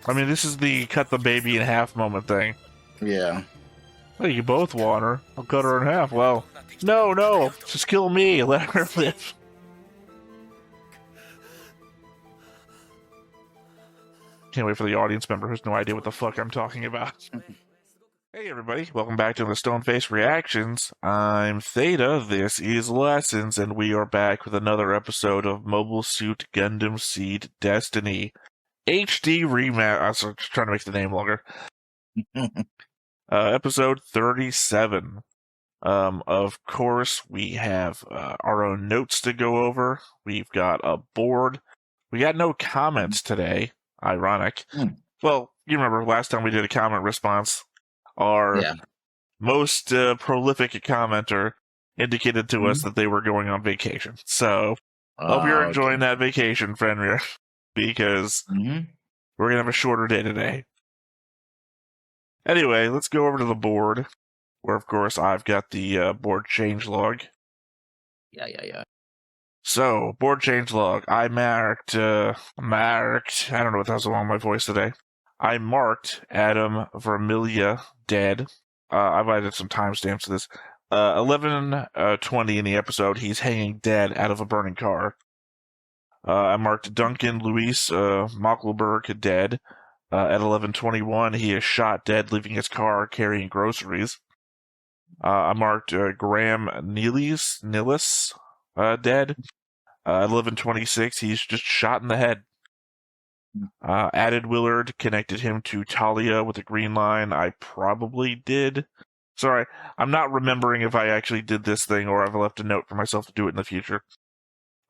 I mean, this is the cut the baby in half moment thing. Yeah. Well, you both want her. I'll cut her in half. Well, no, just kill me. Let her live. Can't wait for the audience member who has no idea what the fuck I'm talking about. Hey everybody, welcome back to the Stoneface Reactions. I'm Theta, this is Lessons, and we are back with another episode of Mobile Suit Gundam Seed Destiny HD Remaster. I was trying to make the name longer. Episode 37. Of course, we have our own notes to go over. We've got a board. We got no comments today. Ironic. Well, you remember last time we did a comment response. Our most prolific commenter indicated to us that they were going on vacation. So, hope you're enjoying that vacation, Fenrir, because we're going to have a shorter day today. Anyway, let's go over to the board, where, of course, I've got the board changelog. Yeah. So, board changelog. I marked, I don't know what the hell's wrong with my voice today. I marked Adam Vermilia dead. I've added some timestamps to this. 11:20 in the episode, he's hanging dead out of a burning car. I marked Duncan Luis Mockelberg dead. At 11:21, he is shot dead, leaving his car carrying groceries. I marked Graham Nilis dead. 11:26, he's just shot in the head. Added Willard, connected him to Talia with a green line. I probably did. Sorry, I'm not remembering if I actually did this thing or I've left a note for myself to do it in the future.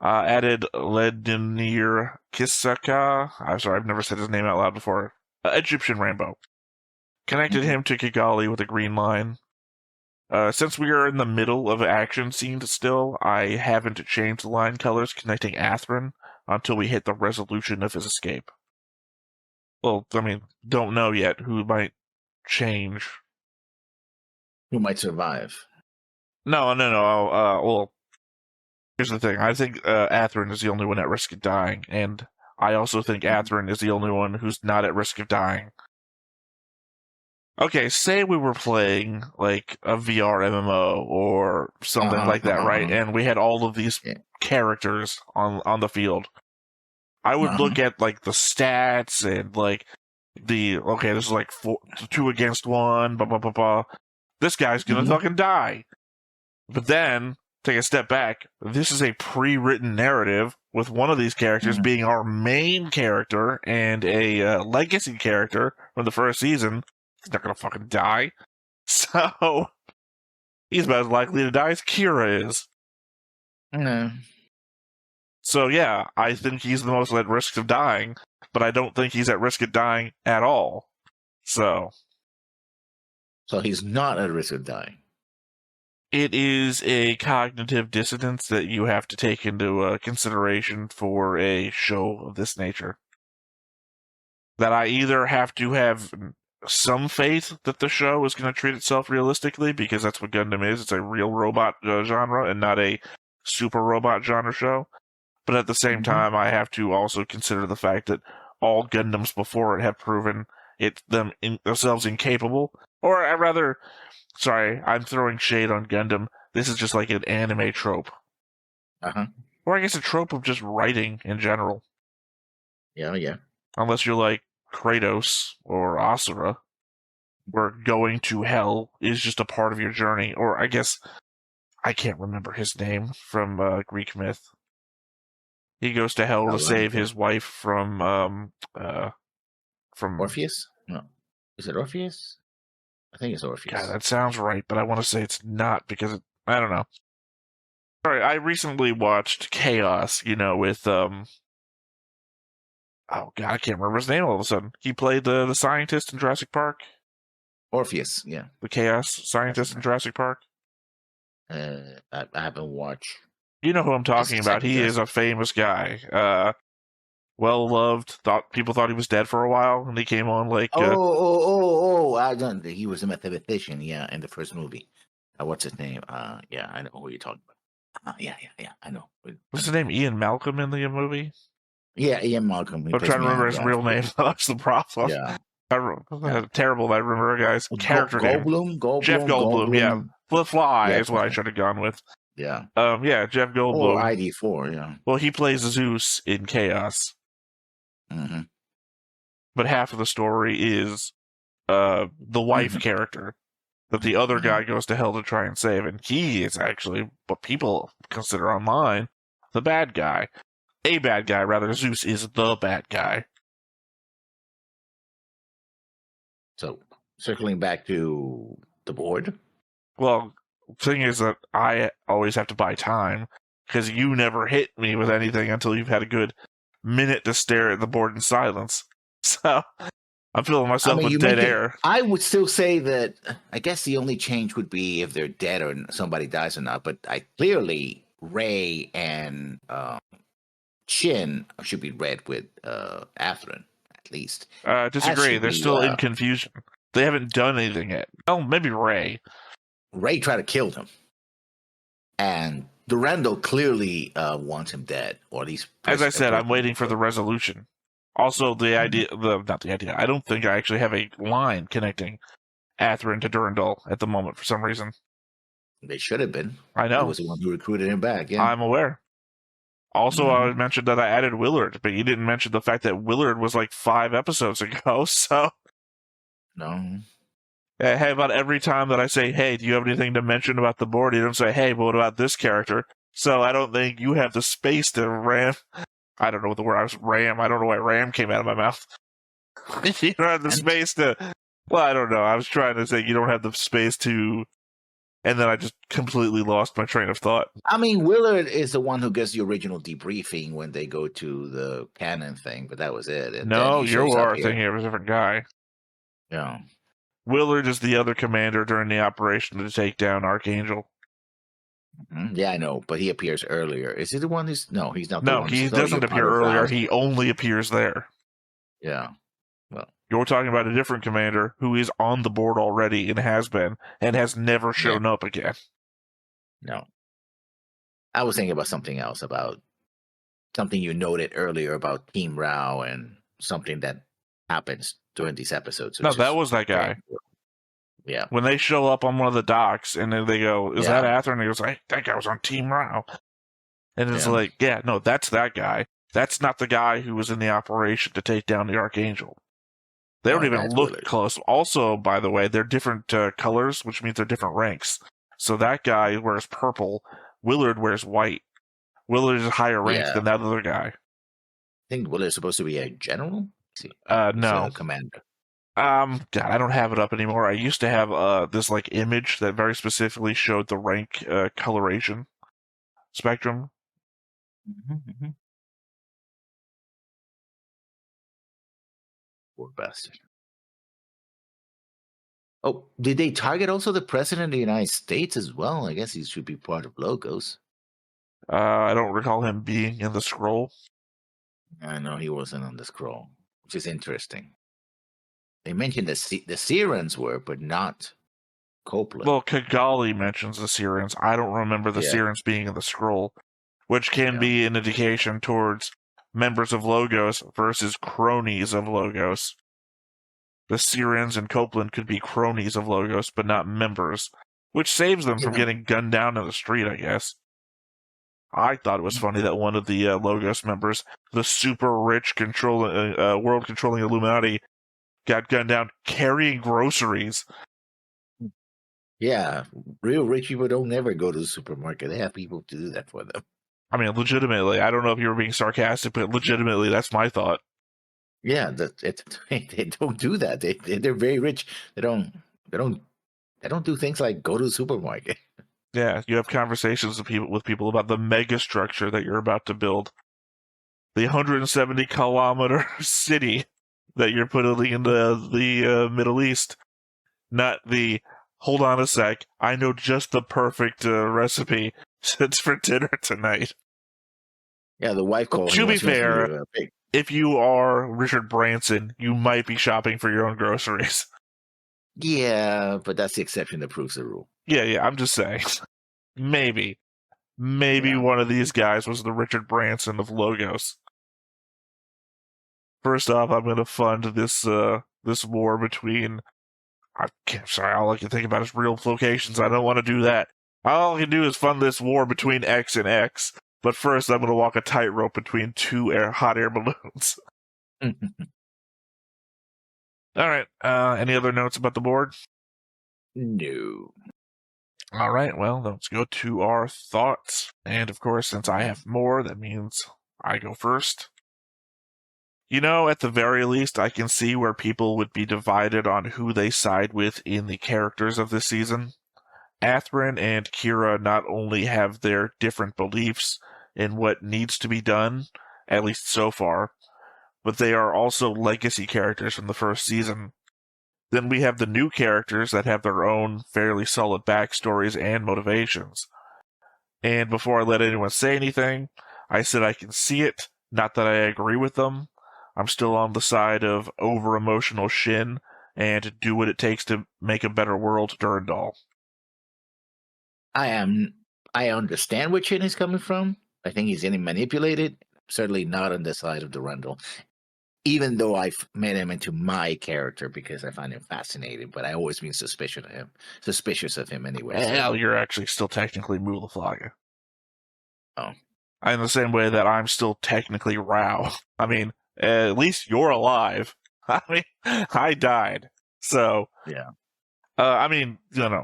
Added Ledimir Kisaka. I'm sorry, I've never said his name out loud before. Egyptian Rambo. Connected him to Kigali with a green line. Since we are in the middle of an action scene still, I haven't changed the line colors connecting Atherin until we hit the resolution of his escape. Well, I mean, don't know yet who might change. Who might survive? No. Well, here's the thing. I think Atherin is the only one at risk of dying, and I also think Atherin is the only one who's not at risk of dying. Okay, say we were playing, like, a VR MMO or something like that, right? And we had all of these characters on the field. I would look at, like, the stats and, like, okay, this is, like, 2 against 1, blah, blah, blah, blah. This guy's gonna fucking die. But then, take a step back, this is a pre-written narrative with one of these characters being our main character and a legacy character from the first season. He's not gonna fucking die. So, he's about as likely to die as Kira is. No. So yeah, I think he's the most at risk of dying, but I don't think he's at risk of dying at all. So he's not at risk of dying. It is a cognitive dissonance that you have to take into consideration for a show of this nature. That I either have to have some faith that the show is going to treat itself realistically, because that's what Gundam is. It's a real robot genre and not a super robot genre show. But at the same time, I have to also consider the fact that all Gundams before it have proven themselves incapable. Or rather, sorry, I'm throwing shade on Gundam. This is just like an anime trope. Or I guess a trope of just writing in general. Yeah. Unless you're like Kratos or Asura, where going to hell is just a part of your journey. Or I guess, I can't remember his name from Greek myth. He goes to hell to save his wife from Orpheus? No. Is it Orpheus? I think it's Orpheus. God, that sounds right, but I want to say it's not because I don't know. Sorry, I recently watched Chaos, with oh god, I can't remember his name all of a sudden. He played the scientist in Jurassic Park. Orpheus, yeah. The Chaos scientist in Jurassic Park. I haven't watched. You know who I'm talking about. He is a famous guy. Well loved. People thought he was dead for a while, and he came on like. I don't. He was a mathematician, in the first movie. What's his name? Yeah, I know who you're talking about. Yeah, I know. What's his name? Ian Malcolm in the movie. Yeah, Ian Malcolm. I'm trying to remember his real name. That's the problem. Yeah. Terrible. I remember a guy's character name. Goldblum. Jeff Goldblum. Yeah, The Fly is what I should have gone with. Yeah. Yeah, Jeff Goldblum. Or ID4. Yeah. Well, he plays Zeus in Chaos. Mm-hmm. But half of the story is the wife character that the other guy goes to hell to try and save, and he is actually what people consider online the bad guy. A bad guy, rather. Zeus is the bad guy. So, circling back to the board. Well, thing is that I always have to buy time, because you never hit me with anything until you've had a good minute to stare at the board in silence. So, I'm filling myself with dead air. I would still say that, I guess the only change would be if they're dead or somebody dies or not, but clearly Ray and Shin should be read with Atherin, at least. Disagree. They're still in confusion. They haven't done anything yet. Oh, maybe Ray. Ray tried to kill him. And Durandal clearly wants him dead, or at least... As I said, I'm waiting for the resolution. Also, not the idea. I don't think I actually have a line connecting Atherin to Durandal at the moment for some reason. They should have been. I know. He was the one who recruited him back, yeah. I'm aware. Also, I mentioned that I added Willard, but you didn't mention the fact that Willard was like 5 episodes ago, so... No. Hey, about every time that I say, hey, do you have anything to mention about the board? You don't say, hey, but what about this character? So I don't think you have the space to ram... I don't know what the word I was ram. I don't know why ram came out of my mouth. You don't have the space to... Well, I don't know. I was trying to say you don't have the space to... And then I just completely lost my train of thought. I mean, Willard is the one who gets the original debriefing when they go to the cannon thing, but that was it. And no, you are thinking of a different guy. Yeah. Willard is the other commander during the operation to take down Archangel. Yeah, I know, but he appears earlier. Is he the one who's... No, he's not the one. No, he doesn't appear earlier. He only appears there. Yeah. Well, you're talking about a different commander who is on the board already and has been, and has never shown up again. No. I was thinking about something else, about something you noted earlier about Team Rao and something that happens during these episodes. No, that was that guy. Yeah. When they show up on one of the docks and then they go, is that Atherin? And he goes, hey, that guy was on Team Rao. And it's like, yeah, no, that's that guy. That's not the guy who was in the operation to take down the Archangel. They don't even look close. Also, by the way, they're different colors, which means they're different ranks. So that guy wears purple. Willard wears white. Willard is higher ranked than that other guy. I think Willard's supposed to be a general? No. A commander. God, I don't have it up anymore. I used to have this like image that very specifically showed the rank coloration spectrum. Poor bastard. Oh, did they target also the president of the United States as well? I guess he should be part of Logos. I don't recall him being in the scroll. I know he wasn't on the scroll, which is interesting. They mentioned the Sirens were, but not Copeland. Well, Kigali mentions the Sirens. I don't remember the Sirens being in the scroll, which can be an indication towards members of Logos versus cronies of Logos. The Sirens and Copeland could be cronies of Logos, but not members, which saves them from getting gunned down in the street, I guess. I thought it was funny that one of the Logos members, the super rich world-controlling Illuminati, got gunned down carrying groceries. Yeah, real rich people don't ever go to the supermarket. They have people to do that for them. I mean, legitimately, I don't know if you were being sarcastic, but legitimately, that's my thought. Yeah, they don't do that. They're very rich. They don't do things like go to the supermarket. Yeah, you have conversations with people about the mega structure that you're about to build. The 170-kilometer city that you're putting into the Middle East. Not the, hold on a sec, I know just the perfect recipe for dinner tonight. Yeah, the wife called. To be fair, if you are Richard Branson, you might be shopping for your own groceries. Yeah, but that's the exception that proves the rule. Yeah, I'm just saying. Maybe one of these guys was the Richard Branson of Logos. First off, I'm going to fund this this war between. Sorry, all I can think about is real locations. I don't want to do that. All I can do is fund this war between X and X. But first, I'm going to walk a tightrope between two hot air balloons. All right. Any other notes about the board? No. All right. Well, let's go to our thoughts. And of course, since I have more, that means I go first. You know, at the very least, I can see where people would be divided on who they side with in the characters of this season. Athrun and Kira not only have their different beliefs in what needs to be done, at least so far, but they are also legacy characters from the first season. Then we have the new characters that have their own fairly solid backstories and motivations. And before I let anyone say anything, I said I can see it, not that I agree with them. I'm still on the side of over-emotional Shin and do what it takes to make a better world, Durandal. I understand where Chin is coming from. I think he's getting manipulated. Certainly not on the side of Durandal. Even though I've made him into my character because I find him fascinating, but I always been suspicious of him anyway. Well, you're actually still technically Mulaflaga. Oh. In the same way that I'm still technically Rao. I mean, at least you're alive. I mean, I died. So, yeah. I mean,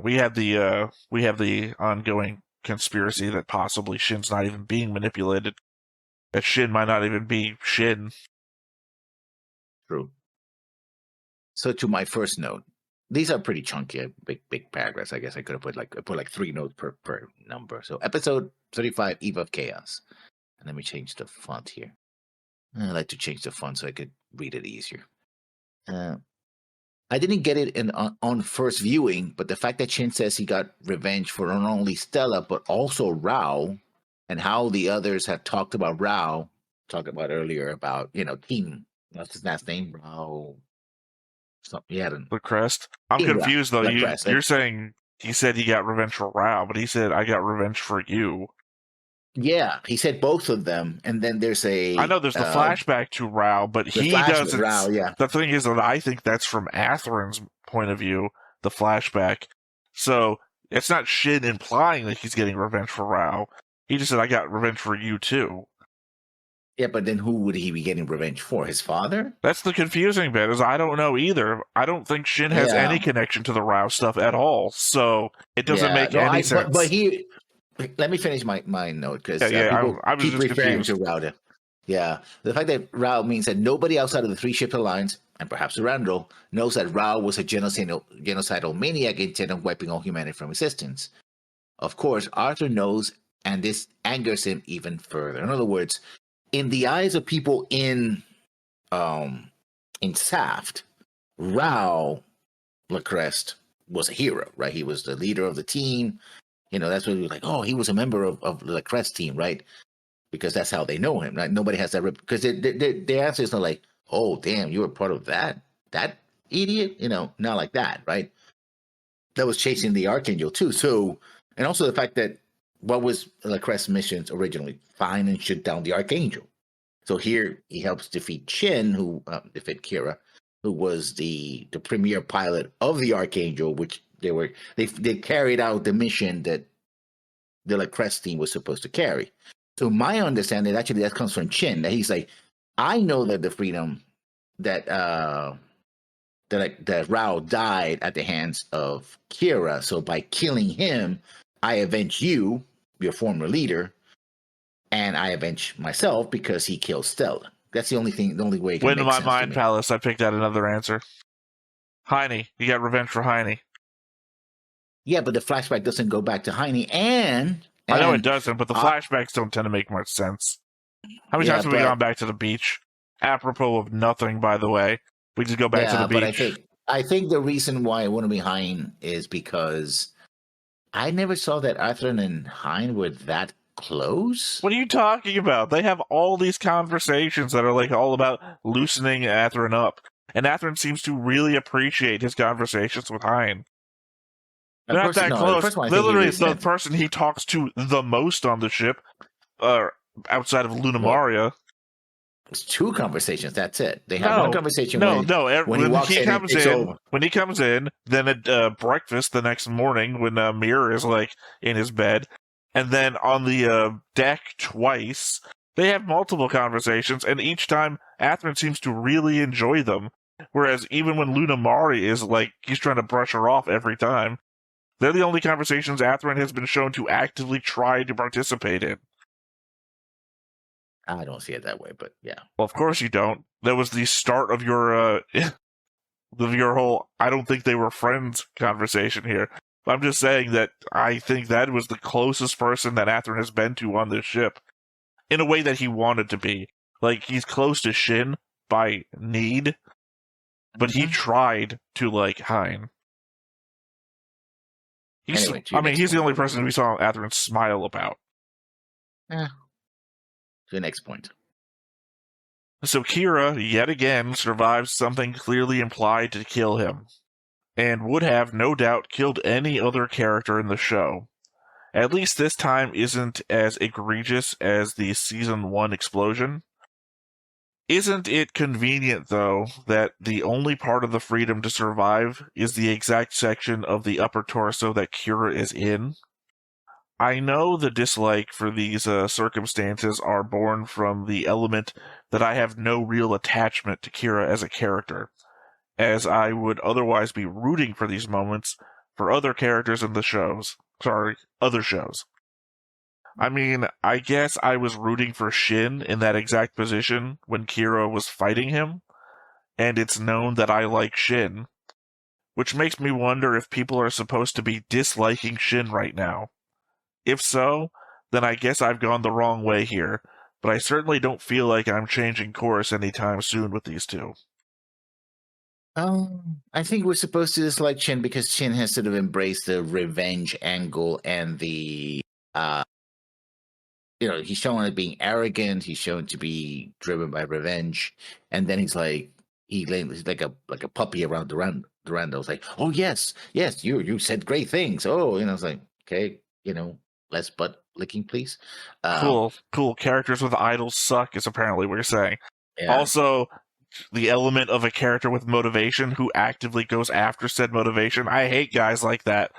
we have the ongoing conspiracy that possibly Shin's not even being manipulated. That Shin might not even be Shin. True. So to my first note, these are pretty chunky, big paragraphs. I guess I could have put like 3 notes per number. So episode 35, Eve of Chaos. And let me change the font here. I like to change the font so I could read it easier. I didn't get it on first viewing, but the fact that Shin says he got revenge for not only Stella but also Rao, and how the others have talked about Rao, talked about earlier about Team. What's his last name? Rao. Something. Yeah, the crest. I'm confused though. You're saying he said he got revenge for Rao, but he said I got revenge for you. Yeah, he said both of them, and then there's I know there's the flashback to Rao, but he doesn't. Rao, yeah. The thing is that I think that's from Athrun's point of view, the flashback. So it's not Shin implying that he's getting revenge for Rao. He just said I got revenge for you too. Yeah, but then who would he be getting revenge for? His father? That's the confusing bit, is I don't know either. I don't think Shin has any connection to the Rao stuff at all, so it doesn't make any sense. But he... Let me finish my note, because people I was keep just referring confused. to Rao. Yeah, the fact that Rao means that nobody outside of the 3-ship alliance, and perhaps Durandal, knows that Rao was a genocidal maniac intent on wiping all humanity from existence. Of course, Arthur knows, and this angers him even further. In other words, in the eyes of people in Zaft, Rao Lacrest was a hero, right? He was the leader of the team. That's what he was like. Oh, he was a member of the Lacrest team, right? Because that's how they know him, right? Nobody has that because their answer is not like, oh, damn, you were part of that idiot, not like that, right? That was chasing the Archangel too. So, and also the fact that what was Lacrest's missions originally? Find and shoot down the Archangel. So here he helps defeat Shin, who defeat Kira, who was the premier pilot of the Archangel, which they carried out the mission that the Lacrest team was supposed to carry. So my understanding, actually, that comes from Shin, that he's like, I know that the freedom that Rao died at the hands of Kira. So by killing him, I avenge you, your former leader, and I avenge myself because he killed Stella. That's the only way it can Went to make my sense mind to me. palace, I picked out another answer. Heine. You got revenge for Heine. Yeah, but the flashback doesn't go back to Heine, and I know it doesn't, but the flashbacks don't tend to make much sense. How many times have we gone back to the beach? Apropos of nothing, by the way. We just go back to the beach. But I think the reason why it wouldn't be Heine is because I never saw that Athrun and Heine were that close. What are you talking about? They have all these conversations that are like all about loosening Athrun up. And Athrun seems to really appreciate his conversations with Heine. They're not that close. Literally, the person he talks to the most on the ship, outside of Luna Maria. It's 2 conversations. That's it. They have one conversation when he walks in and takes over. When he comes in, then at breakfast the next morning when Mir is like in his bed, and then on the deck twice. They have multiple conversations, and each time Athrun seems to really enjoy them. Whereas even when Luna Mari is like, he's trying to brush her off every time, they're the only conversations Athrun has been shown to actively try to participate in. I don't see it that way, but yeah. Well, of course you don't. That was the start of your whole I don't think they were friends conversation here. I'm just saying that I think that was the closest person that Athrun has been to on this ship. In a way that he wanted to be. Like, he's close to Shin by need, but he tried to like Hein. He's the only person we saw Athrun smile about. To the next point. So Kira, yet again, survives something clearly implied to kill him, and would have, no doubt, killed any other character in the show. At least this time isn't as egregious as the Season 1 explosion. Isn't it convenient, though, that the only part of the freedom to survive is the exact section of the upper torso that Kira is in? I know the dislike for these circumstances are born from the element that I have no real attachment to Kira as a character, as I would otherwise be rooting for these moments for other characters in the shows. Other shows. I mean, I guess I was rooting for Shin in that exact position when Kira was fighting him, and it's known that I like Shin, which makes me wonder if people are supposed to be disliking Shin right now. If so, then I guess I've gone the wrong way here, but I certainly don't feel like I'm changing course anytime soon with these two. I think we're supposed to dislike Shin because Shin has sort of embraced the revenge angle and the, he's shown as being arrogant. He's shown to be driven by revenge, and then he's like a puppy around the veranda. It's like, oh yes, you said great things. Oh, it's like, okay, less butt licking, please. Cool. Characters with idols suck is apparently what you're saying. Yeah. Also, the element of a character with motivation who actively goes after said motivation. I hate guys like that.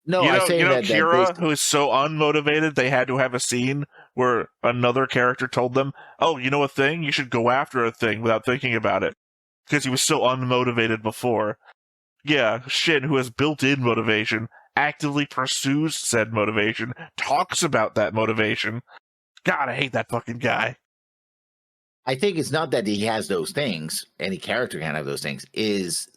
No, I say that Kira, who is so unmotivated, they had to have a scene where another character told them, "Oh, you know a thing? You should go after a thing without thinking about it," because he was so unmotivated before. Yeah, Shin, who has built-in motivation, actively pursues said motivation, talks about that motivation. God, I hate that fucking guy. I think it's not that he has those things. Any character can have those things. Is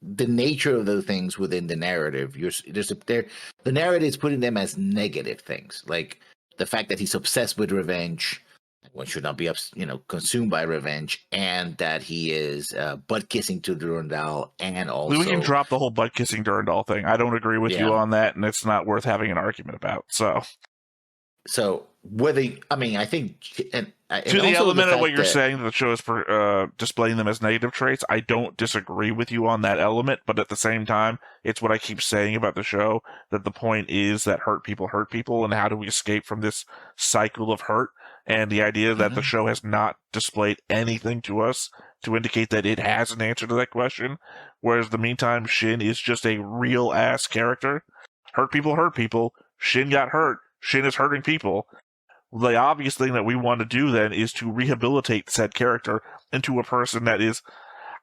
the nature of those things within the narrative. The narrative is putting them as negative things, like the fact that he's obsessed with revenge. One should not be, consumed by revenge, and that he is butt kissing to Durandal, and also we can drop the whole butt kissing Durandal thing. I don't agree with you on that, and it's not worth having an argument about. So whether I think and to the element of what you're saying that the show is displaying them as negative traits, I don't disagree with you on that element, but at the same time, it's what I keep saying about the show, that the point is that hurt people, and how do we escape from this cycle of hurt, and the idea that the show has not displayed anything to us to indicate that it has an answer to that question, whereas in the meantime, Shin is just a real-ass character. Hurt people, Shin got hurt, Shin is hurting people. The obvious thing that we want to do then is to rehabilitate said character into a person that is,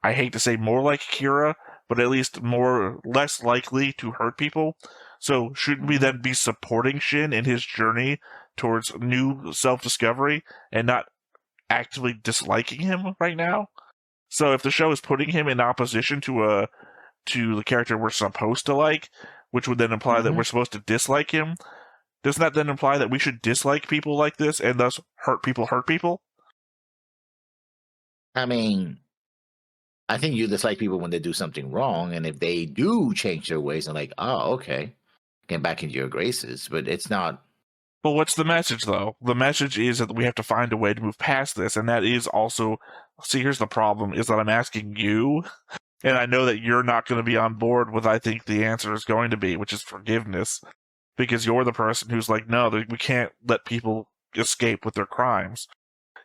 I hate to say more like Kira, but at least less likely to hurt people. So shouldn't we then be supporting Shin in his journey towards new self-discovery and not actively disliking him right now? So if the show is putting him in opposition to the character we're supposed to like, which would then imply that we're supposed to dislike him, doesn't that then imply that we should dislike people like this and thus hurt people? I mean, I think you dislike people when they do something wrong, and if they do change their ways, I'm like, oh, okay, get back into your graces. But it's not. Well, what's the message, though? The message is that we have to find a way to move past this, and that is also... See, here's the problem, is that I'm asking you, and I know that you're not going to be on board with I think the answer is going to be, which is forgiveness. Because you're the person who's like, no, we can't let people escape with their crimes.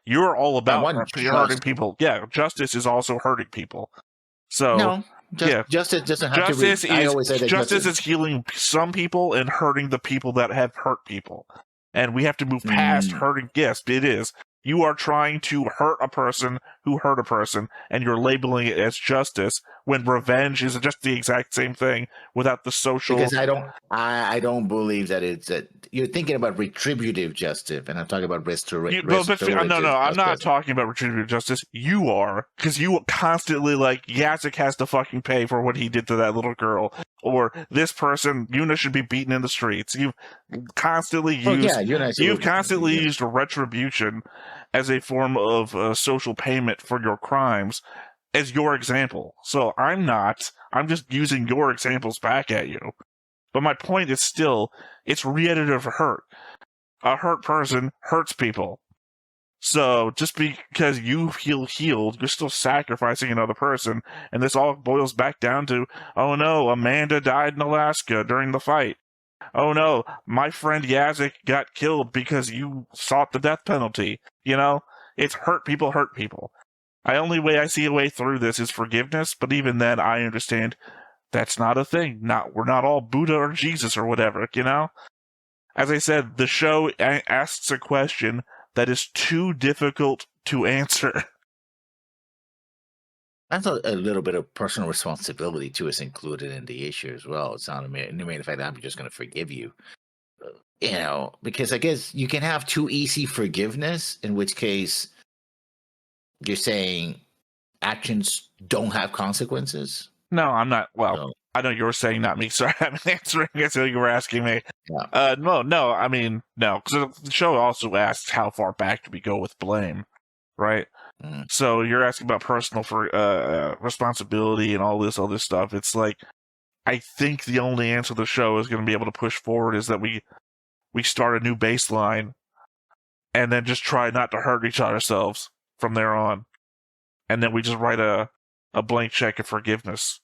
You're all about want hurting people. Yeah, justice is also hurting people. So No, yeah, justice doesn't have justice to. I always say that justice is healing some people and hurting the people that have hurt people. And we have to move past hurting. Yes, it is. You are trying to hurt a person who hurt a person, and you're labeling it as justice when revenge is just the exact same thing without the social. Because I don't believe that it's that you're thinking about retributive justice, and I'm talking about restorative. No, I'm not talking about retributive justice. You are, because you constantly like Yazik has to fucking pay for what he did to that little girl, or this person, Yuna should be beaten in the streets. You've constantly used retribution as a form of social payment for your crimes as your example. So I'm just using your examples back at you. But my point is still, it's re-edited for hurt. A hurt person hurts people. So just because you feel healed, you're still sacrificing another person. And this all boils back down to, oh no, Amanda died in Alaska during the fight. Oh no, my friend Yazik got killed because you sought the death penalty. You know, it's hurt people hurt people. The only way I see a way through this is forgiveness, but even then I understand that's not a thing. We're not all Buddha or Jesus or whatever, you know? As I said, the show asks a question that is too difficult to answer. That's a little bit of personal responsibility too is included in the issue as well. It's not a main fact that I'm just going to forgive you. You know, because I guess you can have too easy forgiveness, in which case you're saying actions don't have consequences. No, I'm not. Well, no. I know you were saying, not me. Sorry, I'm answering as though you were asking me. Yeah. No. I mean, no, because the show also asks how far back do we go with blame, right? So you're asking about personal responsibility and all this other stuff. It's like, I think the only answer the show is going to be able to push forward is that we start a new baseline and then just try not to hurt each ourselves from there on. And then we just write a blank check of forgiveness.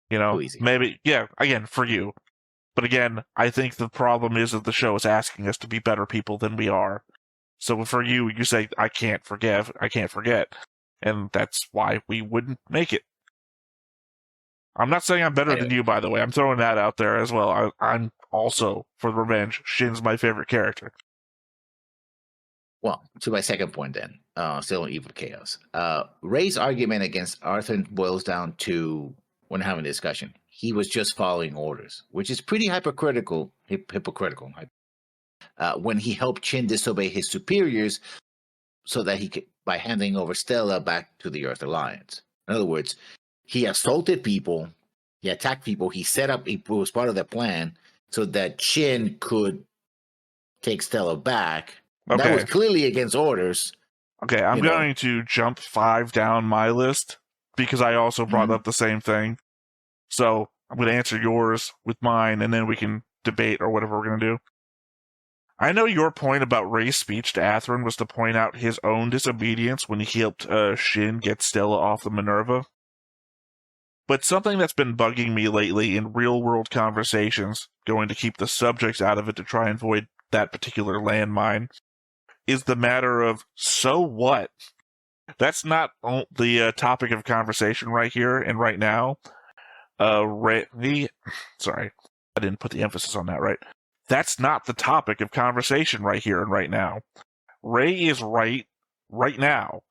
You know, maybe, yeah, again, for you. But again, I think the problem is that the show is asking us to be better people than we are. So for you, you say, I can't forgive, I can't forget. And that's why we wouldn't make it. I'm not saying I'm better than you, by the way. I'm throwing that out there as well. I'm also for revenge. Shin's my favorite character. Well, to my second point then, still on Evil Chaos. Ray's argument against Arthur boils down to, when having a discussion, he was just following orders, which is pretty hypocritical. When he helped Chin disobey his superiors so that he could, by handing over Stella back to the Earth Alliance. In other words, he assaulted people, he attacked people, he was part of the plan so that Chin could take Stella back. Okay. That was clearly against orders. Okay, I'm going to jump 5 down my list because I also brought up the same thing. So I'm going to answer yours with mine, and then we can debate or whatever we're going to do. I know your point about Ray's speech to Athrun was to point out his own disobedience when he helped Shin get Stella off the Minerva. But something that's been bugging me lately in real-world conversations, going to keep the subjects out of it to try and avoid that particular landmine, is the matter of, so what? That's not the topic of conversation right here and right now. Sorry, I didn't put the emphasis on that right. That's not the topic of conversation right here and right now. Ray is right now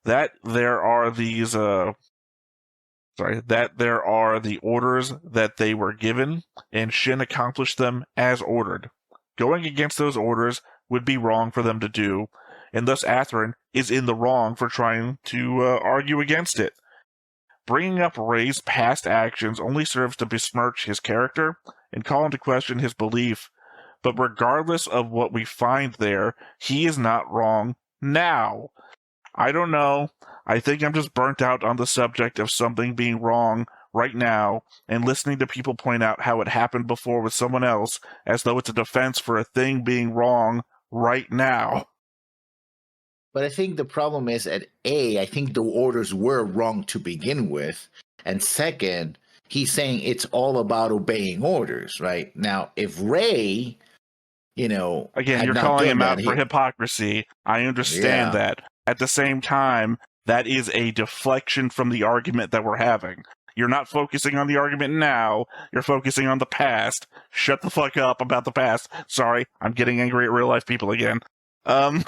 that there are these that there are the orders that they were given, and Shin accomplished them as ordered. Going against those orders would be wrong for them to do, and thus Athrun is in the wrong for trying to argue against it. Bringing up Ray's past actions only serves to besmirch his character and call into question his belief, but regardless of what we find there, he is not wrong now. I don't know. I think I'm just burnt out on the subject of something being wrong right now and listening to people point out how it happened before with someone else as though it's a defense for a thing being wrong right now. But I think the problem is at I think the orders were wrong to begin with. And second, he's saying it's all about obeying orders, right? Now, if Ray Again, had you're not calling done him out that, for hypocrisy. I understand Yeah. that. At the same time, that is a deflection from the argument that we're having. You're not focusing on the argument now. You're focusing on the past. Shut the fuck up about the past. Sorry, I'm getting angry at real life people again. I'm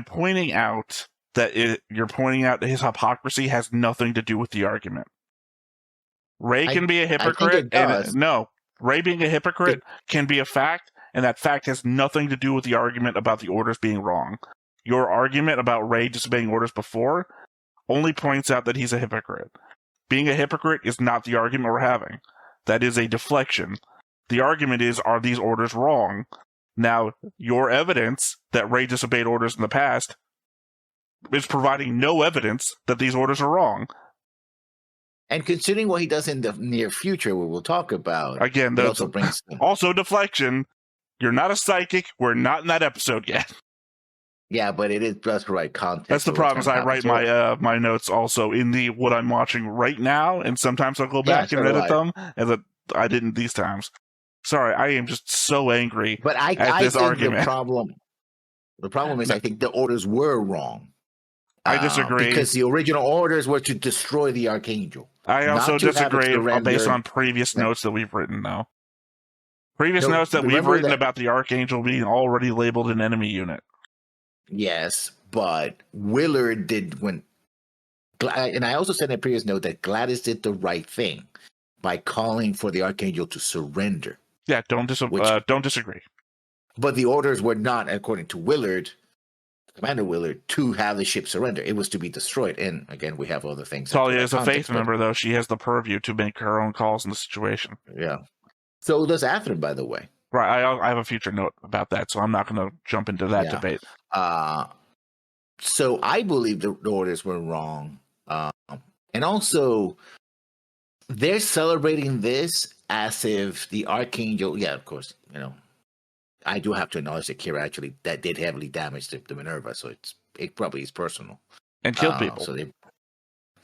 pointing out that you're pointing out that his hypocrisy has nothing to do with the argument. Ray can be a I think hypocrite, it does. Ray being a hypocrite can be a fact, and that fact has nothing to do with the argument about the orders being wrong. Your argument about Ray disobeying orders before only points out that he's a hypocrite. Being a hypocrite is not the argument we're having. That is a deflection. The argument is, are these orders wrong? Now, your evidence that Ray disobeyed orders in the past is providing no evidence that these orders are wrong. And considering what he does in the near future, we will talk about, Again, it also brings... Also deflection. You're not a psychic. We're not in that episode yet. Yeah, but it does provide context. That's the problem. Is I write my notes also in the what I'm watching right now, and sometimes I'll go back and edit them, and I didn't these times. Sorry, I am just so angry. But I this think argument. The problem is, I think the orders were wrong. I disagree, because the original orders were to destroy the Archangel. I also disagree based on previous notes that we've written, though. Previous notes that we've written about the Archangel being already labeled an enemy unit. Yes, but Willard did when... And I also said in a previous note that Gladys did the right thing by calling for the Archangel to surrender. Yeah, don't disagree. But the orders were not, according to Willard, Commander Willard, to have the ship surrender. It was to be destroyed. And again, we have other things. Talia is a faith member, though. She has the purview to make her own calls in the situation. Yeah. So does Athrun, by the way. Right. I have a future note about that, so I'm not going to jump into that debate. So I believe the orders were wrong. And also, they're celebrating this as if the Archangel... Yeah, of course, I do have to acknowledge that Kira actually that did heavily damage the Minerva, so it probably is personal. And kill people. So they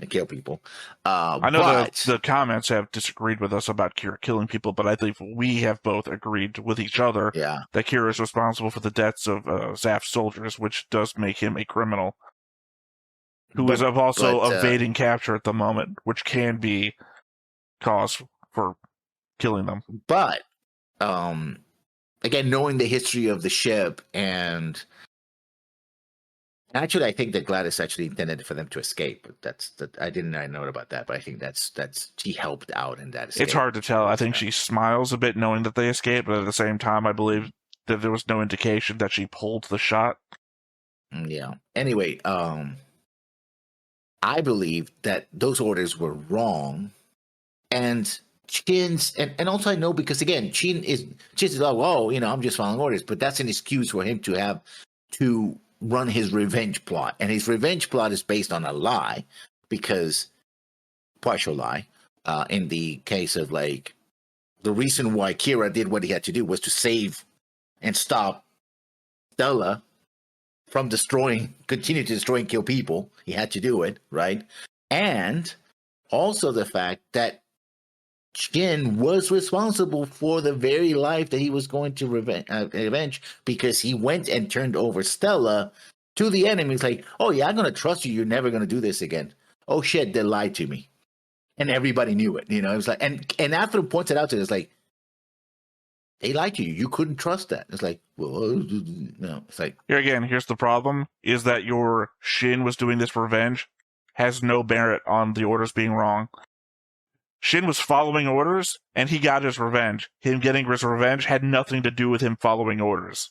kill people. I know the comments have disagreed with us about Kira killing people, but I think we have both agreed with each other that Kira is responsible for the deaths of Zaft soldiers, which does make him a criminal who is also evading capture at the moment, which can be cause for killing them. But again, knowing the history of the ship, and actually, I think that Gladys actually intended for them to escape. I didn't know about that, but I think that's she helped out in that escape. It's hard to tell. I think she smiles a bit knowing that they escaped, but at the same time, I believe that there was no indication that she pulled the shot. Yeah. Anyway, I believe that those orders were wrong, and Chin's, and also I know because again, Chin's like, oh, I'm just following orders, but that's an excuse for him to have to run his revenge plot, and his revenge plot is based on a lie, because partial lie. In the case of the reason why Kira did what he had to do was to save and stop Stella from continue to destroy and kill people. He had to do it, right? And also the fact that Chin was responsible for the very life that he was going to revenge, because he went and turned over Stella to the enemy. It's like, oh yeah, I'm going to trust you. You're never going to do this again. Oh shit, they lied to me. And everybody knew it. It was like, and after points it out to us, like, they lied to you. You couldn't trust that. It's like, well, no. It's like, here's the problem, is that your Shin was doing this for revenge has no merit on the orders being wrong. Shin was following orders, and he got his revenge. Him getting his revenge had nothing to do with him following orders.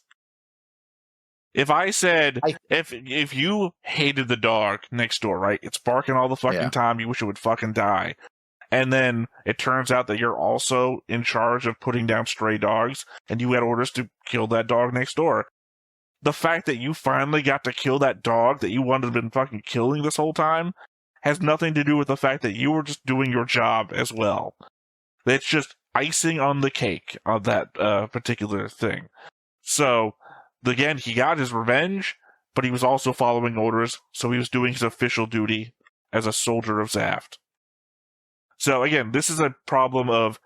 If I said, if you hated the dog next door, right? It's barking all the fucking time, you wish it would fucking die. And then it turns out that you're also in charge of putting down stray dogs, and you had orders to kill that dog next door. The fact that you finally got to kill that dog that you wanted to have been fucking killing this whole time has nothing to do with the fact that you were just doing your job as well. It's just icing on the cake of that particular thing. So, again, he got his revenge, but he was also following orders, so he was doing his official duty as a soldier of Zaft. So, again, this is a problem of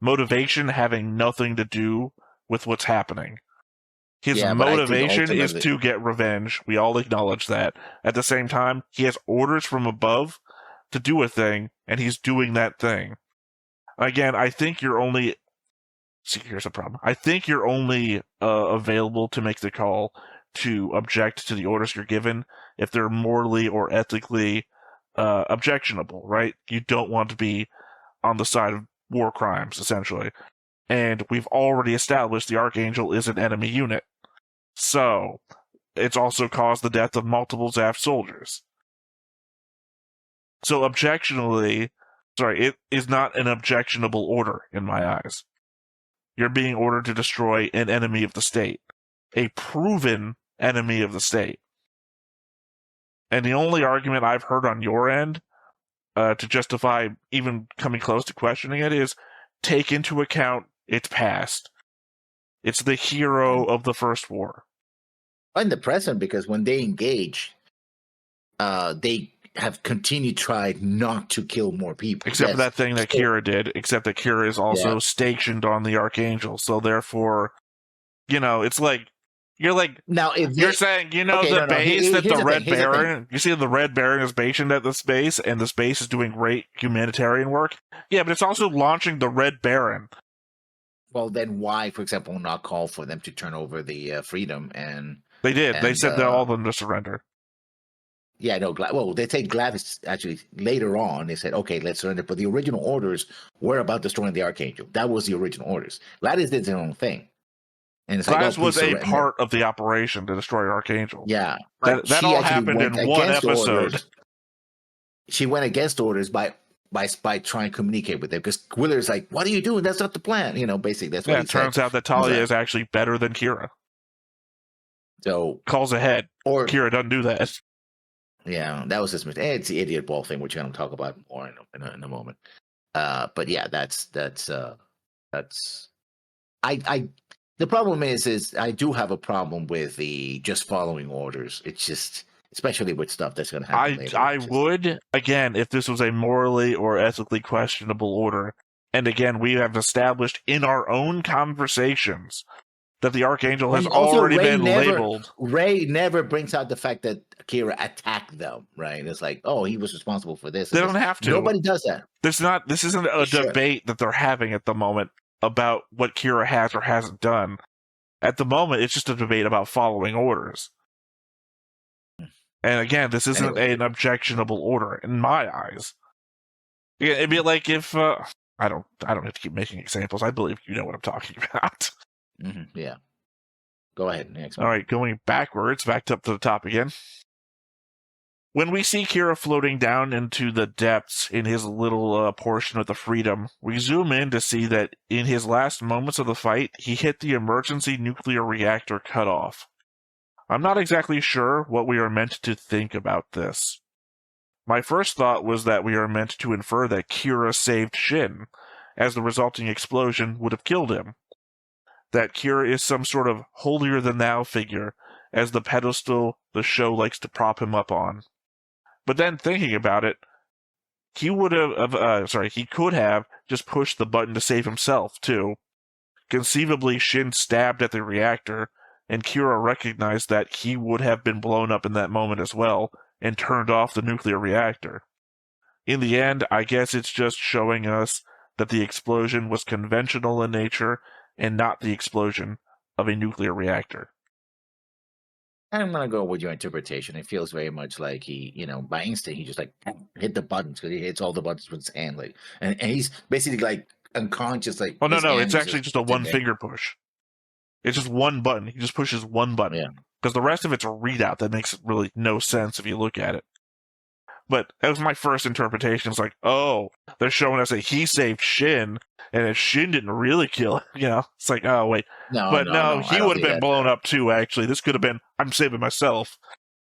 motivation having nothing to do with what's happening. His Yeah, but I think motivation is ultimately- to get revenge. We all acknowledge that. At the same time, he has orders from above to do a thing, and he's doing that thing. Again, I think you're only... See, here's the problem. I think you're only available to make the call to object to the orders you're given if they're morally or ethically objectionable, right? You don't want to be on the side of war crimes, essentially. And we've already established the Archangel is an enemy unit. So, it's also caused the death of multiple zaft soldiers. So, it is not an objectionable order in my eyes. You're being ordered to destroy an enemy of the state. A proven enemy of the state. And the only argument I've heard on your end to justify even coming close to questioning it is take into account its past. It's the hero of the First War. In the present, because when they engage, they have continued tried not to kill more people. Except for that thing that Kira did, except that Kira is also stationed on the Archangel, so therefore, it's like, now if you're saying, the base that the Red Baron, you see the Red Baron is stationed at this base, and this base is doing great humanitarian work? Yeah, but it's also launching the Red Baron. Well, then why, for example, not call for them to turn over the Freedom? And they did. They said that all of them to surrender. Yeah, no. Well, they take Glavis actually later on. They said, "Okay, let's surrender." But the original orders were about destroying the Archangel. That was the original orders. Glavis did their own thing, and it's Glavis was a part of the operation to destroy Archangel. Yeah, that all happened in one episode. She went against orders by trying to communicate with them, because Willer's like, "What are you doing? That's not the plan." Basically, that's what he said. It turns out that Talia is actually better than Kira. So calls ahead. Or Kira doesn't do that. Yeah, that was just it's the idiot ball thing, which we're going to talk about more in a moment. But yeah, that's the problem is I do have a problem with the just following orders. It's just, especially with stuff that's going to happen later. I would, again, if this was a morally or ethically questionable order, and again, we have established in our own conversations that the Archangel has already been labeled. Ray never brings out the fact that Kira attacked them, right? It's like, oh, he was responsible for this. They don't have to. Nobody does that. This isn't a debate that they're having at the moment about what Kira has or hasn't done. At the moment, it's just a debate about following orders. And again, this isn't an objectionable order in my eyes. It'd be like if I don't have to keep making examples. I believe you know what I'm talking about. Mm-hmm, yeah. Go ahead. Next one. All right, going backwards, back up to the top again. When we see Kira floating down into the depths in his little portion of the Freedom, we zoom in to see that in his last moments of the fight, he hit the emergency nuclear reactor cutoff. I'm not exactly sure what we are meant to think about this. My first thought was that we are meant to infer that Kira saved Shin, as the resulting explosion would have killed him. That Kira is some sort of holier-than-thou figure, as the pedestal the show likes to prop him up on. But then thinking about it, he could have just pushed the button to save himself, too. Conceivably, Shin stabbed at the reactor, and Kira recognized that he would have been blown up in that moment as well, and turned off the nuclear reactor. In the end, I guess it's just showing us that the explosion was conventional in nature, and not the explosion of a nuclear reactor. I'm going to go with your interpretation. It feels very much like he, by instinct, he just like hit the buttons, because he hits all the buttons with his hand. Like, and he's basically like unconscious. Like, oh, no, it's actually just a one-finger push. It's just one button. He just pushes one button. Yeah. Because the rest of it's a readout that makes really no sense if you look at it. But that was my first interpretation. It's like, oh, they're showing us that he saved Shin, and that Shin didn't really kill him. It's like, oh, wait. No, he would have been blown up too, actually. This could have been, I'm saving myself.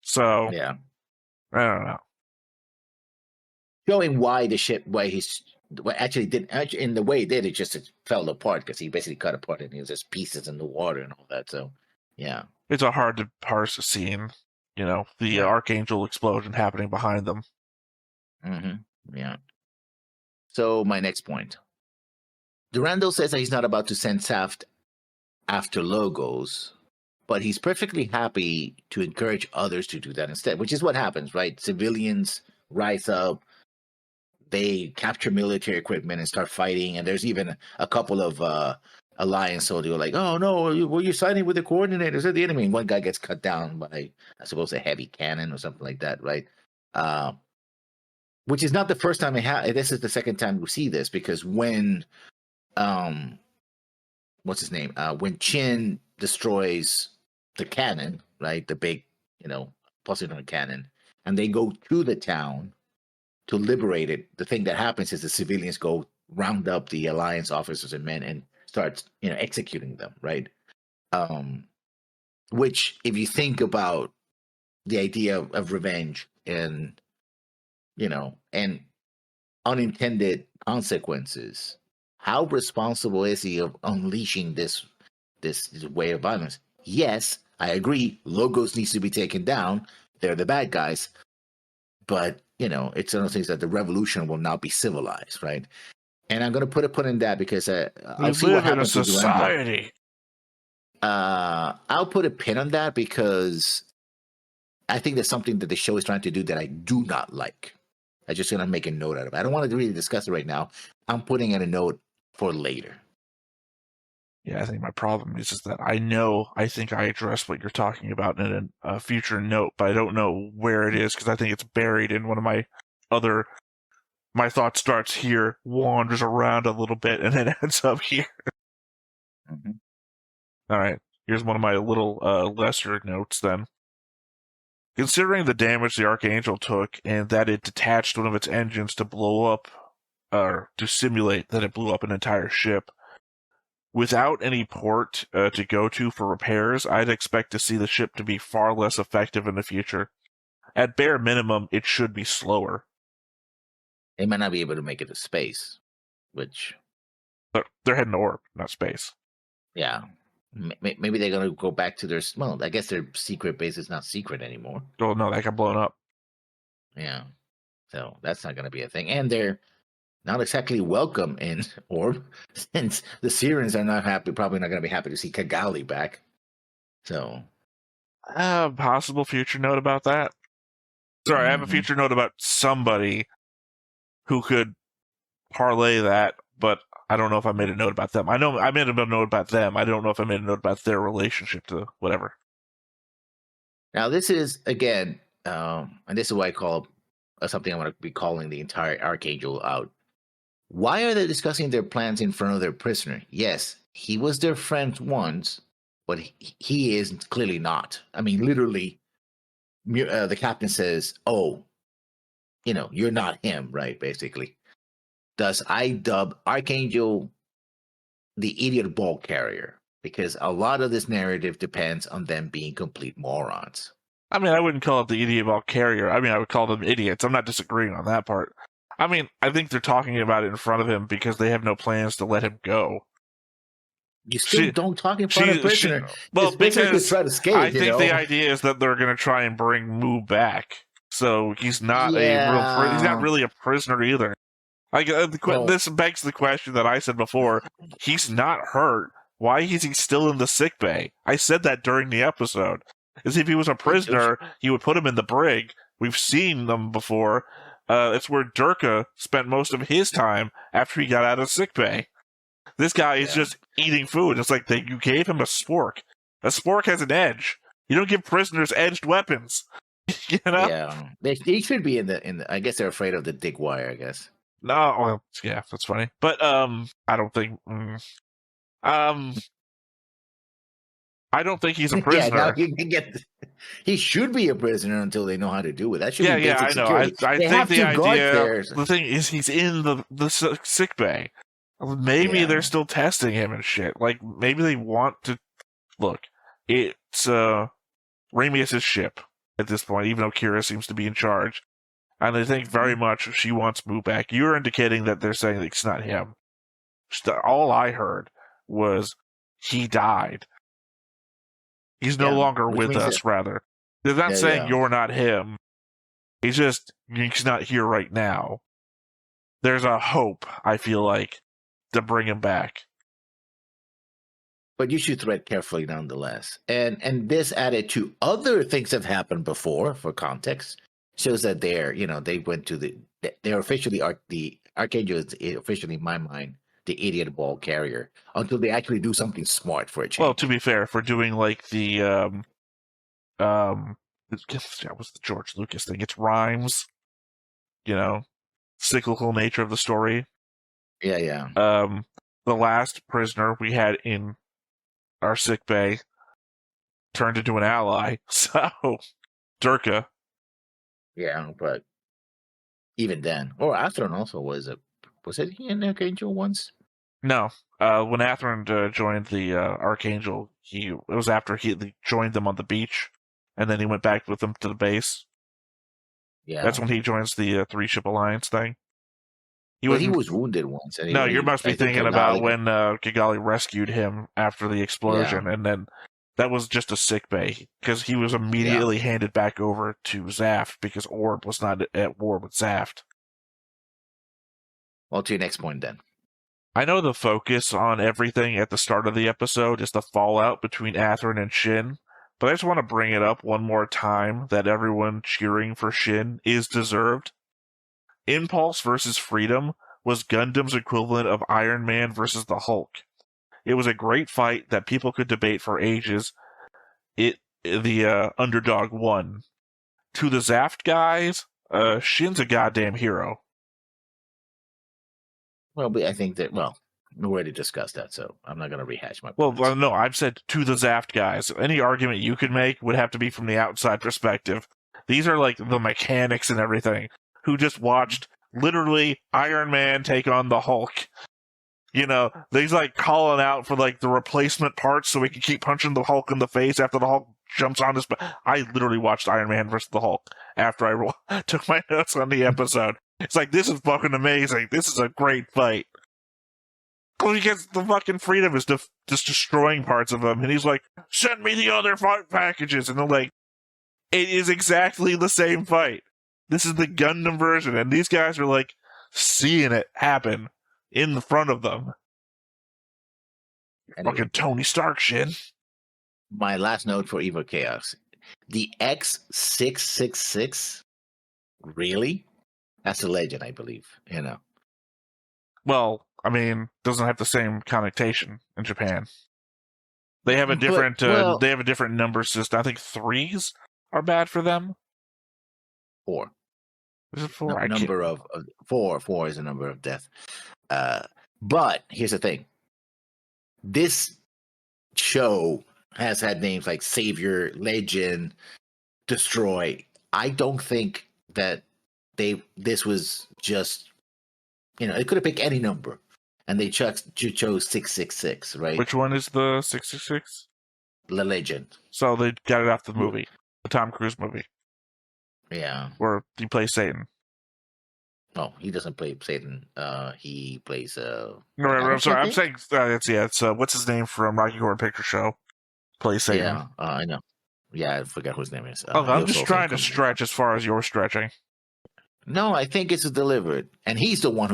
So, yeah. I don't know. Showing why the ship, in the way he did, it just fell apart, because he basically cut apart and there's just pieces in the water and all that. So, yeah. It's a hard to parse scene. The Archangel explosion happening behind them. Mm-hmm. Yeah. So, my next point. Durando says that he's not about to send Zaft after Logos, but he's perfectly happy to encourage others to do that instead, which is what happens, right? Civilians rise up, they capture military equipment and start fighting, and there's even a couple of alliance soldiers who are like, "Oh no, were you siding with the coordinators of the enemy?" And one guy gets cut down by, I suppose, a heavy cannon or something like that, right? Which is not the first time it happened. This is the second time we see this, because when what's his name? When Chin destroys the cannon, right? The big, Poseidon cannon, and they go to the town to liberate it. The thing that happens is the civilians go round up the alliance officers and men and start, executing them, right? Which, if you think about the idea of revenge and, and unintended consequences, how responsible is he of unleashing this way of violence? Yes, I agree. Logos needs to be taken down. They're the bad guys. But, it's one of those things that the revolution will now be civilized, right? And I'm going to put a put in that because I'll see what happens in a society. I'll put a pin on that because I think there's something that the show is trying to do that I do not like. I'm just going to make a note out of it. I don't want to really discuss it right now. I'm putting in a note for later. Yeah, I think my problem is that I think I addressed what you're talking about in a future note, but I don't know where it is because I think it's buried in one of my other. My thought starts here, wanders around a little bit, and then ends up here. Mm-hmm. All right, here's one of my little lesser notes then. Considering the damage the Archangel took and that it detached one of its engines to blow up, or to simulate that it blew up an entire ship, without any port to go to for repairs, I'd expect to see the ship to be far less effective in the future. At bare minimum, it should be slower. They might not be able to make it to space, which... But they're heading to orb, not space. Yeah. Maybe they're going to go back to their... Well, I guess their secret base is not secret anymore. Oh, no, that got blown up. Yeah. So that's not going to be a thing. And they're not exactly welcome in Orb, since the Sirens are not happy, probably not going to be happy to see Kigali back. So... possible future note about that? Sorry, I have a future note about somebody who could parlay that, but I don't know if I made a note about them. I know I made a note about them. I don't know if I made a note about their relationship to whatever. Now, this is, again, and this is what I call something I'm going to be calling the entire Archangel out. Why are they discussing their plans in front of their prisoner? Yes, he was their friend once, but he is clearly not. I mean, literally, the captain says, "Oh, you're not him," right? Basically, thus I dub Archangel the idiot ball carrier, because a lot of this narrative depends on them being complete morons. I mean, I wouldn't call it the idiot ball carrier. I mean, I would call them idiots. I'm not disagreeing on that part. I mean, I think they're talking about it in front of him because they have no plans to let him go. You still don't talk in front of prisoner. Well, because try to escape, I think the idea is that they're going to try and bring Moo back, so he's not he's not really a prisoner either. Like this begs the question that I said before: he's not hurt. Why is he still in the sick bay? I said that during the episode. As if he was a prisoner, he would put him in the brig. We've seen them before. It's where Durka spent most of his time after he got out of sick bay. This guy is just eating food. It's like you gave him a spork. A spork has an edge. You don't give prisoners edged weapons. Yeah, they should be in the. I guess they're afraid of the dig wire. I guess. No, well, yeah, that's funny. But I don't think. I don't think he's a prisoner. Yeah, now you can get. He should be a prisoner until they know how to do it. That should be basic I know. security. I think the idea. The thing is, he's in the sick bay. Maybe they're still testing him and shit. Like maybe they want to look. It's Ramius's ship at this point, even though Kira seems to be in charge, and I think very much she wants Moo back. You're indicating that they're saying that it's not him. All I heard was he died. He's no longer with us, rather. They're not saying you're not him. He's not here right now. There's a hope, I feel like, to bring him back. But you should tread carefully nonetheless. And this added to other things that have happened before, for context, shows that they went to they're officially the Archangel is officially, in my mind, the idiot ball carrier until they actually do something smart for a change. Well, to be fair, for doing like the that was the George Lucas thing. It's rhymes, cyclical nature of the story. Yeah. The last prisoner we had in our sick bay turned into an ally. So, Durka. Yeah, but even then, or Atheron also was he an Archangel once? No. When Atheron joined the Archangel, it was after he joined them on the beach, and then he went back with them to the base. Yeah. That's when he joins the 3-ship alliance thing. He was wounded once. Anyway. No, you must be thinking about when Kigali rescued him after the explosion, and then that was just a sick bay, because he was immediately handed back over to Zaft, because Orb was not at war with Zaft. Well, to your next point, then. I know the focus on everything at the start of the episode is the fallout between Atheron and Shin, but I just want to bring it up one more time that everyone cheering for Shin is deserved. Impulse versus Freedom was Gundam's equivalent of Iron Man versus the Hulk. It was a great fight that people could debate for ages. The underdog won. To the Zaft guys, Shin's a goddamn hero. Well, I think that, we already discussed that, so I'm not going to rehash my points. Well, no, I've said to the Zaft guys. Any argument you could make would have to be from the outside perspective. These are like the mechanics and everything who just watched literally Iron Man take on the Hulk. He's like calling out for like the replacement parts so we can keep punching the Hulk in the face after the Hulk jumps on his back. I literally watched Iron Man versus the Hulk after I took my notes on the episode. It's like, this is fucking amazing. This is a great fight. Because the fucking Freedom is just destroying parts of him, and he's like, send me the other fight packages, and they're like, it is exactly the same fight. This is the Gundam version, and these guys are like seeing it happen in the front of them. Anyway, fucking Tony Stark shit. My last note for Evo Chaos. The X666? Really? That's a legend, I believe. Well, I mean, doesn't have the same connotation in Japan. They have a different they have a different number system. I think 3s are bad for them. 4. Is it 4? Number of 4. 4 is a number of death. But here's the thing. This show has had names like Savior, Legend, Destroy. I don't think that this was just, it could have picked any number, and they chose 666, right? Which one is the 666? The Legend. So they got it off the movie, the Tom Cruise movie. Yeah. Where he plays Satan. No, he doesn't play Satan. He plays. No, I'm sorry. I'm saying it's what's his name from Rocky Horror Picture Show? Plays Satan. Yeah, I know. Yeah, I forgot whose name is. I'm just trying to stretch as far as you're stretching. No, I think it's delivered, and he's the one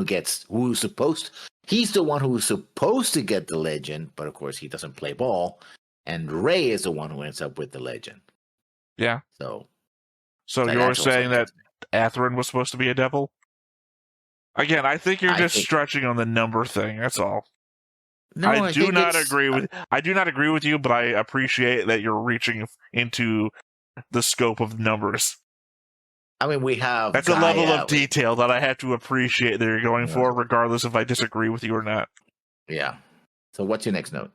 He's the one who's supposed to get the Legend, but of course he doesn't play ball, and Ray is the one who ends up with the Legend. Yeah. So you're saying that Atheron was supposed to be a devil? Again, I think you're just stretching on the number thing. That's all. No, I do not agree with you, but I appreciate that you're reaching into the scope of numbers. I mean, we have... That's a level of detail that I have to appreciate that you're going for, regardless if I disagree with you or not. Yeah. So what's your next note?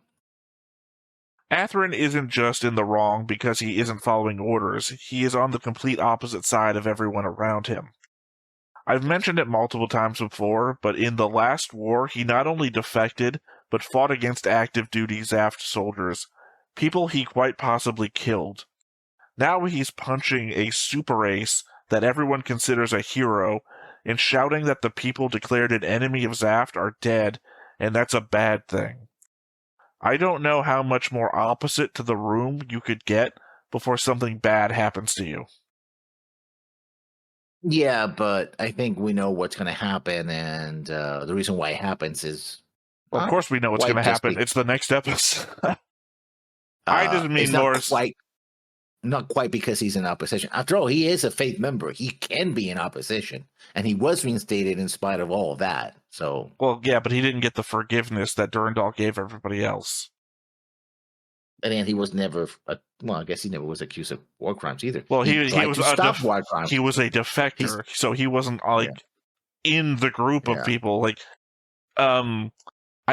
Atheron isn't just in the wrong because he isn't following orders. He is on the complete opposite side of everyone around him. I've mentioned it multiple times before, but in the last war, he not only defected, but fought against active duty Zaft soldiers, people he quite possibly killed. Now he's punching a super ace that everyone considers a hero, and shouting that the people declared an enemy of Zaft are dead, and that's a bad thing. I don't know how much more opposite to the room you could get before something bad happens to you. Yeah, but I think we know what's going to happen, and the reason why it happens is, Well, of course we know what's going to happen. It's the next episode. I didn't mean Norse. Not quite because he's in opposition. After all, he is a faith member. He can be in opposition, and he was reinstated in spite of all of that. So, well, yeah, but he didn't get the forgiveness that Durandal gave everybody else. And then he was never. I guess he never was accused of war crimes either. Well, he was to stop war crimes. He was a defector, so he wasn't in the group of people. Like, I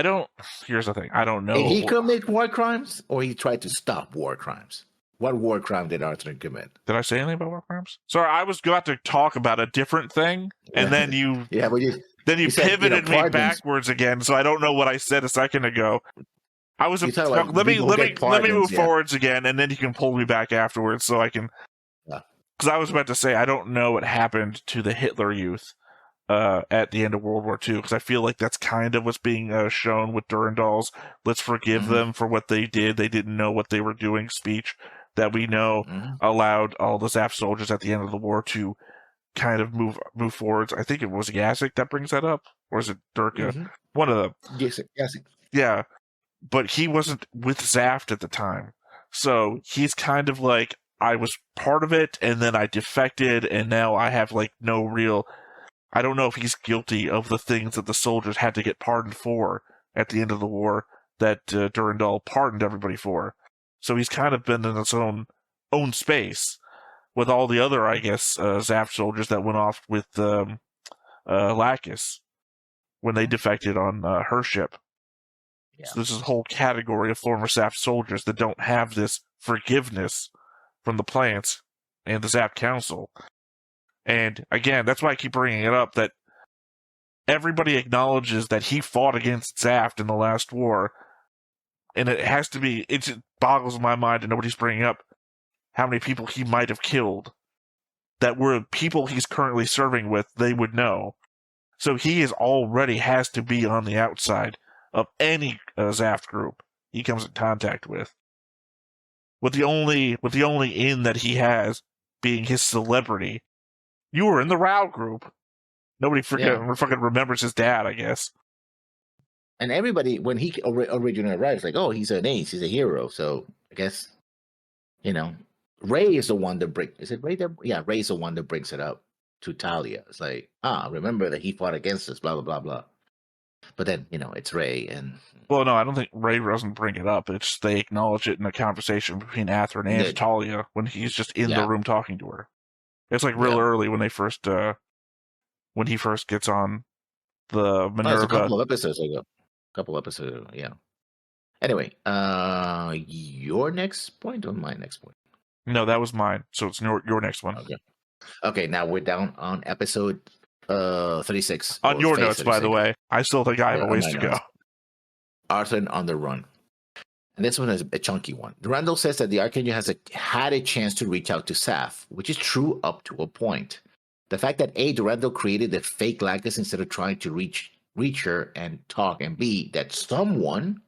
don't. Here's the thing. I don't know. Did he commit war crimes, or he tried to stop war crimes? What war crime did Arthur commit? Did I say anything about war crimes? Sorry, I was about to talk about a different thing, and then you pivoted me backwards again. So I don't know what I said a second ago. I was let me move forwards again, and then you can pull me back afterwards, so I can. Because I was about to say I don't know what happened to the Hitler Youth at the end of World War II, because I feel like that's kind of what's being shown with Durandal's "Let's forgive them for what they did. They didn't know what they were doing" speech. That we know allowed all the Zaft soldiers at the end of the war to kind of move forwards. I think it was Yasik that brings that up, or is it Durka? One of them. Yasik. Yeah, but he wasn't with Zaft at the time, so he's kind of like, I was part of it, and then I defected, and now I have like no real. I don't know if he's guilty of the things that the soldiers had to get pardoned for at the end of the war that Durandal pardoned everybody for. So he's kind of been in his own space with all the other, I guess, Zaft soldiers that went off with Lacus when they defected on her ship. Yeah. So this is a whole category of former Zaft soldiers that don't have this forgiveness from the plants and the Zaft Council. And again, that's why I keep bringing it up, that everybody acknowledges that he fought against Zaft in the last war. And it has to be, it boggles my mind, and nobody's bringing up how many people he might have killed that were people he's currently serving with, they would know. So he already has to be on the outside of any Zaft group he comes in contact with. With the only in that he has being his celebrity. You were in the Rao group. Nobody fucking remembers his dad, I guess. And everybody, when he originally arrives, like, oh, he's an ace, he's a hero. So I guess, Ray is the one that is it Ray? Ray's the one that brings it up to Talia. It's like, remember that he fought against us, blah, blah, blah, blah. But then, it's Ray. And well, no, I don't think Ray doesn't bring it up. It's they acknowledge it in a conversation between Atherin and Talia when he's just in the room talking to her. It's like real early when they first, when he first gets on the Minerva. A couple of episodes ago. Yeah. Anyway, your next point or my next point? No, that was mine. So it's your next one. Okay. Now we're down on episode 36. On your notes, 36. By the way. I still think I have a ways to go. Arthur on the run. And this one is a chunky one. Durandal says that the Archangel had a chance to reach out to Saf, which is true up to a point. The fact that Durandal created the fake Lacus instead of trying to reach her and talk, and B, that someone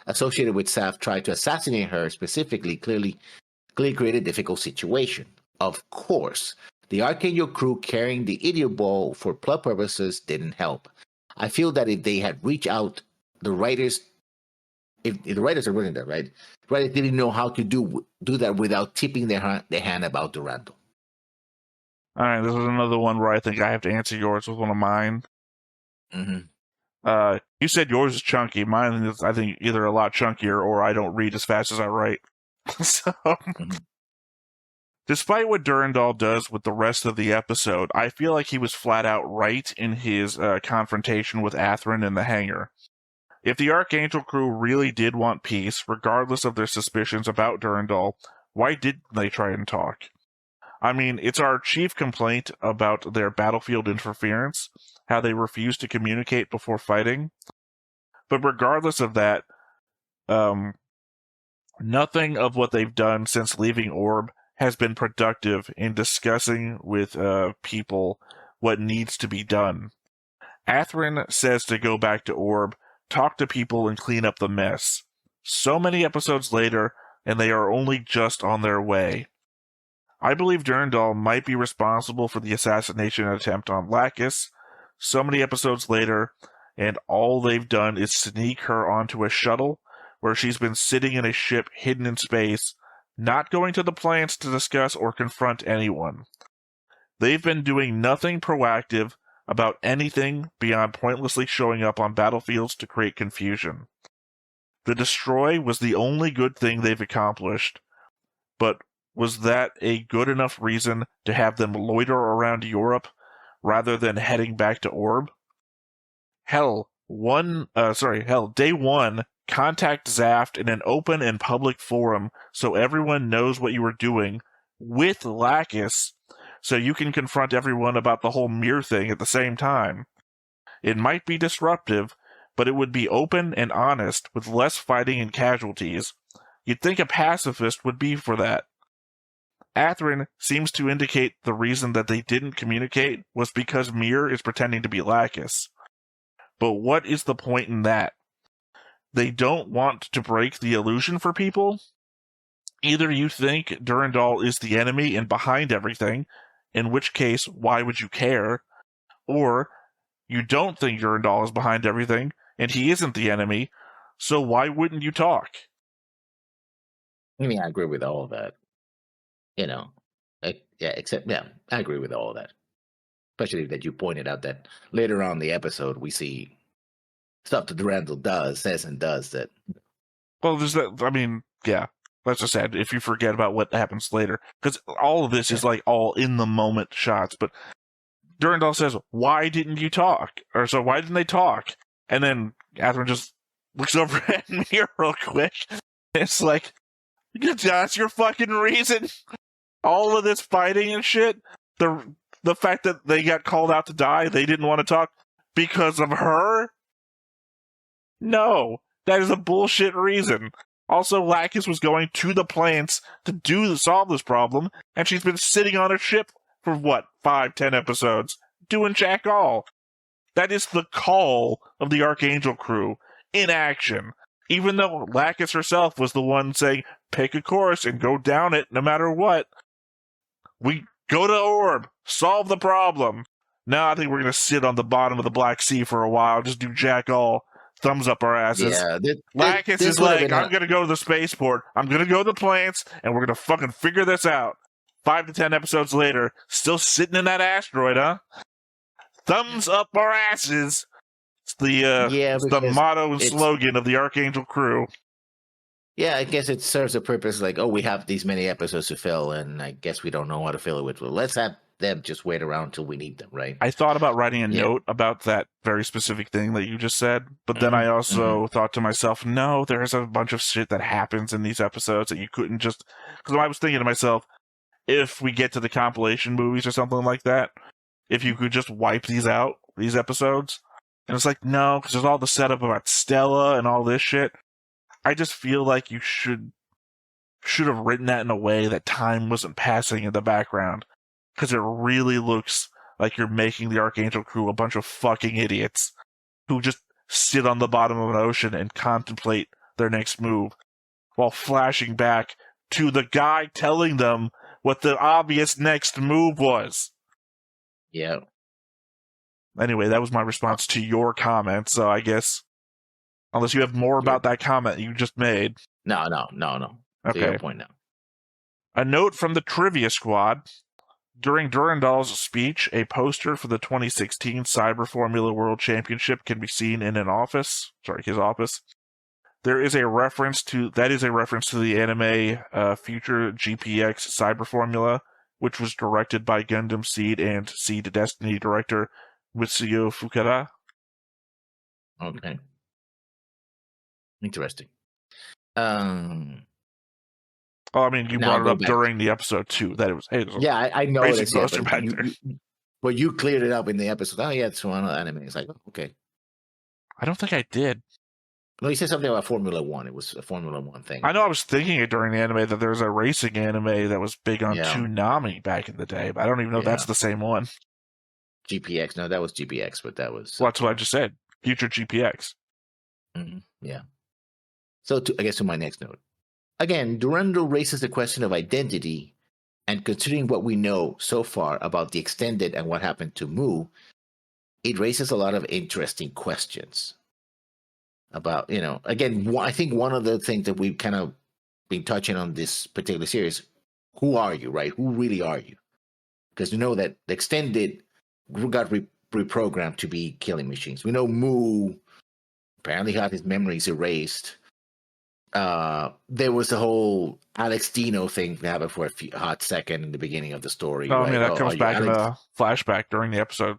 associated with Saf tried to assassinate her specifically, clearly created a difficult situation. Of course, the Archangel crew carrying the idiot ball for plot purposes didn't help. I feel that if they had reached out, the writers, if the writers are running that, right? Writers didn't know how to do that without tipping their hand about Durandal. All right, this is another one where I think I have to answer yours with one of mine. You said yours is chunky. Mine is, I think, either a lot chunkier or I don't read as fast as I write. So, despite what Durandal does with the rest of the episode, I feel like he was flat out right in his confrontation with Atherin in the hangar. If the Archangel crew really did want peace, regardless of their suspicions about Durandal, why didn't they try and talk? I mean, it's our chief complaint about their battlefield interference, how they refuse to communicate before fighting. But regardless of that, nothing of what they've done since leaving Orb has been productive in discussing with people what needs to be done. Atherin says to go back to Orb, talk to people, and clean up the mess. So many episodes later, and they are only just on their way. I believe Durandal might be responsible for the assassination attempt on Lacus. So many episodes later, and all they've done is sneak her onto a shuttle where she's been sitting in a ship hidden in space, not going to the plants to discuss or confront anyone. They've been doing nothing proactive about anything beyond pointlessly showing up on battlefields to create confusion. The destroy was the only good thing they've accomplished, but was that a good enough reason to have them loiter around Europe rather than heading back to Orb? Hell, day one, contact Zaft in an open and public forum so everyone knows what you are doing with Lacus, so you can confront everyone about the whole mirror thing at the same time. It might be disruptive, but it would be open and honest with less fighting and casualties. You'd think a pacifist would be for that. Athrun seems to indicate the reason that they didn't communicate was because Mir is pretending to be Lacus. But what is the point in that? They don't want to break the illusion for people? Either you think Durandal is the enemy and behind everything, in which case, why would you care? Or you don't think Durandal is behind everything, and he isn't the enemy, so why wouldn't you talk? I mean, I agree with all of that. I agree with all of that. Especially that you pointed out that later on in the episode, we see stuff that Durandal says and does that. Well, there's that, I mean, yeah, that's just sad if you forget about what happens later. Because all of this is like all in the moment shots, but Durandal says, why didn't you talk? Or so why didn't they talk? And then Athrun just looks over at me real quick. It's like, that's your fucking reason? All of this fighting and shit? The fact that they got called out to die, they didn't want to talk because of her? No, that is a bullshit reason. Also, Lacus was going to the plants to solve this problem, and she's been sitting on a ship for, 5-10 episodes, doing jack all. That is the call of the Archangel crew, in action. Even though Lacus herself was the one saying, pick a course and go down it no matter what. We go to Orb, solve the problem. Now I think we're going to sit on the bottom of the Black Sea for a while, just do jack all, thumbs up our asses. Yeah, Lacus is like, I'm going to go to the spaceport, I'm going to go to the plants, and we're going to fucking figure this out. 5 to 10 episodes later, still sitting in that asteroid, huh? Thumbs up our asses. It's the motto and slogan of the Archangel crew. Yeah, I guess it serves a purpose like, we have these many episodes to fill, and I guess we don't know how to fill it with. Well, let's have them just wait around until we need them, right? I thought about writing a note about that very specific thing that you just said, but then I also thought to myself, no, there's a bunch of shit that happens in these episodes that you couldn't just... Because I was thinking to myself, if we get to the compilation movies or something like that, if you could just wipe these out, these episodes, and it's like, no, because there's all the setup about Stella and all this shit. I just feel like you should have written that in a way that time wasn't passing in the background, because it really looks like you're making the Archangel crew a bunch of fucking idiots who just sit on the bottom of an ocean and contemplate their next move, while flashing back to the guy telling them what the obvious next move was. Yeah. Anyway, that was my response to your comment, so I guess... Unless you have more about that comment you just made. No. Okay. To your point now. A note from the Trivia Squad. During Durandal's speech, a poster for the 2016 Cyber Formula World Championship can be seen in his office. That is a reference to the anime Future GPX Cyber Formula, which was directed by Gundam seed and Seed Destiny director Mitsuyo Fukada. Okay. Interesting. I mean, you brought it up during the episode too. That it was. Hey, I know it is. But you cleared it up in the episode. Oh yeah, it's one anime. It's like, okay. I don't think I did. No, he said something about Formula One. It was a Formula One thing. I know I was thinking it during the anime that there's a racing anime that was big on Toonami back in the day, but I don't even know if that's the same one. GPX. No, that was GPX, but that was... Well, that's what I just said. Future GPX. Mm-hmm. Yeah. So, I guess to my next note. Again, Durandal raises the question of identity, and considering what we know so far about the Extended and what happened to Mu, it raises a lot of interesting questions about, again, I think one of the things that we've kind of been touching on this particular series, who are you, right? Who really are you? Because we know that the extended got reprogrammed to be killing machines. We know Mu apparently got his memories erased. There was the whole Alex Dino thing that happened for a hot second in the beginning of the story. No, right? I mean, that comes back in a flashback during the episode.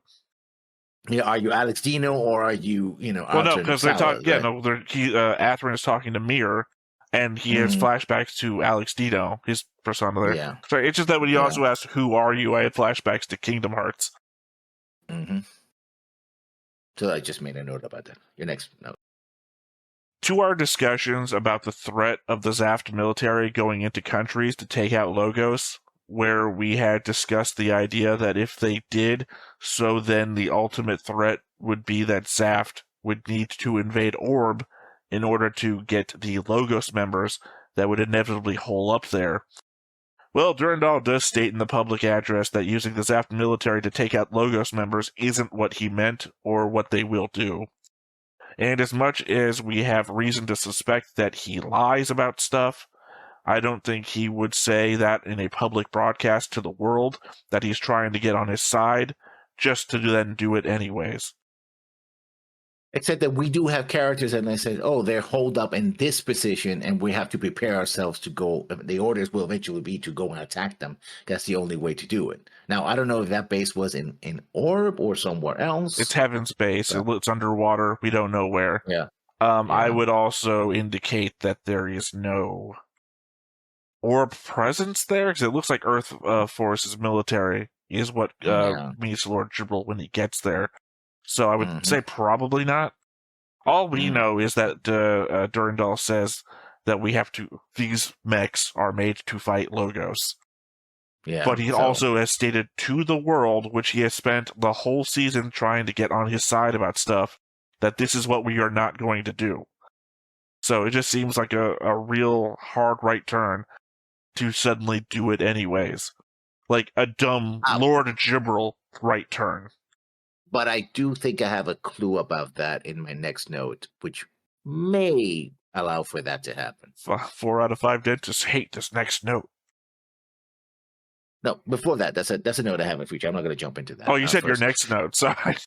Yeah, are you Alex Dino or are you, Well, no, because they're talking. Yeah, no, Atherin is talking to Mir, and he has flashbacks to Alex Dino, his persona there. Yeah. Sorry, it's just that when he also asked, "Who are you?" I had flashbacks to Kingdom Hearts. Mm-hmm. So I just made a note about that. Your next note. To our discussions about the threat of the Zaft military going into countries to take out Logos, where we had discussed the idea that if they did, so then the ultimate threat would be that Zaft would need to invade Orb in order to get the Logos members that would inevitably hole up there. Well, Durandal does state in the public address that using the Zaft military to take out Logos members isn't what he meant or what they will do. And as much as we have reason to suspect that he lies about stuff, I don't think he would say that in a public broadcast to the world, that he's trying to get on his side, just to then do it anyways. Except that we do have characters, and they said, oh, they're holed up in this position, and we have to prepare ourselves to go. The orders will eventually be to go and attack them. That's the only way to do it. Now, I don't know if that base was in Orb or somewhere else. It's Heaven's base. So. It's underwater. We don't know where. Yeah. I would also indicate that there is no Orb presence there, because it looks like Earth Force's military is what meets Lord Gibril when he gets there. So I would say probably not. All we know is that Durandal says that these mechs are made to fight Logos. Yeah, but he also has stated to the world, which he has spent the whole season trying to get on his side about stuff, that this is what we are not going to do. So it just seems like a real hard right turn to suddenly do it anyways. Like a dumb Lord Gibril right turn. But I do think I have a clue about that in my next note, which may allow for that to happen. 4 out of 5 dentists hate this next note. No, before that, that's a note I have in future. I'm not going to jump into that. Oh, you said first. Your next note. Sorry.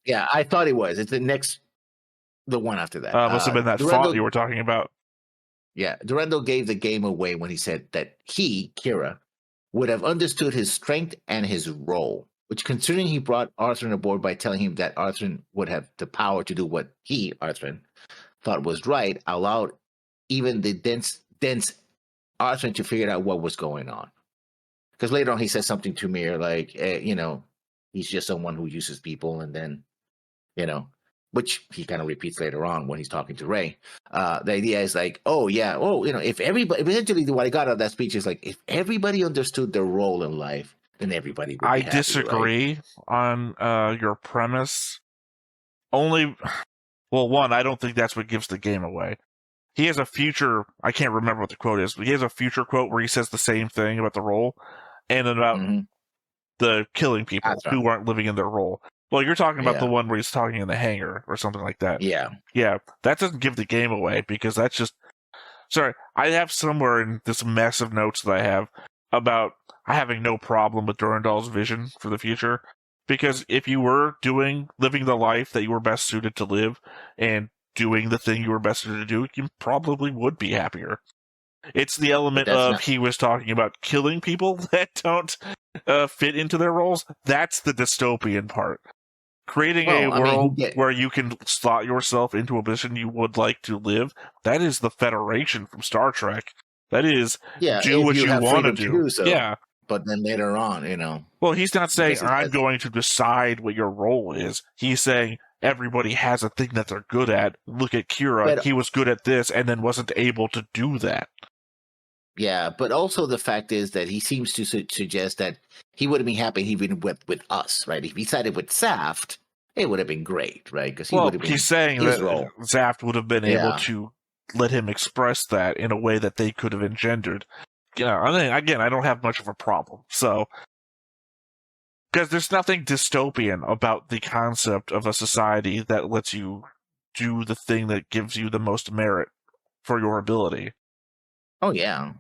Yeah, I thought it was. It's the one after that. Must have been that font you were talking about. Yeah, Durandal gave the game away when he said that he, Kira, would have understood his strength and his role. Which, considering he brought Arthur aboard by telling him that Arthur would have the power to do what he, Arthur, thought was right, allowed even the dense Arthur to figure out what was going on. Because later on he says something to Mir like, he's just someone who uses people, and then, which he kind of repeats later on when he's talking to Ray. The idea is like, if everybody, eventually what I got out of that speech is like, if everybody understood their role in life, then everybody would be happy, disagree on your premise. One, I don't think that's what gives the game away. He has a future, I can't remember what the quote is, but he has a future quote where he says the same thing about the role and about the killing people who aren't living in their role. Well, you're talking about the one where he's talking in the hangar or something like that. Yeah. Yeah, that doesn't give the game away because that's just... Sorry, I have somewhere in this mess of notes that I have about having no problem with Durandal's vision for the future, because if you were living the life that you were best suited to live and doing the thing you were best suited to do, you probably would be happier. It's the element of he was talking about killing people that don't fit into their roles. That's the dystopian part. Creating a world where you can slot yourself into a position you would like to live, that is the Federation from Star Trek. That is, do what you want to do. Yeah. But then later on, Well, he's not saying, I'm going to decide what your role is. He's saying, everybody has a thing that they're good at. Look at Kira. He was good at this and then wasn't able to do that. Yeah, but also the fact is that he seems to suggest that he would have been happy if he been with us, right? If he sided with Zaft, it would have been great, right? Because he's saying that Zaft would have been able to let him express that in a way that they could have engendered. Again, I don't have much of a problem. So, Because there's nothing dystopian about the concept of a society that lets you do the thing that gives you the most merit for your ability. Oh yeah.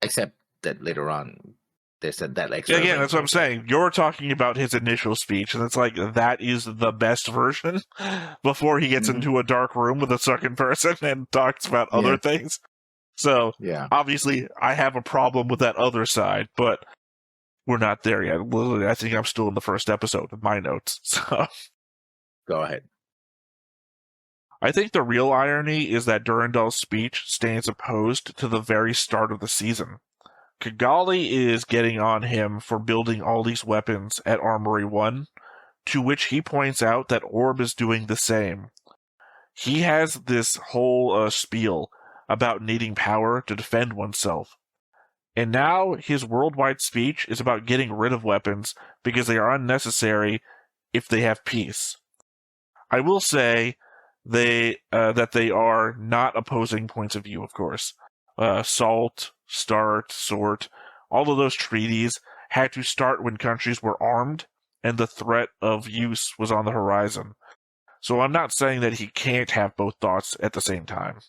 Except that later on, they said that extra. Again, that's what I'm saying. You're talking about his initial speech, and it's like that is the best version before he gets into a dark room with a second person and talks about other things. So, obviously, I have a problem with that other side, but we're not there yet. Literally, I think I'm still in the first episode of my notes. So, go ahead. I think the real irony is that Durandal's speech stands opposed to the very start of the season. Kigali is getting on him for building all these weapons at Armory 1, to which he points out that Orb is doing the same. He has this whole spiel about needing power to defend oneself. And now his worldwide speech is about getting rid of weapons because they are unnecessary if they have peace. I will say that they are not opposing points of view, of course. SALT, START, SORT, all of those treaties had to start when countries were armed and the threat of use was on the horizon. So I'm not saying that he can't have both thoughts at the same time.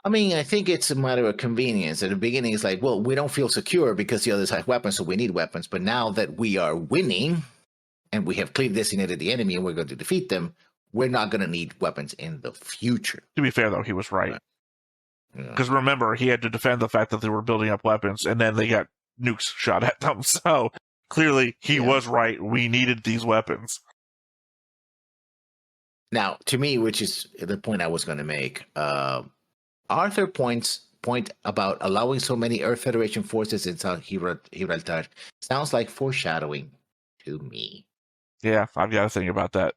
I mean, I think it's a matter of convenience. At the beginning, it's like, well, we don't feel secure because the others have weapons, so we need weapons. But now that we are winning and we have clearly designated the enemy and we're going to defeat them, we're not going to need weapons in the future. To be fair, though, he was right. Because remember, he had to defend the fact that they were building up weapons, and then they got nukes shot at them. So clearly, he was right. We needed these weapons. Now, to me, which is the point I was going to make, Arthur point about allowing so many Earth Federation forces inside Gibraltar sounds like foreshadowing to me. Yeah, I've got to think about that.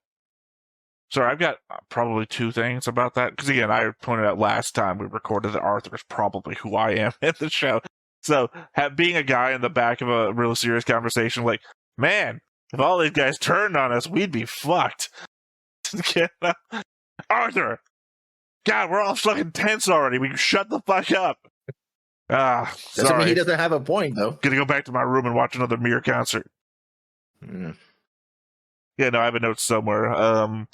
Sorry, I've got probably two things about that. Because again, I pointed out last time we recorded that Arthur is probably who I am in the show. So being a guy in the back of a real serious conversation, like, man, if all these guys turned on us, we'd be fucked. Arthur! God, we're all fucking tense already. We can shut the fuck up. Doesn't mean he doesn't have a point, though. Gonna go back to my room and watch another Mir concert. Yeah, no, I have a note somewhere.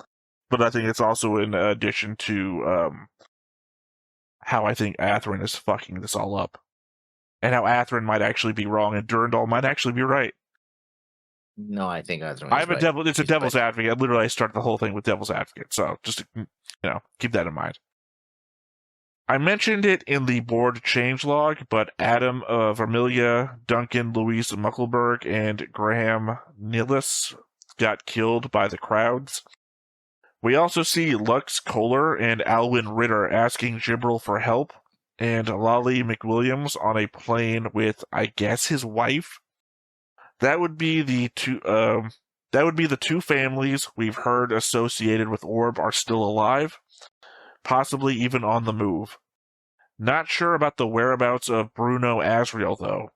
But I think it's also in addition to how I think Atherin is fucking this all up. And how Atherin might actually be wrong and Durandal might actually be right. No, I think Atherin is right. It's a devil's advocate. Literally, I started the whole thing with devil's advocate. So just, keep that in mind. I mentioned it in the board changelog, but Adam Vermilia, Duncan Louise Muckleberg, and Graham Nillis got killed by the crowds. We also see Lux Kohler and Alwyn Ritter asking Gibril for help, and Lolly McWilliams on a plane with, I guess, his wife. That would be the two. That would be the two families we've heard associated with Orb are still alive, possibly even on the move. Not sure about the whereabouts of Bruno Asriel, though.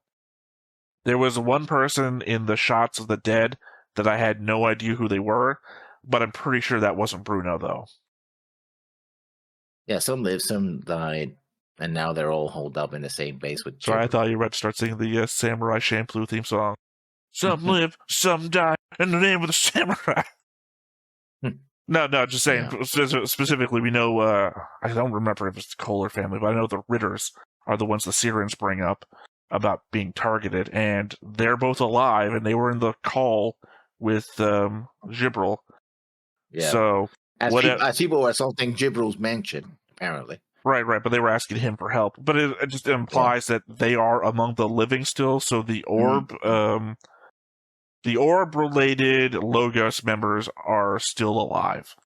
There was one person in the shots of the dead that I had no idea who they were, but I'm pretty sure that wasn't Bruno, though. Yeah, some lived, some died, and now they're all holed up in the same base with... Sorry, I thought you were about to start singing the Samurai Champloo theme song. Some live, some die, in the name of the samurai. No, just saying. Yeah. Specifically, we know, I don't remember if it's the Kohler family, but I know the Ritters are the ones the Sirens bring up about being targeted, and they're both alive, and they were in the call with Gibril. Yeah. So, as people were assaulting Gibril's mansion, apparently. Right, but they were asking him for help. But it just implies that they are among the living still, so the Orb... The Orb-related Logos members are still alive.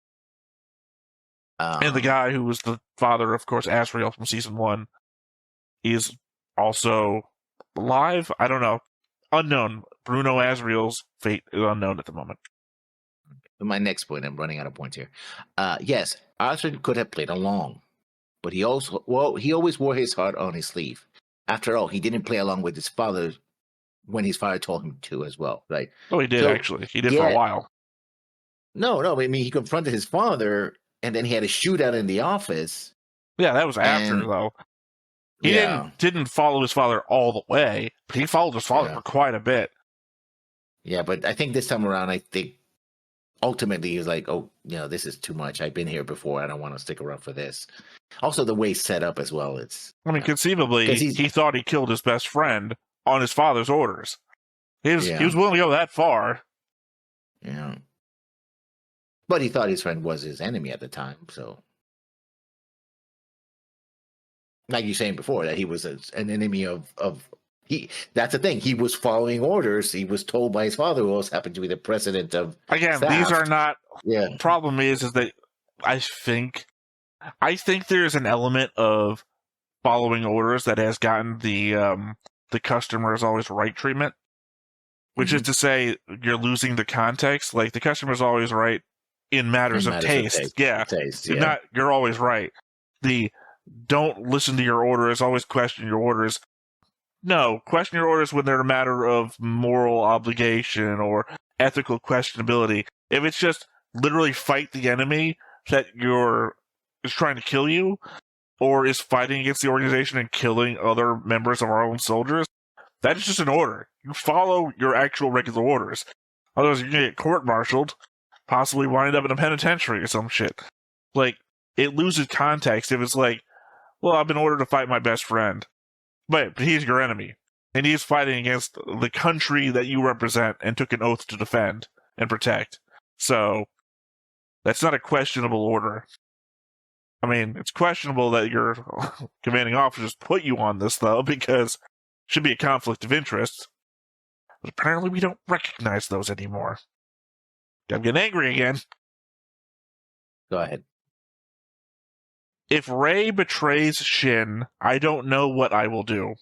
And the guy who was the father, of course, Asriel from Season 1, is also alive? I don't know. Unknown. Bruno Asriel's fate is unknown at the moment. My next point, I'm running out of points here. Yes, Arthur could have played along, but he always wore his heart on his sleeve. After all, he didn't play along with his father when his father told him to as well, right? Oh, he did, actually. He did for a while. No, I mean, he confronted his father, and then he had a shootout in the office. Yeah, that was after, though. He didn't follow his father all the way, but he followed his father for quite a bit. Yeah, but I think this time around, I think ultimately he's like, oh, this is too much. I've been here before. I don't want to stick around for this. Also, the way it's set up as well. It's. I mean, conceivably, he's he thought he killed his best friend on his father's orders. He was willing to go that far. Yeah. But he thought his friend was his enemy at the time, so. Like you were saying before, that he was an enemy of that's the thing. He was following orders. He was told by his father, who also happened to be the president of. Again, zaft. These are not. Yeah. Problem is that I think there's an element of following orders that has gotten the customer is always right treatment, which is to say you're losing the context. Like the customer is always right in matters of taste. Yeah, you're always right. The don't listen to your orders, always question your orders. No, question your orders when they're a matter of moral obligation or ethical questionability. If it's just literally fight the enemy that is trying to kill you, or is fighting against the organization and killing other members of our own soldiers, that is just an order. You follow your actual regular orders. Otherwise, you're going to get court-martialed, possibly wind up in a penitentiary or some shit. Like, it loses context if it's like, well, I've been ordered to fight my best friend. But he's your enemy. And he's fighting against the country that you represent and took an oath to defend and protect. So, that's not a questionable order. I mean, it's questionable that your commanding officers put you on this, though, because it should be a conflict of interest. But apparently we don't recognize those anymore. I'm getting angry again. Go ahead. If Rey betrays Shin, I don't know what I will do.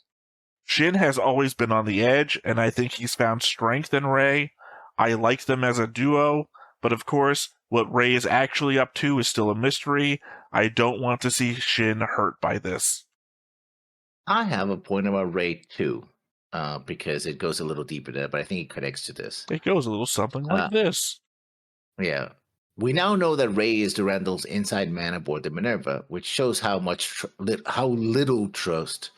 Shin has always been on the edge, and I think he's found strength in Rey. I like them as a duo, but of course, what Rey is actually up to is still a mystery. I don't want to see Shin hurt by this. I have a point about Rey too, because it goes a little deeper there, but I think it connects to this. It goes a little something like this. Yeah. We now know that Rey is Durandal's inside man aboard the Minerva, which shows how little trust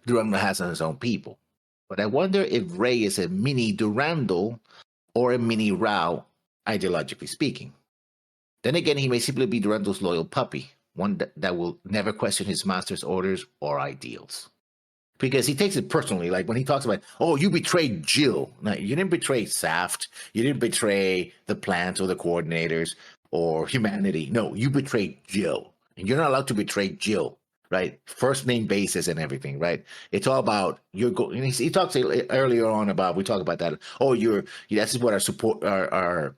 Durandal has on his own people. But I wonder if Rey is a mini Durandal or a mini Rao, ideologically speaking. Then again, he may simply be Durandal's loyal puppy, one that will never question his master's orders or ideals. Because he takes it personally, like when he talks about, oh, you betrayed Jill. No, you didn't betray Zaft. You didn't betray the plants or the coordinators or humanity. No, you betrayed Jill. And you're not allowed to betray Jill, right? First name basis and everything, right? It's all about your goal. And he talks earlier on about, we talk about that. Oh, this is what our support, our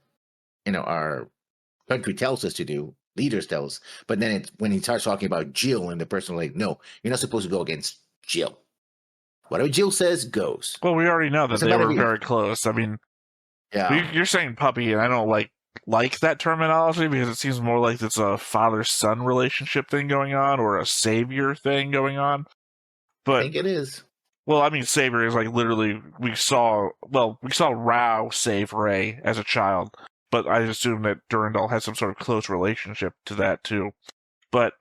country tells us to do. Leaders tell us. But then when he starts talking about Jill and the person, like, no, you're not supposed to go against Jill. Whatever Jill says goes. Well, we already know that they were very close. I mean, yeah, you're saying puppy, and I don't like that terminology because it seems more like it's a father-son relationship thing going on or a savior thing going on. But I think it is. Well, I mean, savior is like literally we saw Rao save Rey as a child, but I assume that Durandal has some sort of close relationship to that too. But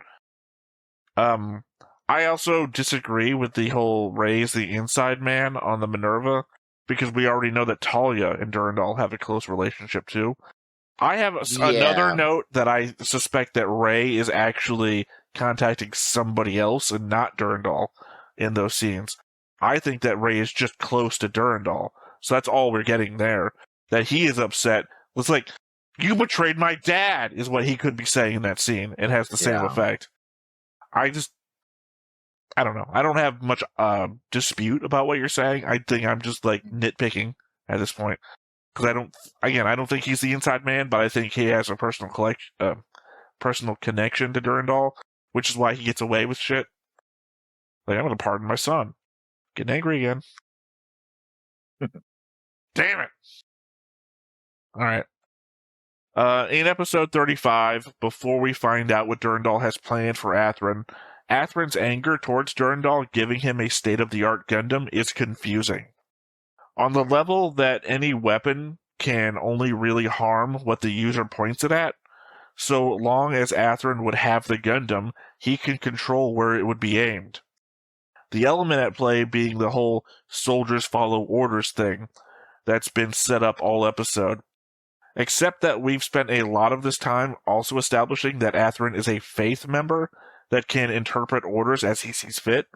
I also disagree with the whole Rey's the inside man on the Minerva, because we already know that Talia and Durandal have a close relationship too. I have another note that I suspect that Rey is actually contacting somebody else and not Durandal in those scenes. I think that Rey is just close to Durandal, so that's all we're getting there. That he is upset. It's like, you betrayed my dad, is what he could be saying in that scene. It has the same effect. I don't know. I don't have much dispute about what you're saying. I think I'm just like nitpicking at this point, because I don't think he's the inside man, but I think he has a personal connection to Durandal, which is why he gets away with shit. Like, I'm gonna pardon my son. Getting angry again. Damn it! All right. In episode 35, before we find out what Durandal has planned for Atherin's anger towards Durandal giving him a state-of-the-art Gundam is confusing. On the level that any weapon can only really harm what the user points it at, so long as Atherin would have the Gundam, he can control where it would be aimed. The element at play being the whole soldiers follow orders thing. that's been set up all episode. Except that we've spent a lot of this time also establishing that Athrun is a Faith member that can interpret orders as he sees fit.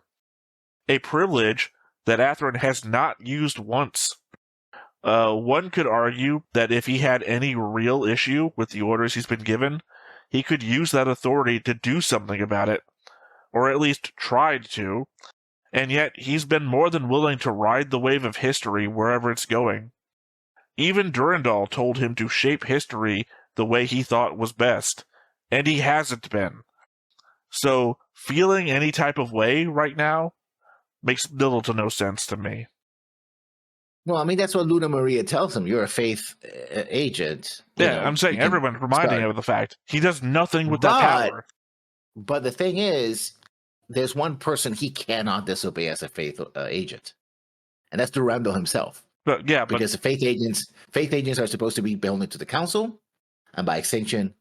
A privilege that Athrun has not used once. One could argue that if he had any real issue with the orders he's been given, he could use that authority to do something about it, or at least tried to, and yet he's been more than willing to ride the wave of history wherever it's going. Even Durandal told him to shape history the way he thought was best, and he hasn't been. So, feeling any type of way right now makes little to no sense to me. Well, I mean, that's what Luna Maria tells him. You're a Faith agent. Yeah, I'm saying everyone's reminding him of the fact he does nothing with that power. But the thing is, there's one person he cannot disobey as a Faith agent, and that's Durandal himself. Because the Faith agents are supposed to be beholden to the Council, and by extension,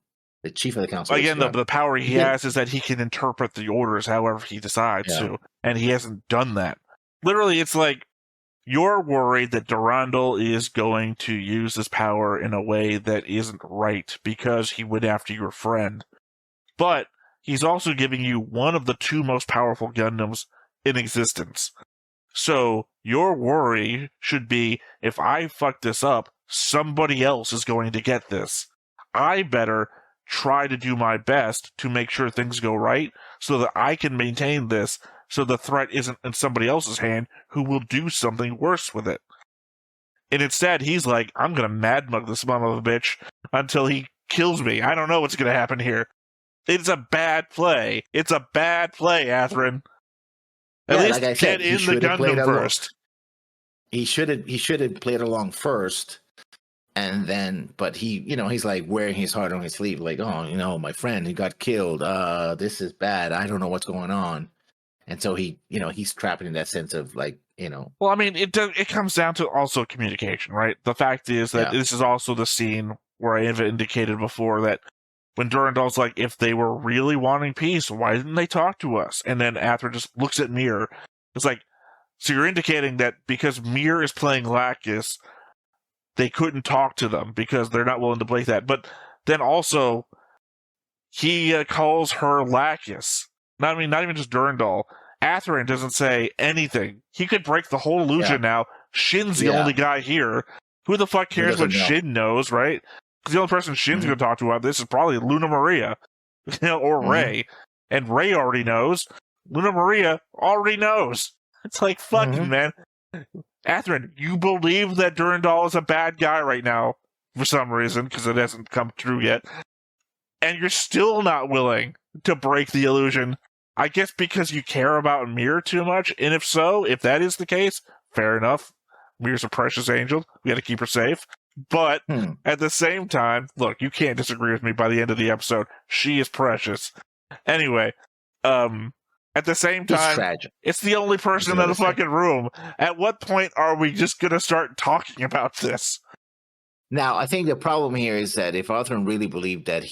the Chief of the Council. Again, the power he has is that he can interpret the orders however he decides to, and he hasn't done that. Literally, it's like, you're worried that Durandal is going to use his power in a way that isn't right because he went after your friend. But he's also giving you one of the two most powerful Gundams in existence. So your worry should be, if I fuck this up, somebody else is going to get this. I better try to do my best to make sure things go right so that I can maintain this so the threat isn't in somebody else's hand who will do something worse with it. And instead, he's like, I'm going to mad mug this son of a bitch until he kills me. I don't know what's going to happen here. It's a bad play. It's a bad play, Athrun. At least like get in the Gundam first. He should have played along first, and then, but he's like wearing his heart on his sleeve, like, oh, my friend, he got killed. This is bad. I don't know what's going on, and so he's trapped in that sense of like, Well, I mean, it comes down to also communication, right? The fact is that this is also the scene where I have indicated before that when Durandal's like, if they were really wanting peace, why didn't they talk to us? And then Athrun just looks at Mir. It's like, so you're indicating that because Mir is playing Lacus, they couldn't talk to them because they're not willing to play that. But then also, he calls her Lacus. Not even just Durandal. Athrun doesn't say anything. He could break the whole illusion now. Shin's the only guy here. Who the fuck cares what Shin knows, right? Because the only person Shin's going to talk to about this is probably Luna Maria, or Rey. And Rey already knows. Luna Maria already knows. It's like, fucking man. Athrun, you believe that Durandal is a bad guy right now, for some reason, because it hasn't come true yet. And you're still not willing to break the illusion. I guess because you care about Mir too much, and if that is the case, fair enough. Mir's a precious angel. We got to keep her safe. But at the same time, look, you can't disagree with me by the end of the episode. She is precious. Anyway, at the same time, it's the only person in the fucking room. At what point are we just going to start talking about this? Now, I think the problem here is that if Athrun really believed that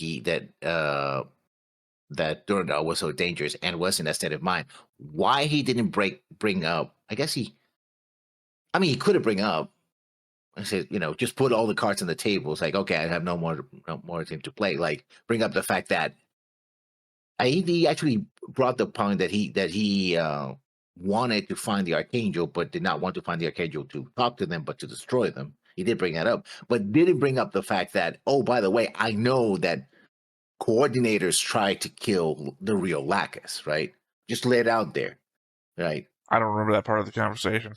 that Durandal was so dangerous and was in that state of mind, why he didn't bring up? I guess he could have bring up. I said, just put all the cards on the table. It's like, okay, I have no more thing to play. Like, bring up the fact that he actually brought the point that he wanted to find the Archangel, but did not want to find the Archangel to talk to them, but to destroy them. He did bring that up, but didn't bring up the fact that, oh, by the way, I know that coordinators tried to kill the real Lacus, right? Just lay it out there, right? I don't remember that part of the conversation.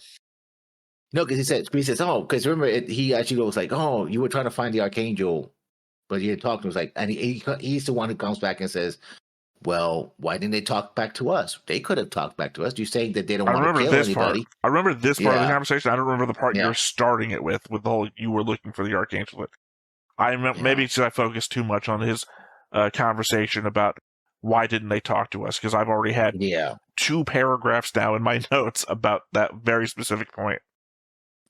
No, because he says, oh, because remember, he actually goes like, oh, you were trying to find the Archangel, but you didn't talk to us. Like, and he's the one who comes back and says, well, why didn't they talk back to us? They could have talked back to us. You're saying that they don't want to kill anybody. I remember this part of the conversation. I don't remember the part you're starting it with the whole you were looking for the Archangel. Maybe because I focused too much on his conversation about why didn't they talk to us, because I've already had 2 paragraphs now in my notes about that very specific point.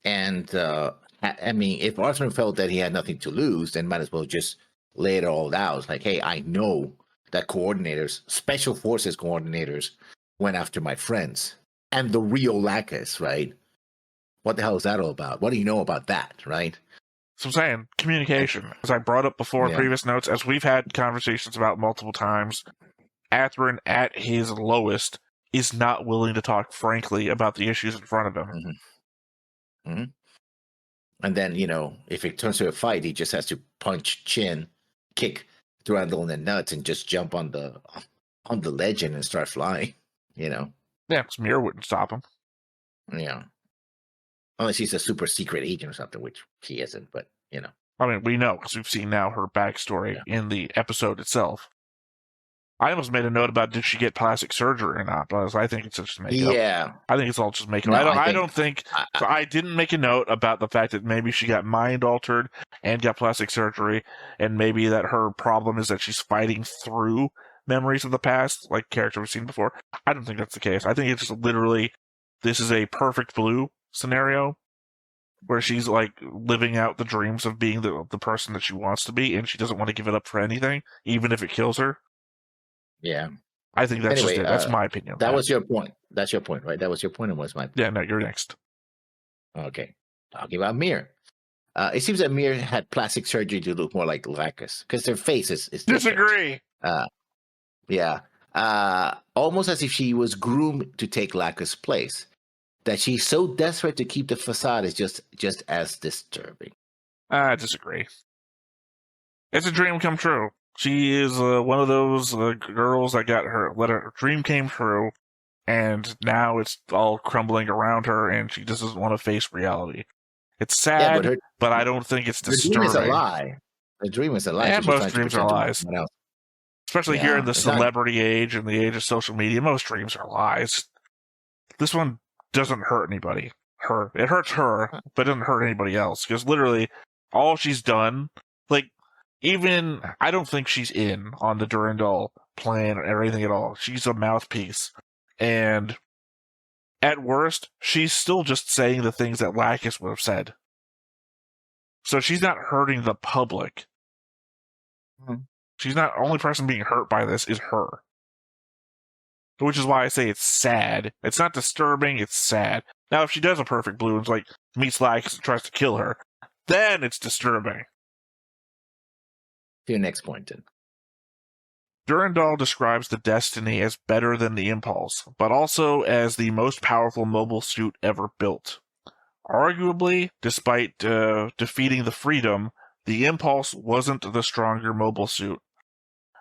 And, if Arthur felt that he had nothing to lose, then might as well just lay it all out. It's like, hey, I know that special forces coordinators went after my friends and the real Lacus, right? What the hell is that all about? What do you know about that, right? So I'm saying communication, as I brought up before in Yeah. previous notes, as we've had conversations about multiple times, Athrun at his lowest is not willing to talk frankly about the issues in front of him. Mm-hmm. And then, if it turns to a fight, he just has to punch Chin, kick Durandal in the nuts, and just jump on the legend and start flying. Yeah, because Mir wouldn't stop him. Yeah. Unless he's a super secret agent or something, which he isn't, but, I mean, we know, because we've seen now her backstory in the episode itself. I almost made a note about did she get plastic surgery or not, but I think it's just makeup. Yeah. I think it's all just makeup. No, I didn't make a note about the fact that maybe she got mind altered and got plastic surgery, and maybe that her problem is that she's fighting through memories of the past, like character we've seen before. I don't think that's the case. I think it's just literally, this is a perfect blue scenario where she's like living out the dreams of being the person that she wants to be, and she doesn't want to give it up for anything, even if it kills her. Yeah. I think that's just it. That's my opinion. That was your point. That's your point, right? That was your point, and was my point. Yeah, no, you're next. Okay. Talking about Mir. It seems that Mir had plastic surgery to look more like Lacus, because their face is Disagree. Yeah. Almost as if she was groomed to take Lacus' place. That she's so desperate to keep the facade is just as disturbing. I disagree. It's a dream come true. She is one of those girls that let her dream came true, and now it's all crumbling around her, and she just doesn't want to face reality. It's sad, but I don't think it's disturbing. The dream is a lie. The dream is a lie. And most dreams are lies. Especially here in the celebrity age and the age of social media, most dreams are lies. This one doesn't hurt anybody. It hurts her, but it doesn't hurt anybody else. Because literally, all she's done, I don't think she's in on the Durandal plan or anything at all. She's a mouthpiece. And at worst, she's still just saying the things that Lacus would have said. So she's not hurting the public. She's not, only person being hurt by this is her. Which is why I say it's sad. It's not disturbing, it's sad. Now, if she does a perfect blue and meets Lacus and tries to kill her, then it's disturbing. Your next point, then. Durandal describes the Destiny as better than the Impulse, but also as the most powerful mobile suit ever built. Arguably, despite defeating the Freedom, the Impulse wasn't the stronger mobile suit.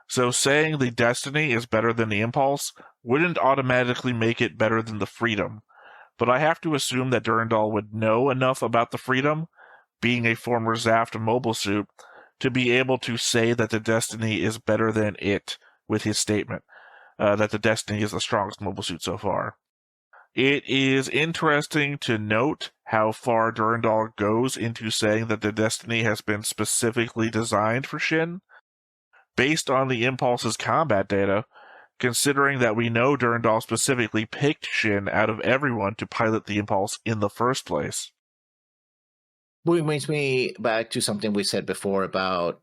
So saying the Destiny is better than the Impulse wouldn't automatically make it better than the Freedom, but I have to assume that Durandal would know enough about the Freedom, being a former zaft mobile suit, to be able to say that the Destiny is better than it with his statement, that the Destiny is the strongest mobile suit so far. It is interesting to note how far Durandal goes into saying that the Destiny has been specifically designed for Shin, based on the Impulse's combat data, considering that we know Durandal specifically picked Shin out of everyone to pilot the Impulse in the first place. Which brings me back to something we said before about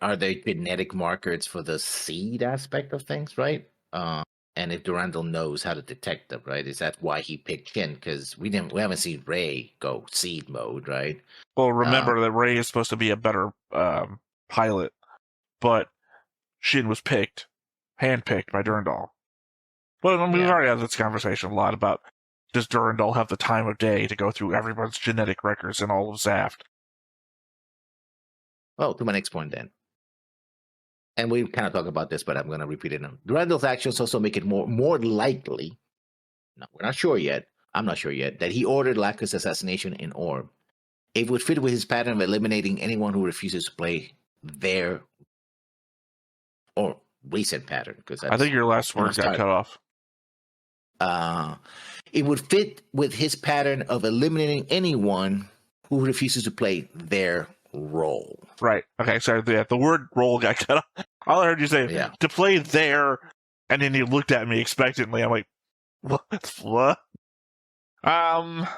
are there genetic markers for the seed aspect of things, right? And if Durandal knows how to detect them, right? Is that why he picked Shin? Because we haven't seen Rey go seed mode, right? Well, remember that Rey is supposed to be a better pilot, but Shin was handpicked by Durandal. Well, we've already had this conversation a lot about, does Durandal have the time of day to go through everyone's genetic records in all of Zaft? Well, to my next point then. And we kind of talked about this, but I'm going to repeat it now. Durandal's actions also make it more likely, no, we're not sure yet, I'm not sure yet, that he ordered Lacus' assassination in Orb. It would fit with his pattern of eliminating anyone who refuses to play their or recent pattern. Because I think your last word got cut off. It would fit with his pattern of eliminating anyone who refuses to play their role. Right. Okay, sorry. The word role got cut off. All I heard you say, to play their, and then you looked at me expectantly. I'm like, what? I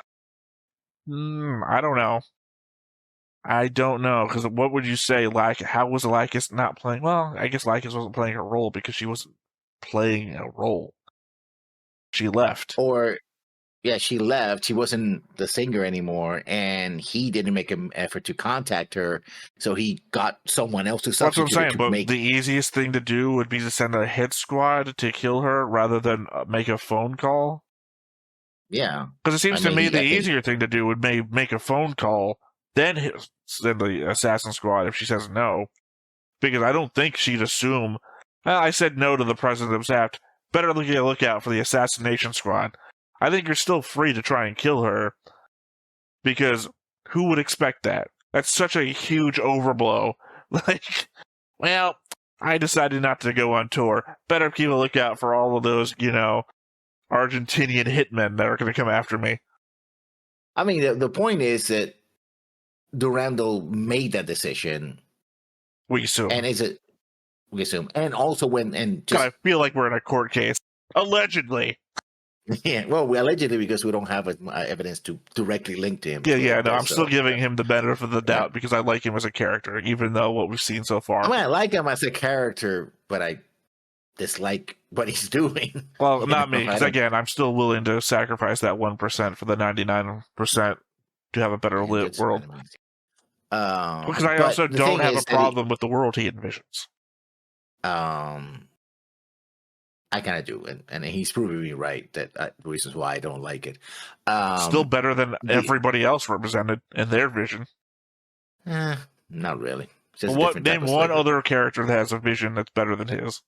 don't know. Because what would you say? How was Lacus not playing? Well, I guess Lacus wasn't playing a role because she wasn't playing a role. She left. Or she left. She wasn't the singer anymore, and he didn't make an effort to contact her. So he got someone else to That's what I'm substitute saying. to But make. the easiest thing to do would be to send a hit squad to kill her rather than make a phone call. Yeah, Because it seems to me the easier thing to do would make a phone call, then send the assassin squad if she says no. Because I don't think she'd assume, I said no to the president of Zaft. Better look out for the assassination squad. I think you're still free to try and kill her. Because who would expect that? That's such a huge overblow. Like, well, I decided not to go on tour. Better keep a lookout for all of those, Argentinian hitmen that are going to come after me. I mean, the point is that Durandal made that decision. We assume. And we assume. And also I feel like we're in a court case. Allegedly. Yeah, well, allegedly because we don't have evidence to directly link to him. Yeah, no, I'm still giving him the benefit of the doubt because I like him as a character, even though what we've seen so far. I mean, I like him as a character, but I dislike what he's doing. Well, not me, because again, I'm still willing to sacrifice that 1% for the 99% to have a better lit world. Because I also don't have a problem with the world he envisions. I kind of do, and he's proving me right that the reasons why I don't like it. Still better than everybody else represented in their vision. Not really. Name one other character that has a vision that's better than his.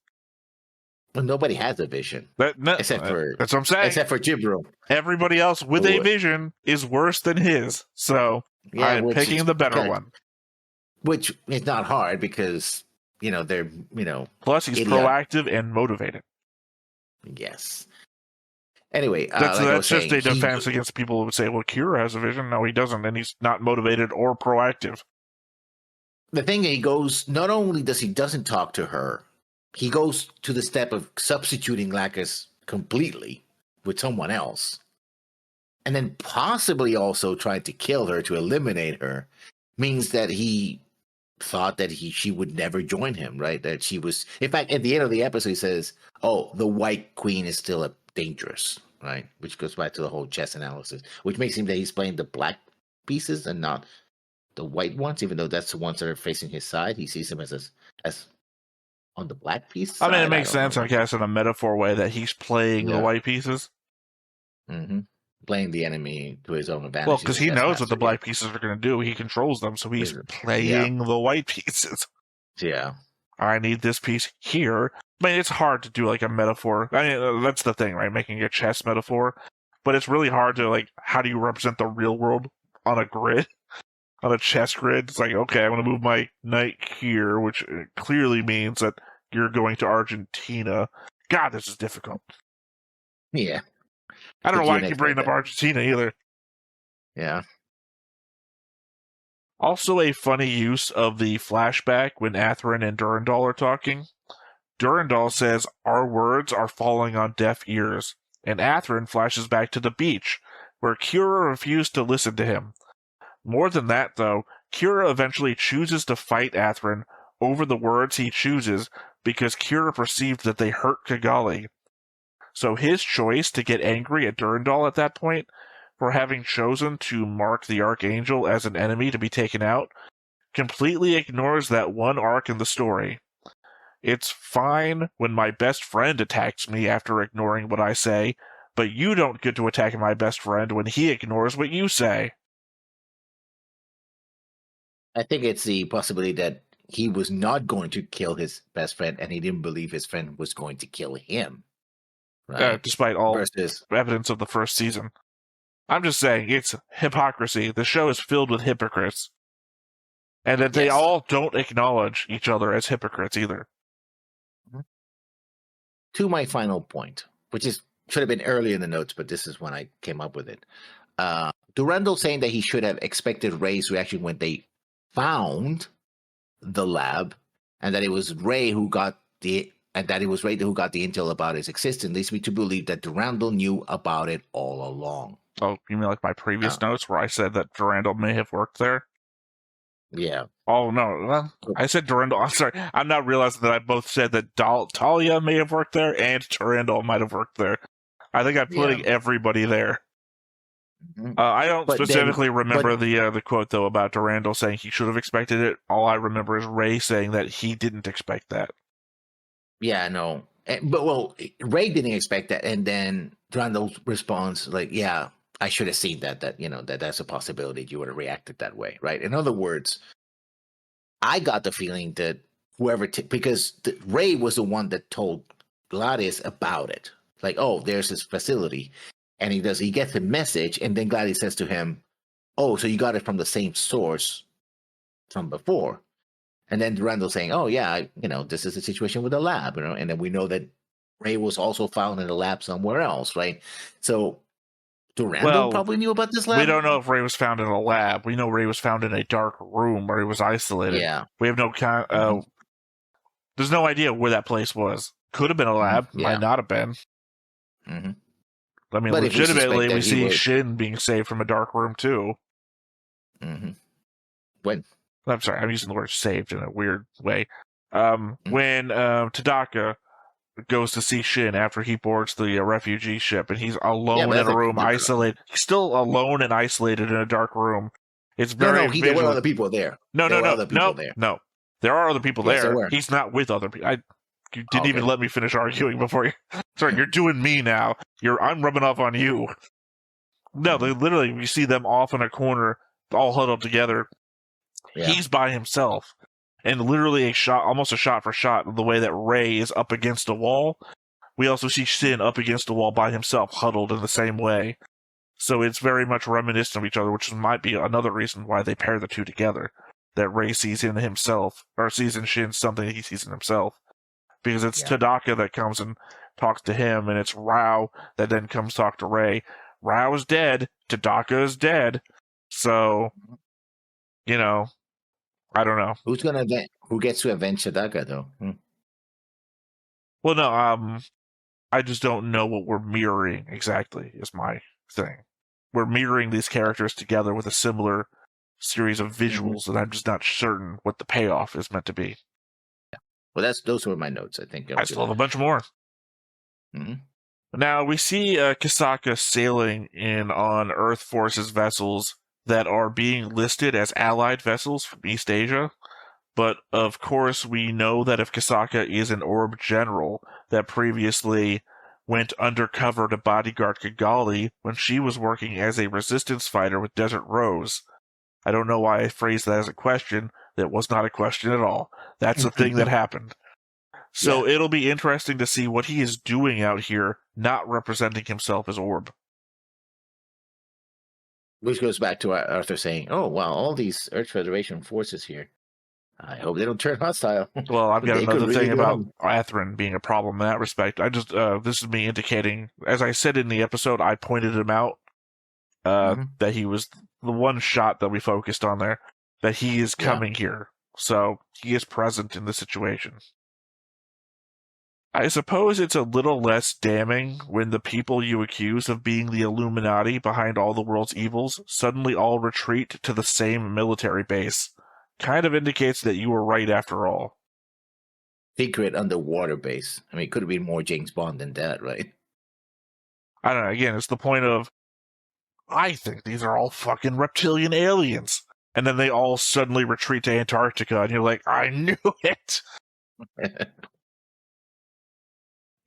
Well, nobody has a vision. Except for that's what I'm saying. Except for Jibro. Everybody else with a vision is worse than his. So I'm picking the better one. Which is not hard because, they're, Plus, he's proactive and motivated. Yes. Anyway, that's just a defense against people who would say, well, Kira has a vision. No, he doesn't, and he's not motivated or proactive. The thing he goes, not only does he doesn't talk to her, he goes to the step of substituting Lacus completely with someone else. And then possibly also tried to kill her to eliminate her, means that he thought that she would never join him, right? That she was, in fact, at the end of the episode, he says, "Oh, the White Queen is still dangerous," right? Which goes back to the whole chess analysis, which makes him that he's playing the black pieces and not the white ones, even though that's the ones that are facing his side. He sees them as on the black piece. I mean, it makes sense, I guess, in a metaphor way that he's playing the white pieces. Mm-hmm. Playing the enemy to his own advantage. Well, because he knows what the black pieces are going to do. He controls them, so he's playing the white pieces. Yeah. I need this piece here. I mean, it's hard to do like a metaphor. I mean, that's the thing, right? Making a chess metaphor. But it's really hard to, how do you represent the real world on a grid? On a chess grid? It's like, okay, I'm going to move my knight here, which clearly means that you're going to Argentina. God, this is difficult. Yeah. I don't know why I keep bringing up Argentina either. Yeah. Also a funny use of the flashback when Athrun and Durandal are talking. Durandal says, "Our words are falling on deaf ears," and Athrun flashes back to the beach, where Kira refused to listen to him. More than that, though, Kira eventually chooses to fight Athrun over the words he chooses because Kira perceived that they hurt Kigali. So his choice to get angry at Durandal at that point for having chosen to mark the Archangel as an enemy to be taken out completely ignores that one arc in the story. It's fine when my best friend attacks me after ignoring what I say, but you don't get to attack my best friend when he ignores what you say. I think it's the possibility that he was not going to kill his best friend and he didn't believe his friend was going to kill him. Right. Despite all evidence of the first season. I'm just saying, it's hypocrisy. The show is filled with hypocrites. And that they all don't acknowledge each other as hypocrites either. To my final point, which should have been earlier in the notes, but this is when I came up with it. Durandal saying that he should have expected Ray's reaction when they found the lab, and that it was Ray who got the intel about its existence, leads me to believe that Durandal knew about it all along. Oh, you mean like my previous notes where I said that Durandal may have worked there? Yeah. Oh, no. Well, I said Durandal. I'm sorry. I'm not realizing that I both said that Talia may have worked there and Durandal might have worked there. I think I'm putting everybody there. I don't But specifically remember the quote though about Durandal saying he should have expected it. All I remember is Ray saying that he didn't expect that. Yeah, no. But Ray didn't expect that, and then Durandal responds like, "Yeah, I should have seen that. That's a possibility. You would have reacted that way, right?" In other words, I got the feeling that because Ray was the one that told Gladys about it. Like, oh, there's this facility, and he gets a message, and then Gladys says to him, "Oh, so you got it from the same source from before." And then Randall saying, "Oh yeah, this is a situation with the lab, and then we know that Ray was also found in a lab somewhere else, right?" So Durandal probably knew about this lab. We don't know if Ray was found in a lab. We know Ray was found in a dark room where he was isolated. Yeah, we have no there's no idea where that place was. Could have been a lab, might not have been. Mm-hmm. I mean, but legitimately, we see Shin being saved from a dark room too. Mm-hmm. When? I'm sorry, I'm using the word saved in a weird way. When Tadaka goes to see Shin after he boards the refugee ship, and he's alone in a room, isolated. He's still alone and isolated in a dark room. It's very there were other people there. No. There are other people there. He's not with other people. You didn't even let me finish arguing before you. Sorry, you're doing me now. I'm rubbing off on you. No, they literally, you see them off in a corner, all huddled together. Yeah. He's by himself, and literally almost a shot for shot of the way that Ray is up against a wall. We also see Shin up against a wall by himself, huddled in the same way. So it's very much reminiscent of each other, which might be another reason why they pair the two together. That Ray sees in himself, or sees in Shin something that he sees in himself. Because it's Tadaka that comes and talks to him, and it's Rao that then comes talk to Ray. Rao is dead. Tadaka is dead. So, I don't know. Who gets to avenge Tadaka, though? Well, no, I just don't know what we're mirroring exactly, is my thing. We're mirroring these characters together with a similar series of visuals, and I'm just not certain what the payoff is meant to be. Well, those were my notes, I think. I still have a bunch more. Mm-hmm. Now, we see Kisaka sailing in on Earth Force's vessels that are being listed as allied vessels from East Asia. But, of course, we know that if Kisaka is an orb general that previously went undercover to bodyguard Kigali when she was working as a resistance fighter with Desert Rose. I don't know why I phrased that as a question. That was not a question at all. That's the thing that happened. So it'll be interesting to see what he is doing out here, not representing himself as Orb. Which goes back to Arthur saying, "Oh, wow, all these Earth Federation forces here. I hope they don't turn hostile." Well, I've got another thing about Atherin being a problem in that respect. This is me indicating, as I said in the episode, I pointed him out, that he was the one shot that we focused on there, that he is coming here. So he is present in the situation. I suppose it's a little less damning when the people you accuse of being the Illuminati behind all the world's evils suddenly all retreat to the same military base. Kind of indicates that you were right after all. Secret underwater base. I mean, it could have been more James Bond than that, right? I don't know. Again, it's the point of, I think these are all fucking reptilian aliens. And then they all suddenly retreat to Antarctica, and you're like, I knew it!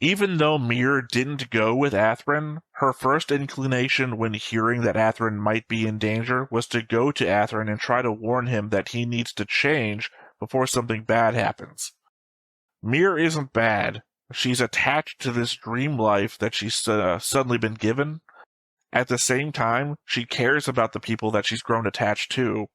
Even though Mir didn't go with Atherin, her first inclination when hearing that Atherin might be in danger was to go to Atherin and try to warn him that he needs to change before something bad happens. Mir isn't bad. She's attached to this dream life that she's suddenly been given. At the same time, she cares about the people that she's grown attached to.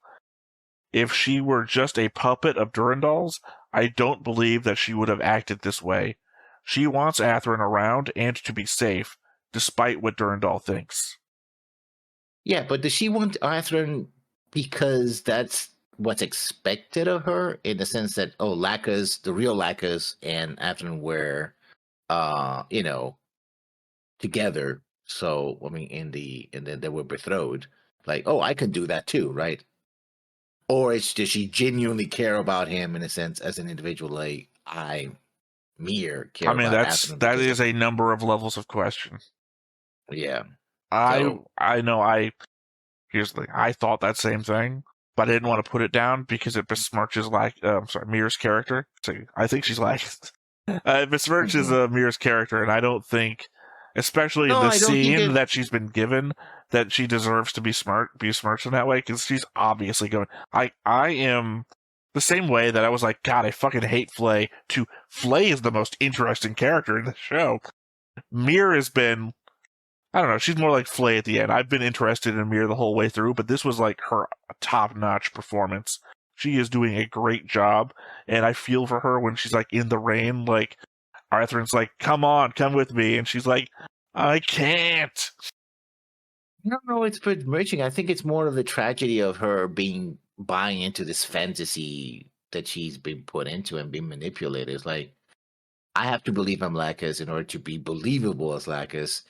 If she were just a puppet of Durandal's, I don't believe that she would have acted this way. She wants Atherin around and to be safe, despite what Durandal thinks. Yeah, but does she want Atherin because that's what's expected of her, in the sense that, the real Lackas and Atherin were, together. So, I mean, and then they were betrothed. Like, I can do that too, right? Or does she genuinely care about him in a sense as an individual? Like, Mir care. I mean, that is a number of levels of question. Yeah. I know here's the thing. I thought that same thing, but I didn't want to put it down because it besmirches Mira's character. So I think she's it besmirches Mira's character, and I don't think, especially in the scene that she's been given, that she deserves to be besmirched in that way, because she's obviously going. I am the same way that I was like, God, I fucking hate Flay, to Flay is the most interesting character in the show. Mira has been, I don't know, she's more like Flay at the end. I've been interested in Mira the whole way through, but this was like her top-notch performance. She is doing a great job, and I feel for her when she's like in the rain, like Arthur's like, come on, come with me, and she's like, I can't. I don't know, it's merging. I think it's more of the tragedy of her buying into this fantasy that she's been put into and being manipulated. It's like, I have to believe I'm Lacus in order to be believable as Lacus.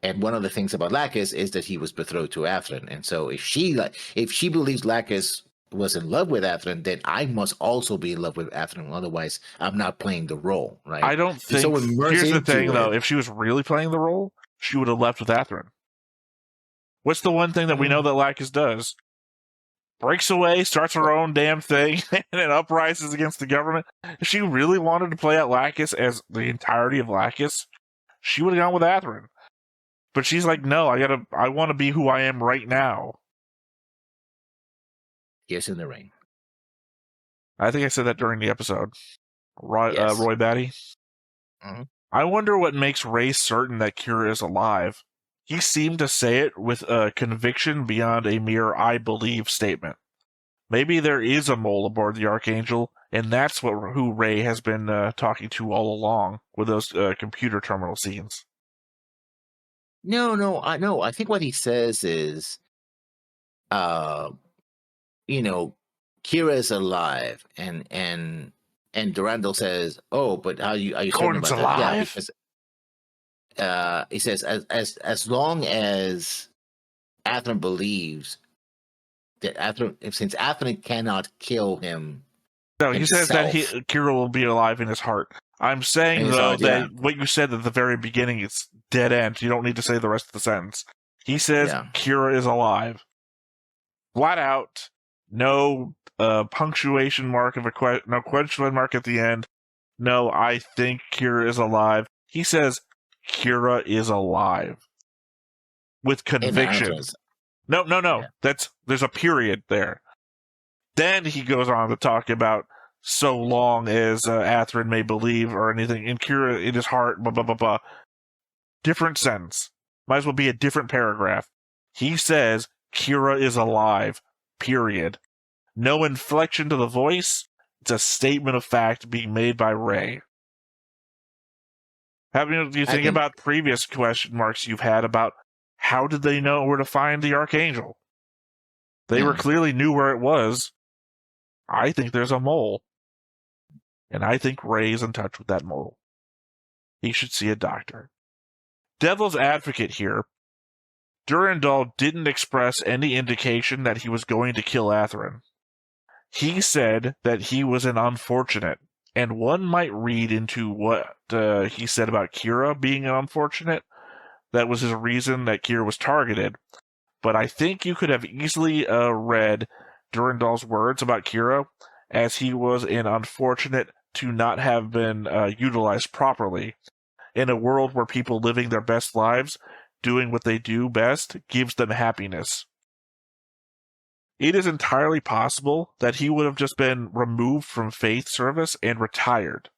And one of the things about Lacus is that he was betrothed to Athrun. And so if she believes Lacus was in love with Athrun, then I must also be in love with Athrun. Otherwise, I'm not playing the role, right? I don't think. So here's the thing, though. If she was really playing the role, she would have left with Athrun. What's the one thing that we know that Lacus does? Breaks away, starts her own damn thing, and then uprises against the government. If she really wanted to play out Lacus as the entirety of Lacus, she would have gone with Athrun. But she's like, no, I want to be who I am right now. Yes, in the rain. I think I said that during the episode. Roy Batty. Mm-hmm. I wonder what makes Ray certain that Kira is alive. He seemed to say it with a conviction beyond a mere I believe statement. Maybe there is a mole aboard the Archangel, and that's who Ray has been talking to all along with those computer terminal scenes. No. I think what he says is, Kira is alive, and Durandal says, "Oh, but are you certain about alive?" Yeah, because he says as long as Athrun believes that since Athrun cannot kill him. No, he says that Kira will be alive in his heart. I'm saying, though, that what you said at the very beginning is dead end. You don't need to say the rest of the sentence. He says Kira is alive. Flat out. No punctuation mark of no question mark at the end. No, I think Kira is alive. He says Kira is alive. With conviction. No. Yeah. There's a period there. Then he goes on to talk about so long as Athrun may believe or anything in Kira in his heart, blah, blah, blah, blah. Different sentence. Might as well be a different paragraph. He says Kira is alive, period. No inflection to the voice. It's a statement of fact being made by Ray. How do you think about previous question marks you've had about how did they know where to find the Archangel? They were clearly knew where it was. I think there's a mole. And I think Ray's in touch with that mole. He should see a doctor. Devil's advocate here. Durandal didn't express any indication that he was going to kill Athrun. He said that he was an unfortunate, and one might read into what he said about Kira being an unfortunate. That was his reason that Kira was targeted. But I think you could have easily read Durandal's words about Kira as he was an unfortunate to not have been utilized properly. In a world where people living their best lives, doing what they do best, gives them happiness. It is entirely possible that he would have just been removed from faith service and retired.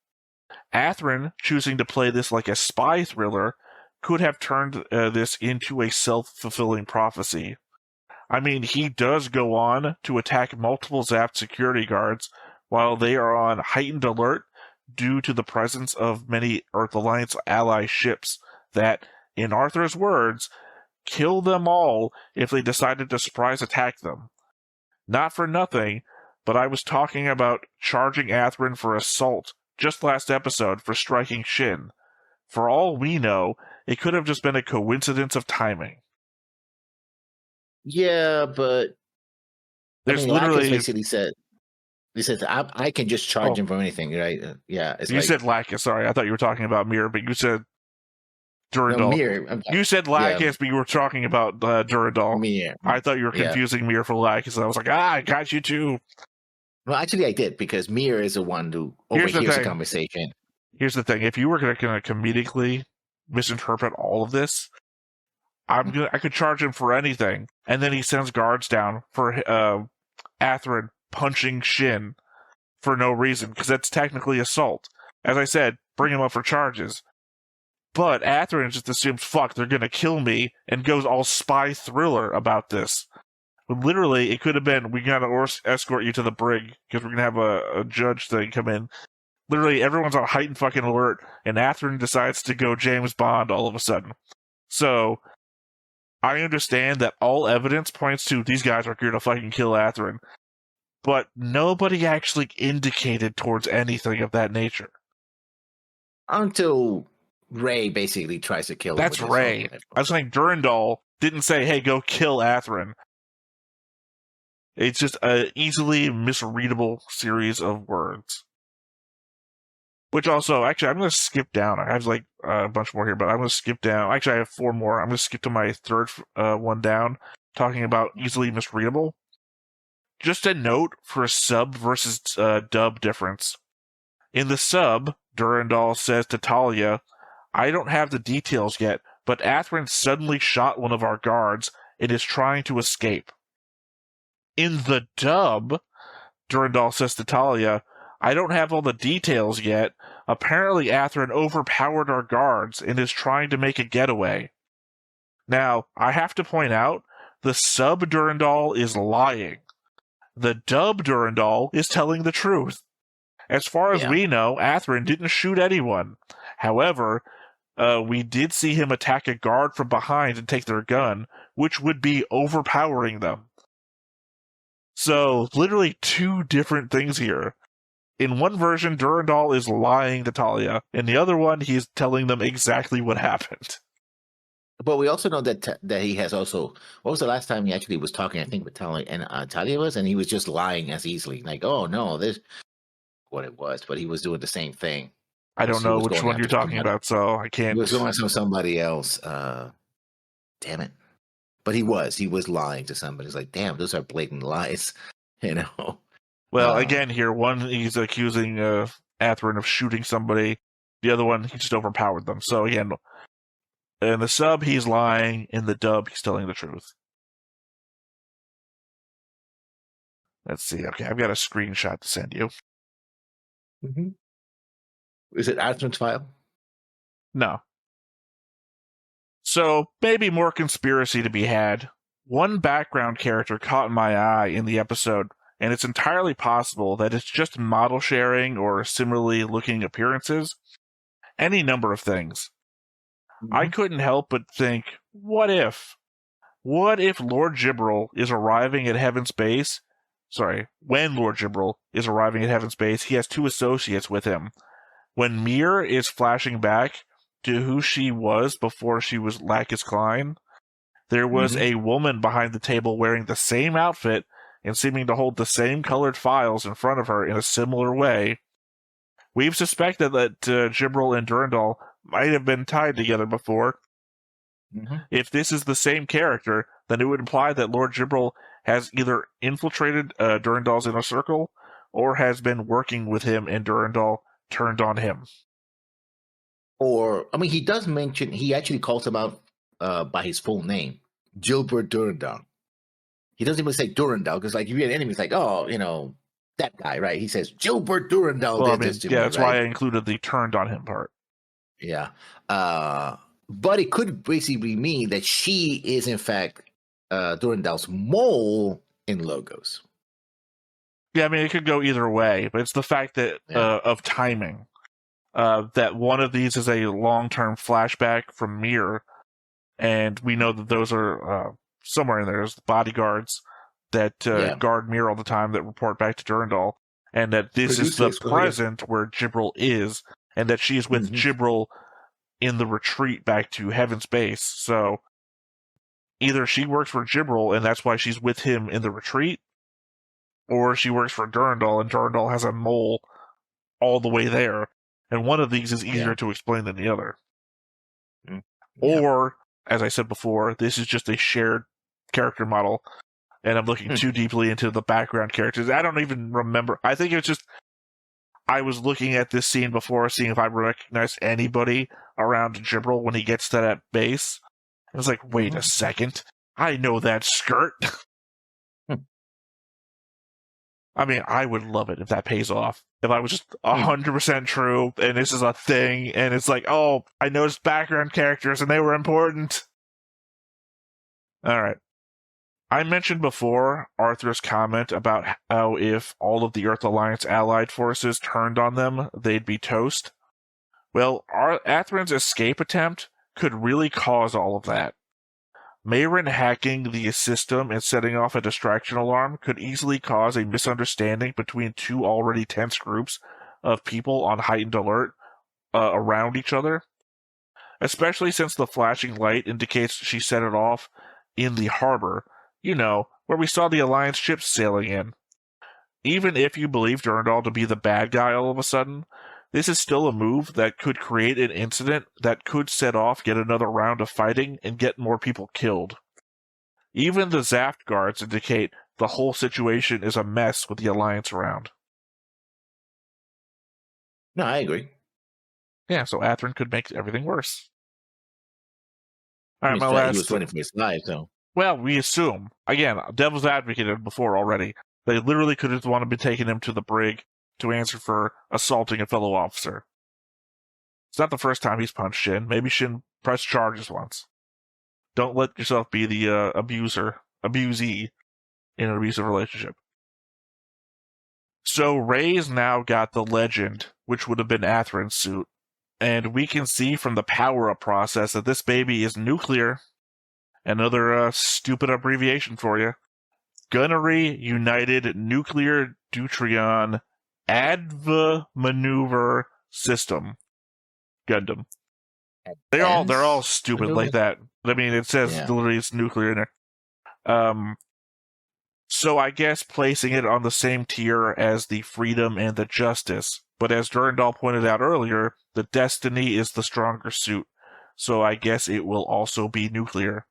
Athrun, choosing to play this like a spy thriller, could have turned this into a self-fulfilling prophecy. I mean, he does go on to attack multiple zaft security guards while they are on heightened alert due to the presence of many Earth Alliance ally ships that, in Arthur's words, kill them all if they decided to surprise attack them. Not for nothing, but I was talking about charging Athrun for assault just last episode for striking Shin. For all we know, it could have just been a coincidence of timing. Yeah, but there's literally basically said, he said, I can just charge him for anything, right? Yeah. You said Lacus, sorry. I thought you were talking about Mir, but you said Durandal. Mir. You said Lacus, but you were talking about Durandal. Mir. I thought you were confusing Mir for Lacus, and I was like, I got you too. Well, actually, I did, because Mir is the one who overhears the conversation. Here's the thing: if you were going to comedically misinterpret all of this, I could charge him for anything, and then he sends guards down for Athrun punching Shin for no reason, because that's technically assault. As I said, bring him up for charges. But Athrun just assumes, fuck, they're going to kill me, and goes all spy thriller about this. When literally, it could have been, we got to escort you to the brig, because we're going to have a judge thing come in. Literally, everyone's on heightened fucking alert, and Athrun decides to go James Bond all of a sudden. So, I understand that all evidence points to these guys are going to fucking kill Athrun, but nobody actually indicated towards anything of that nature. Until Ray basically tries to kill him. That's Ray. I was saying Durandal didn't say, hey, go kill Athrun. It's just an easily misreadable series of words. Which also, actually, I'm going to skip down. I have like a bunch more here, but I'm going to skip down. Actually, I have 4 more. I'm going to skip to my third one down, talking about easily misreadable. Just a note for a sub versus dub difference. In the sub, Durandal says to Talia, I don't have the details yet, but Athrun suddenly shot one of our guards and is trying to escape. In the dub, Durandal says to Talia, I don't have all the details yet. Apparently Athrun overpowered our guards and is trying to make a getaway. Now, I have to point out, the sub Durandal is lying. The dub Durandal is telling the truth. As far as we know, Athrun didn't shoot anyone. However, we did see him attack a guard from behind and take their gun, which would be overpowering them. So, literally 2 different things here. In one version, Durandal is lying to Talia. In the other one, he's telling them exactly what happened. But we also know that he has also... What was the last time he actually was talking, I think, with Talia, and Talia was? And he was just lying as easily. Like, oh, no, this... What it was, but he was doing the same thing. I don't know which one you're talking about, so I can't... He was going to somebody else. Damn it. But he was lying to somebody. He's like, damn, those are blatant lies. You know? Well, again, here, one, he's accusing Athrun of shooting somebody. The other one, he just overpowered them. So, again, in the sub, he's lying. In the dub, he's telling the truth. Let's see. Okay, I've got a screenshot to send you. Mm-hmm. Is it Athrun's file? No. So, maybe more conspiracy to be had. One background character caught my eye in the episode, and it's entirely possible that it's just model sharing or similarly looking appearances. Any number of things. Mm-hmm. I couldn't help but think, what if? What if Lord Gibril is arriving at Heaven's Base? Sorry, when Lord Gibril is arriving at Heaven's Base, he has 2 associates with him. When Mir is flashing back to who she was before she was Lacus Clyne, there was a woman behind the table wearing the same outfit and seeming to hold the same colored files in front of her in a similar way. We've suspected that Gibril and Durandal might have been tied together before. Mm-hmm. If this is the same character, then it would imply that Lord Gibril has either infiltrated Durandal's inner circle or has been working with him and Durandal turned on him. Or, I mean, he does mention, he actually calls him out by his full name, Gilbert Durandal. He doesn't even say Durandal, because like, if you're an enemy, it's like, oh, you know, that guy, right? He says, Gilbert Durandal did this to me. Yeah, that's why I included the turned on him part. Yeah. But it could basically mean that she is, in fact, Durandal's mole in Logos. Yeah, I mean, it could go either way, but it's the fact that of timing. That one of these is a long-term flashback from Mir, and we know that those are somewhere in there. There's the bodyguards that guard Mir all the time that report back to Durandal, and that this is the present where Gibril is, and that she's with Gibril in the retreat back to Heaven's Base. So either she works for Gibril, and that's why she's with him in the retreat, or she works for Durandal, and Durandal has a mole all the way there. And one of these is easier to explain than the other. Yeah. Or, as I said before, this is just a shared character model, and I'm looking too deeply into the background characters. I don't even remember. I think it's just I was looking at this scene before, seeing if I recognized anybody around Jibril when he gets to that base. I was like, wait a second. I know that skirt. I mean, I would love it if that pays off. If I was just 100% true, and this is a thing, and it's like, oh, I noticed background characters, and they were important. Alright. I mentioned before Arthur's comment about how if all of the Earth Alliance allied forces turned on them, they'd be toast. Well, Atherin's escape attempt could really cause all of that. Mayrin hacking the system and setting off a distraction alarm could easily cause a misunderstanding between two already tense groups of people on heightened alert around each other, especially since the flashing light indicates she set it off in the harbor, where we saw the Alliance ships sailing in. Even if you believe Durandal to be the bad guy all of a sudden, this is still a move that could create an incident that could set off yet another round of fighting and get more people killed. Even the Zaft guards indicate the whole situation is a mess with the Alliance around. No, I agree. Yeah, so Atherin could make everything worse. All right, He was waiting for his life, so. Well, we assume. Again, devil's advocated before already. They literally could have wanted to be taking him to the brig to answer for assaulting a fellow officer. It's not the first time he's punched Shin. Maybe Shin pressed charges once. Don't let yourself be the abusee in an abusive relationship. So Rey's now got the Legend, which would have been Atherin's suit, and we can see from the power-up process that this baby is nuclear. Another stupid abbreviation for you. Gunnery United Nuclear Deuterion Adva Maneuver System. Gundam. They're all stupid like that. I mean, it says literally it's nuclear in there. So I guess placing it on the same tier as the Freedom and the Justice. But as Durandal pointed out earlier, the Destiny is the stronger suit. So I guess it will also be nuclear.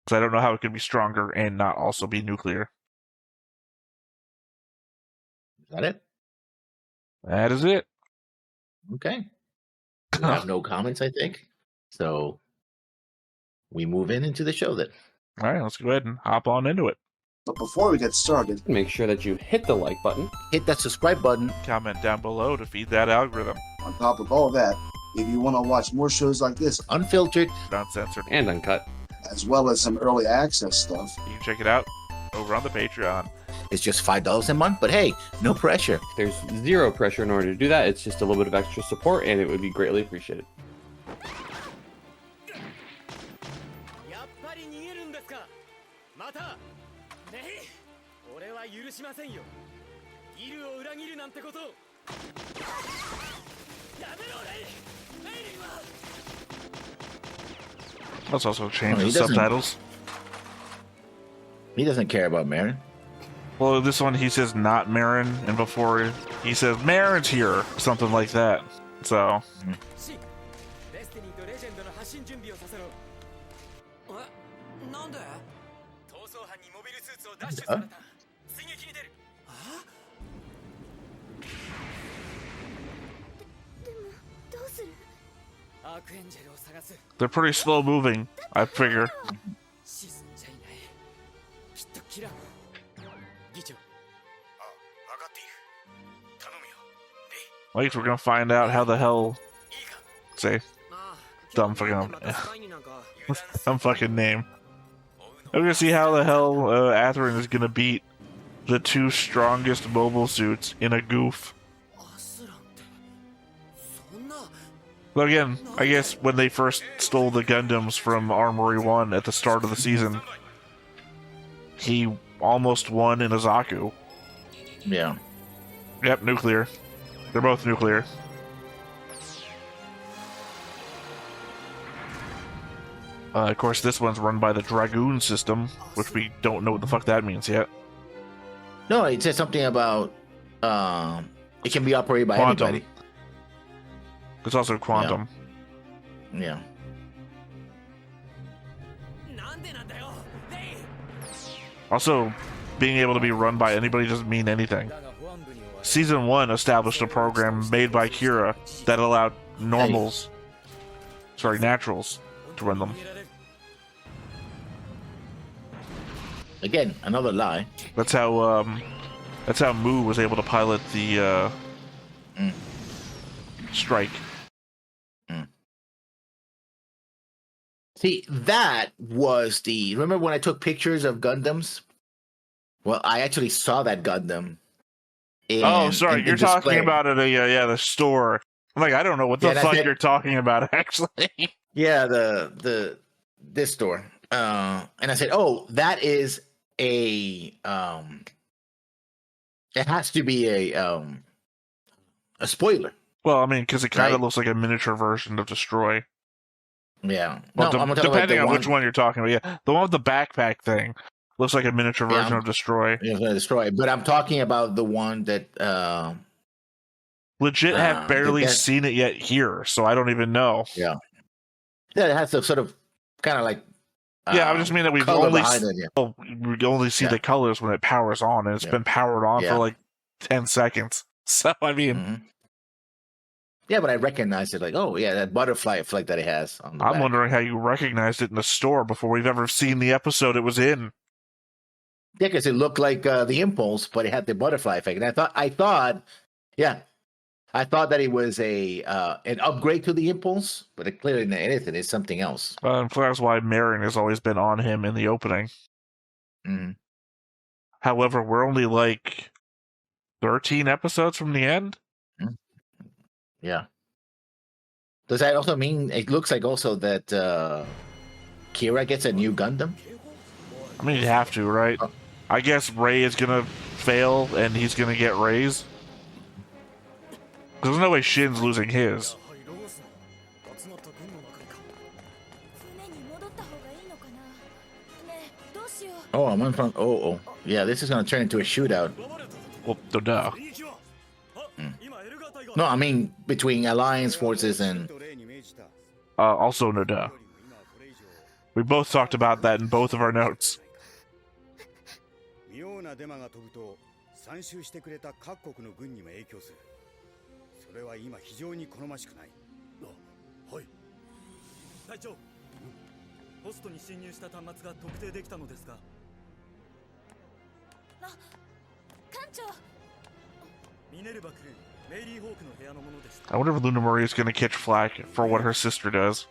Because I don't know how it could be stronger and not also be nuclear. Is that it? That is it. Okay. We have no comments, I think. So we move into the show then. All right, let's go ahead and hop on into it. But before we get started, make sure that you hit the like button. Hit that subscribe button. Comment down below to feed that algorithm. On top of all that, if you want to watch more shows like this, unfiltered, uncensored, and uncut, as well as some early access stuff, you can check it out over on the Patreon. It's just $5 a month, but hey, no pressure. There's zero pressure in order to do that. It's just a little bit of extra support, and it would be greatly appreciated. Let's also change the subtitles. He doesn't care about Marin. Well, this one he says not Marin, and before he says Marin's here, something like that. So. They're pretty slow moving, I figure. At least we're gonna find out how the hell. Say, dumb fucking name. We're gonna see how the hell Atherin is gonna beat the two strongest mobile suits in a goof. But again, I guess when they first stole the Gundams from Armory 1 at the start of the season, he almost won in a Zaku. Yeah. Yep, nuclear. They're both nuclear. Of course, this one's run by the Dragoon system, which we don't know what the fuck that means yet. No, it says something about it can be operated by Quantum. anybody. It's also Quantum. Yeah. Also, being able to be run by anybody doesn't mean anything. Season 1 established a program made by Kira that allowed naturals to run them. Again, another lie. That's how Mu was able to pilot the strike. See, that was the... Remember when I took pictures of Gundams? Well, I actually saw that Gundam. You're talking about it at the store. I'm like, I don't know what the fuck you're talking about, actually. Yeah, this store. And I said, oh, that is a... it has to be a spoiler. Well, I mean, because it kind of looks like a miniature version of Destroy. Yeah. Well, depending on which one you're talking about. Yeah, the one with the backpack thing looks like a miniature version of Destroy. Yeah, Destroy. But I'm talking about the one that... legit have barely seen it yet here, so I don't even know. Yeah. Yeah, it has a sort of kind of like... yeah, I just mean that we only see the colors when it powers on, and it's been powered on for like 10 seconds. So, I mean... Mm-hmm. Yeah, but I recognized it like, oh, yeah, that butterfly effect that it has on the I'm back. wondering how you recognized it in the store before we've ever seen the episode it was in. Yeah, because it looked like the Impulse, but it had the butterfly effect. And I thought that it was an upgrade to the Impulse, but it clearly not anything. It's something else. That's why Marion has always been on him in the opening. Mm-hmm. However, we're only like 13 episodes from the end. Yeah. Does that also mean it looks like also that Kira gets a new Gundam? I mean, you'd have to, right? I guess Ray is gonna fail and he's gonna get Ray's. There's no way Shin's losing his. Oh, I'm in front. Oh. Yeah, this is gonna turn into a shootout. Well, duh. No, I mean between Alliance forces and... also no duh. We both talked about that in both of our notes. I wonder if Luna Marie is going to catch flack for what her sister does.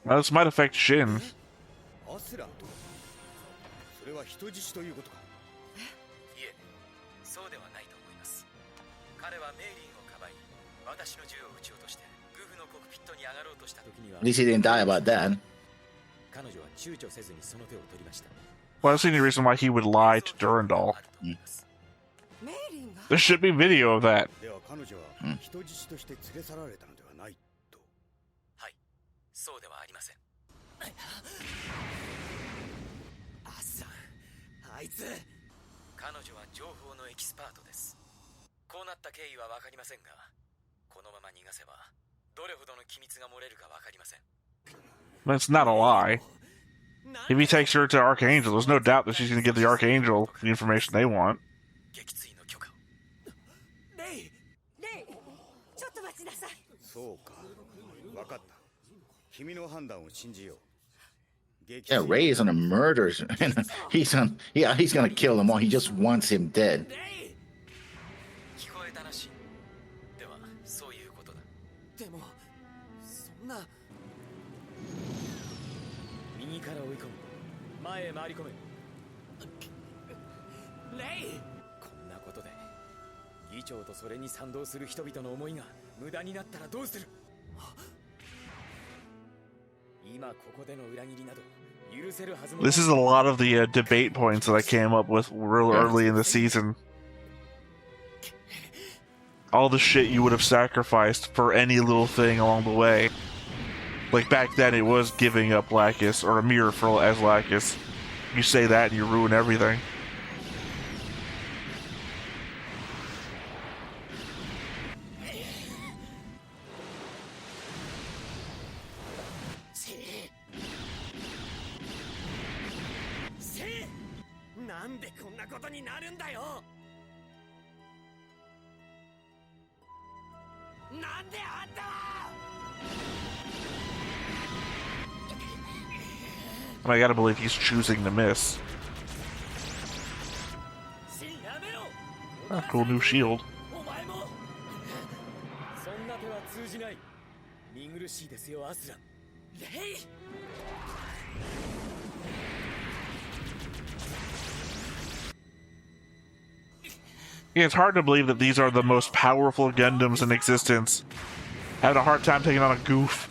Well, this might affect Shin. At least he didn't die about that. Well, that's the only reason why he would lie to Durandal. There should be video of that. That's not a lie. If he takes her to Archangel, there's no doubt that she's going to give the Archangel the information they want. Yeah, Ray is on a murder. he's gonna kill them all. He just wants him dead. This is a lot of the debate points that I came up with real early in the season. All the shit you would have sacrificed for any little thing along the way. Like back then, it was giving up Lacus, or a mirror for as Lacus. You say that and you ruin everything. I gotta believe he's choosing to miss. Ah, cool new shield. Yeah, it's hard to believe that these are the most powerful Gundams in existence. Having a hard time taking on a goof.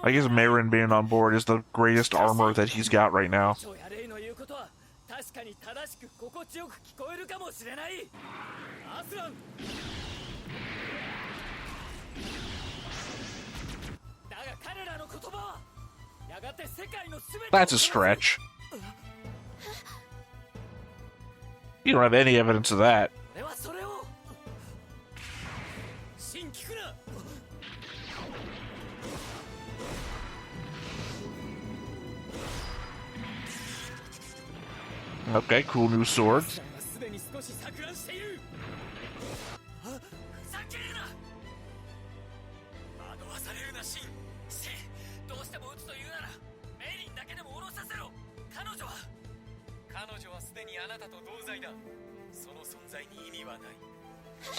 I guess Marin being on board is the greatest armor that he's got right now. That's a stretch. You don't have any evidence of that. Okay, cool new sword.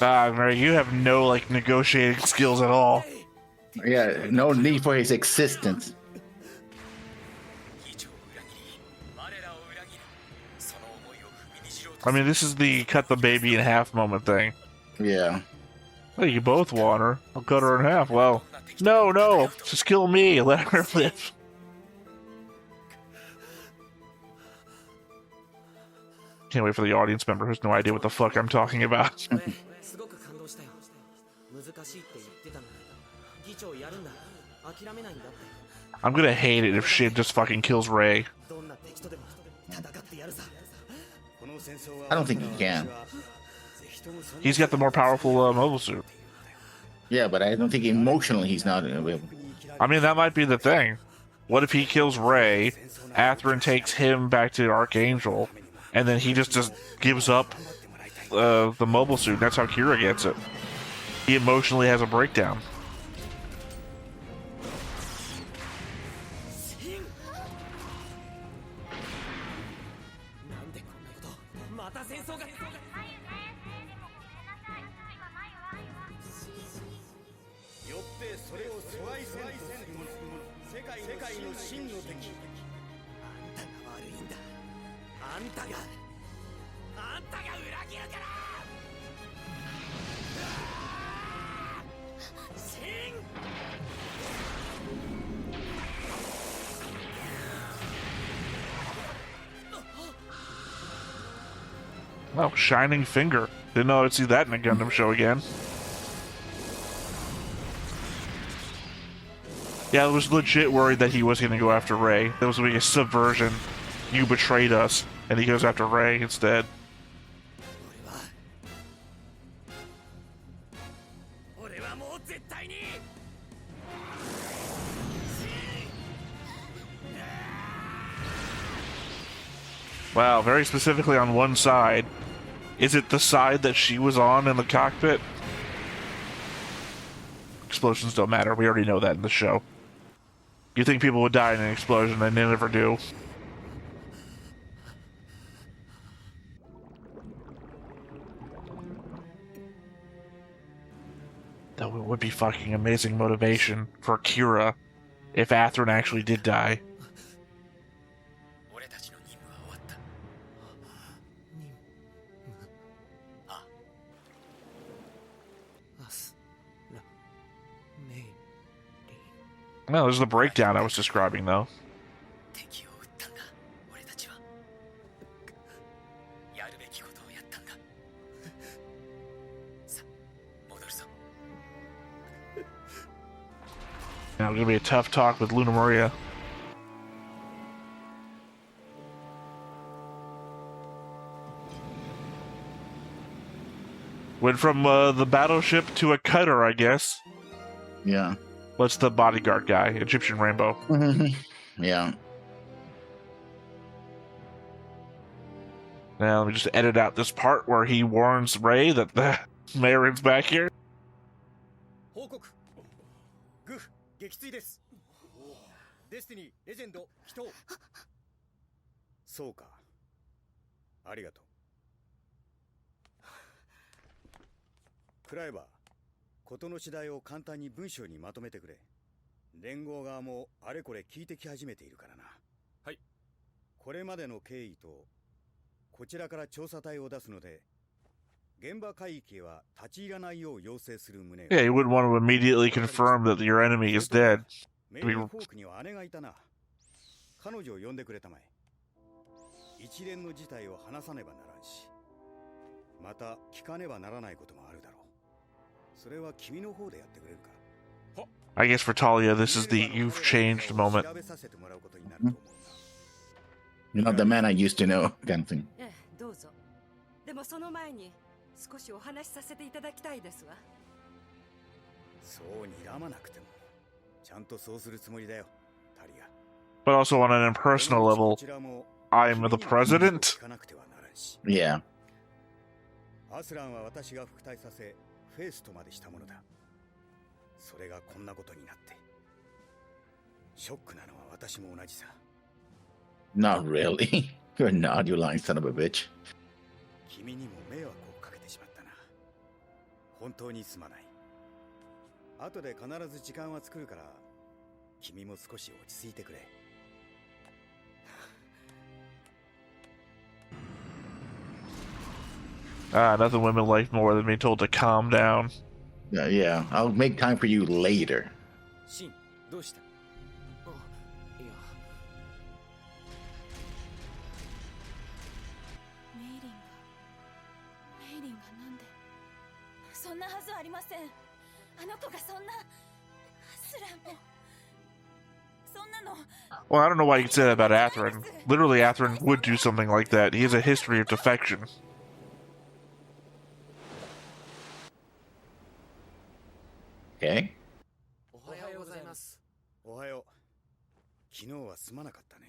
Mary, you have no, like, negotiating skills at all. Yeah, no need for his existence. I mean, this is the cut the baby in half moment thing. Yeah. Well, you both want her. I'll cut her in half. Well, no, just kill me. Let her live. Can't wait for the audience member who has no idea what the fuck I'm talking about. I'm gonna hate it if shit just fucking kills Rey. I don't think he can. He's got the more powerful mobile suit. Yeah, but I don't think emotionally he's not available. I mean, that might be the thing. What if he kills Rey, Athrun takes him back to Archangel, and then he just gives up the mobile suit? That's how Kira gets it. He emotionally has a breakdown. Oh, shining finger. Didn't know I'd see that in a Gundam show again. Yeah, I was legit worried that he was going to go after Rey. That was going to be a subversion. You betrayed us. And he goes after Rey instead. Wow, very specifically on one side. Is it the side that she was on in the cockpit? Explosions don't matter. We already know that in the show. You think people would die in an explosion, and they never do. Though it would be fucking amazing motivation for Kira if Athrun actually did die. No, there's the breakdown I was describing, though. 敵を撃ったんだ俺たちはやるべきことをやったんださ戻るぞ Now, it's gonna be a tough talk with Luna Maria. Went from the battleship to a cutter, I guess. Yeah. What's the bodyguard guy? Egyptian Rainbow. Yeah. Now, let me just edit out this part where he warns Rey that the Marin's back here. 報告グフ撃墜ですデスティニーレジェンド人そうかありがとうクライバー事の次第を簡単に文章にまとめてくれ連合側もあれこれ聞いてき始めているからなはいこれまでの経緯とこちらから調査隊を出すので現場海域へは立ち入らないよう要請する旨を Yeah, you wouldn't want to immediately confirm that your enemy is dead. メインフォークには姉がいたな彼女を呼んでくれたまえ一連の事態を話さねばならんしまた聞かねばならないこともあるだろうそれは君の方でやってくれるか I guess for Talia, this is the you've changed moment. 調べさせてもらうことになると思うな You're not the man I used to know, kind of thing. ええ、どうぞ。でもその前に少しお話しさせていただきたいですわ。そう睨まなくてもちゃんとそうするつもりだよタリア But also on an impersonal level, I'm the president? Yeah. アスランは私が副隊させフェイスとまでしたものだそれがこんなことになってショックなのは私も同じさ Not really. You're not, you lying son of a bitch. 君にも迷惑をかけてしまったな本当にすまない後で必ず時間は作るから君も少し落ち着いてくれ Nothing women like more than being told to calm down. Yeah, I'll make time for you later. シンどうしたいやメイリンがなんでそんなはずはありませんあの子がそんなスランもそんなの Well, I don't know why you could say that about Atherin. Literally, Atherin would do something like that. He has a history of defection. Okay. おはようございますおはよう昨日はすまなかったね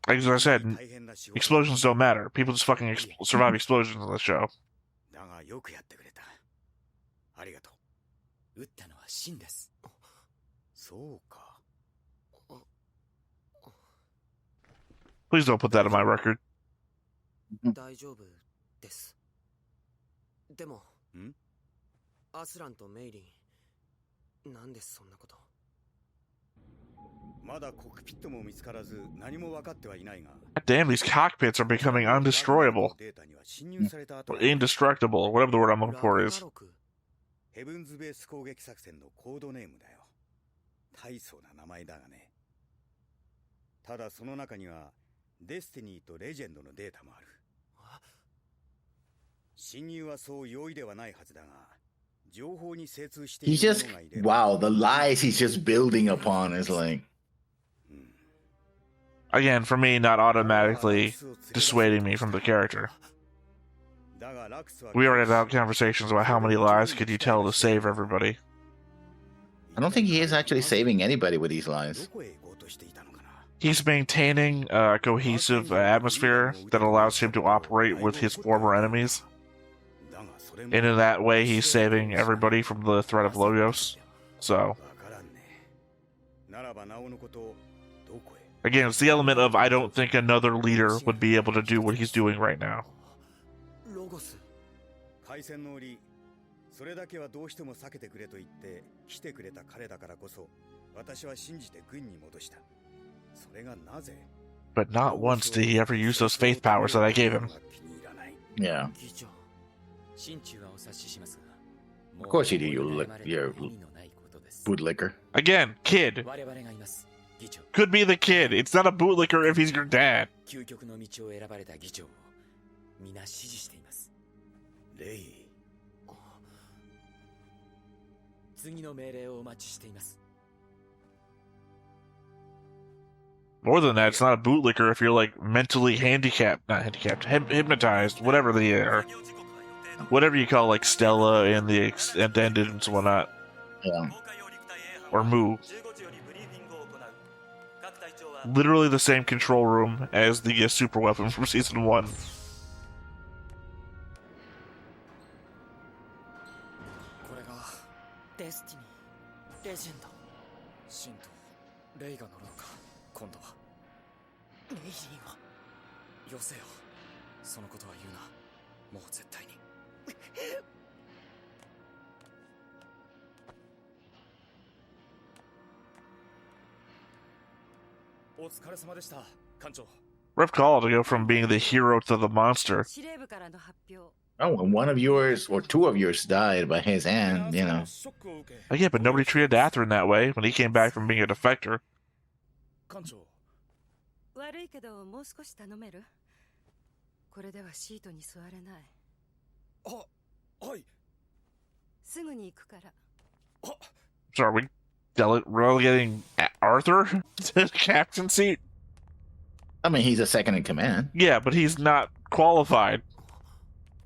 Like as I said, 大変な仕事 explosions don't matter. People just fucking survive explosions on this show. だがよくやってくれたありがとう撃ったのはシンですそうか Please don't put that on my record. 大丈夫ですでもアスランとメイリンなんでそんなことまだコックピットも見つからず何も分かってはいないが Damn, these cockpits are becoming undestroyable. データには侵入された後 Or indestructible, whatever the word I'm looking for is. ヘブンズベース攻撃作戦のコードネームだよ大層な名前だがねただその中にはデスティニーとレジェンドのデータもある侵入はそう容易ではないはずだが情報に精通してい He's る just, 者がいれば wow, the lies he's just building upon is like, Again, for me, not automatically dissuading me from the character. だがラクスは We already had conversations about how many lies could you tell to save everybody. I don't think he is actually saving anybody with these ど lies. こへ行こうとしていたのかな He's maintaining a cohesive atmosphere that allows him to operate with his former enemies. だがそれも And in that way, he's saving everybody from the threat of Logos. So, わからんねならばなおのことをどこへ again, it's the element of I don't think another leader would be able to do what he's doing right now. ロゴス海戦の折それだけはどうしても避けてくれと言って来てくれた彼だからこそ私は信じて軍に戻したそれがなぜ But not once did he ever use those faith powers that I gave him. 気に入らない Yeah. 議長心中はお察ししますが、 Of course you do, もう you look- you're- 意味のないことです。Bootlicker. Again, kid. Could be the kid. It's not a bootlicker if he's your dad. 究極の道を選ばれた議長を皆支持しています。レイ。次の命令をお待ちしています。 More than that, it's not a bootlicker if you're like mentally handicapped, not handicapped, hypnotized, whatever they are. Whatever you call like Stella and the attendants and whatnot. Yeah. Or Moo. Literally the same control room as the super weapon from season 1. これがデスティニー、レジェンド、シンとレイが乗るのか。今度はメイリーはよせよ。そのことは言うな。もう絶対に。お疲れ様でした、艦長。 Rough call to go from being the hero to the monster. 司令部からの発表。 Oh, and one of yours or two of yours died by his hand, you know. Oh, yeah, but nobody treated Atherin that way when he came back from being a defector. 艦長。悪いけどもう少し頼める？これではシートに座れない。あ、はい。すぐに行くから。So are we relegating Arthur to the captain seat? I mean, he's a second in command. Yeah, but he's not qualified.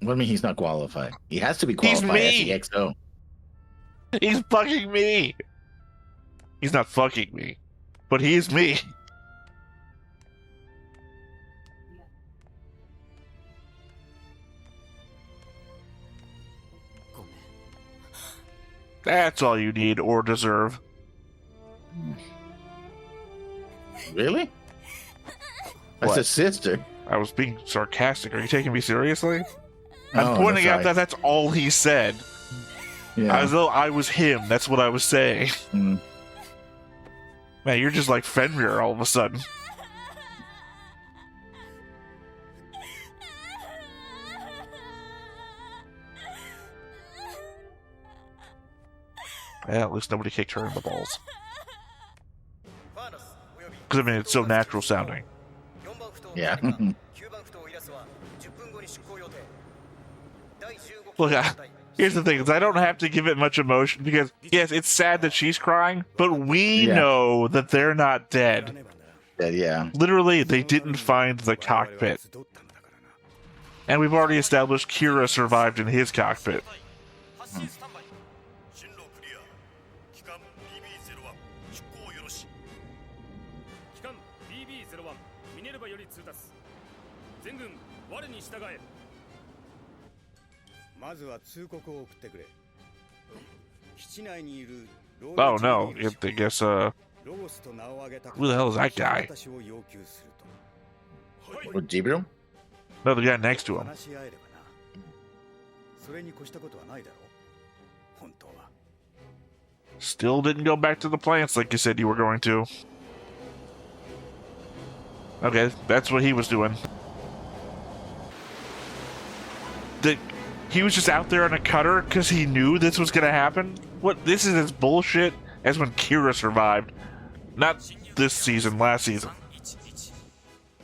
What do you mean he's not qualified? He has to be qualified as the XO. He's fucking me. He's not fucking me, but he's me. That's all you need or deserve. Really? That's What? his sister. I was being sarcastic. Are you taking me seriously? Oh, I'm pointing that's out right. that that's all he said. Yeah. As though I was him. That's what I was saying. Mm. Man, you're just like Fenrir all of a sudden. Yeah, at least nobody kicked her in the balls. Because, I mean, it's so natural sounding. Yeah. Look, here's the thing, is I don't have to give it much emotion, because, yes, it's sad that she's crying, but we know that they're not dead. Yeah. Literally, they didn't find the cockpit. And we've already established Kira survived in his cockpit. Oh no, I guess, who the hell is that guy? What, Gabriel? No, the guy next to him. Still didn't go back to the plants like you said you were going to. Okay, that's what he was doing. He was just out there on a cutter because he knew this was going to happen? What? This is as bullshit as when Kira survived. Not this season, last season.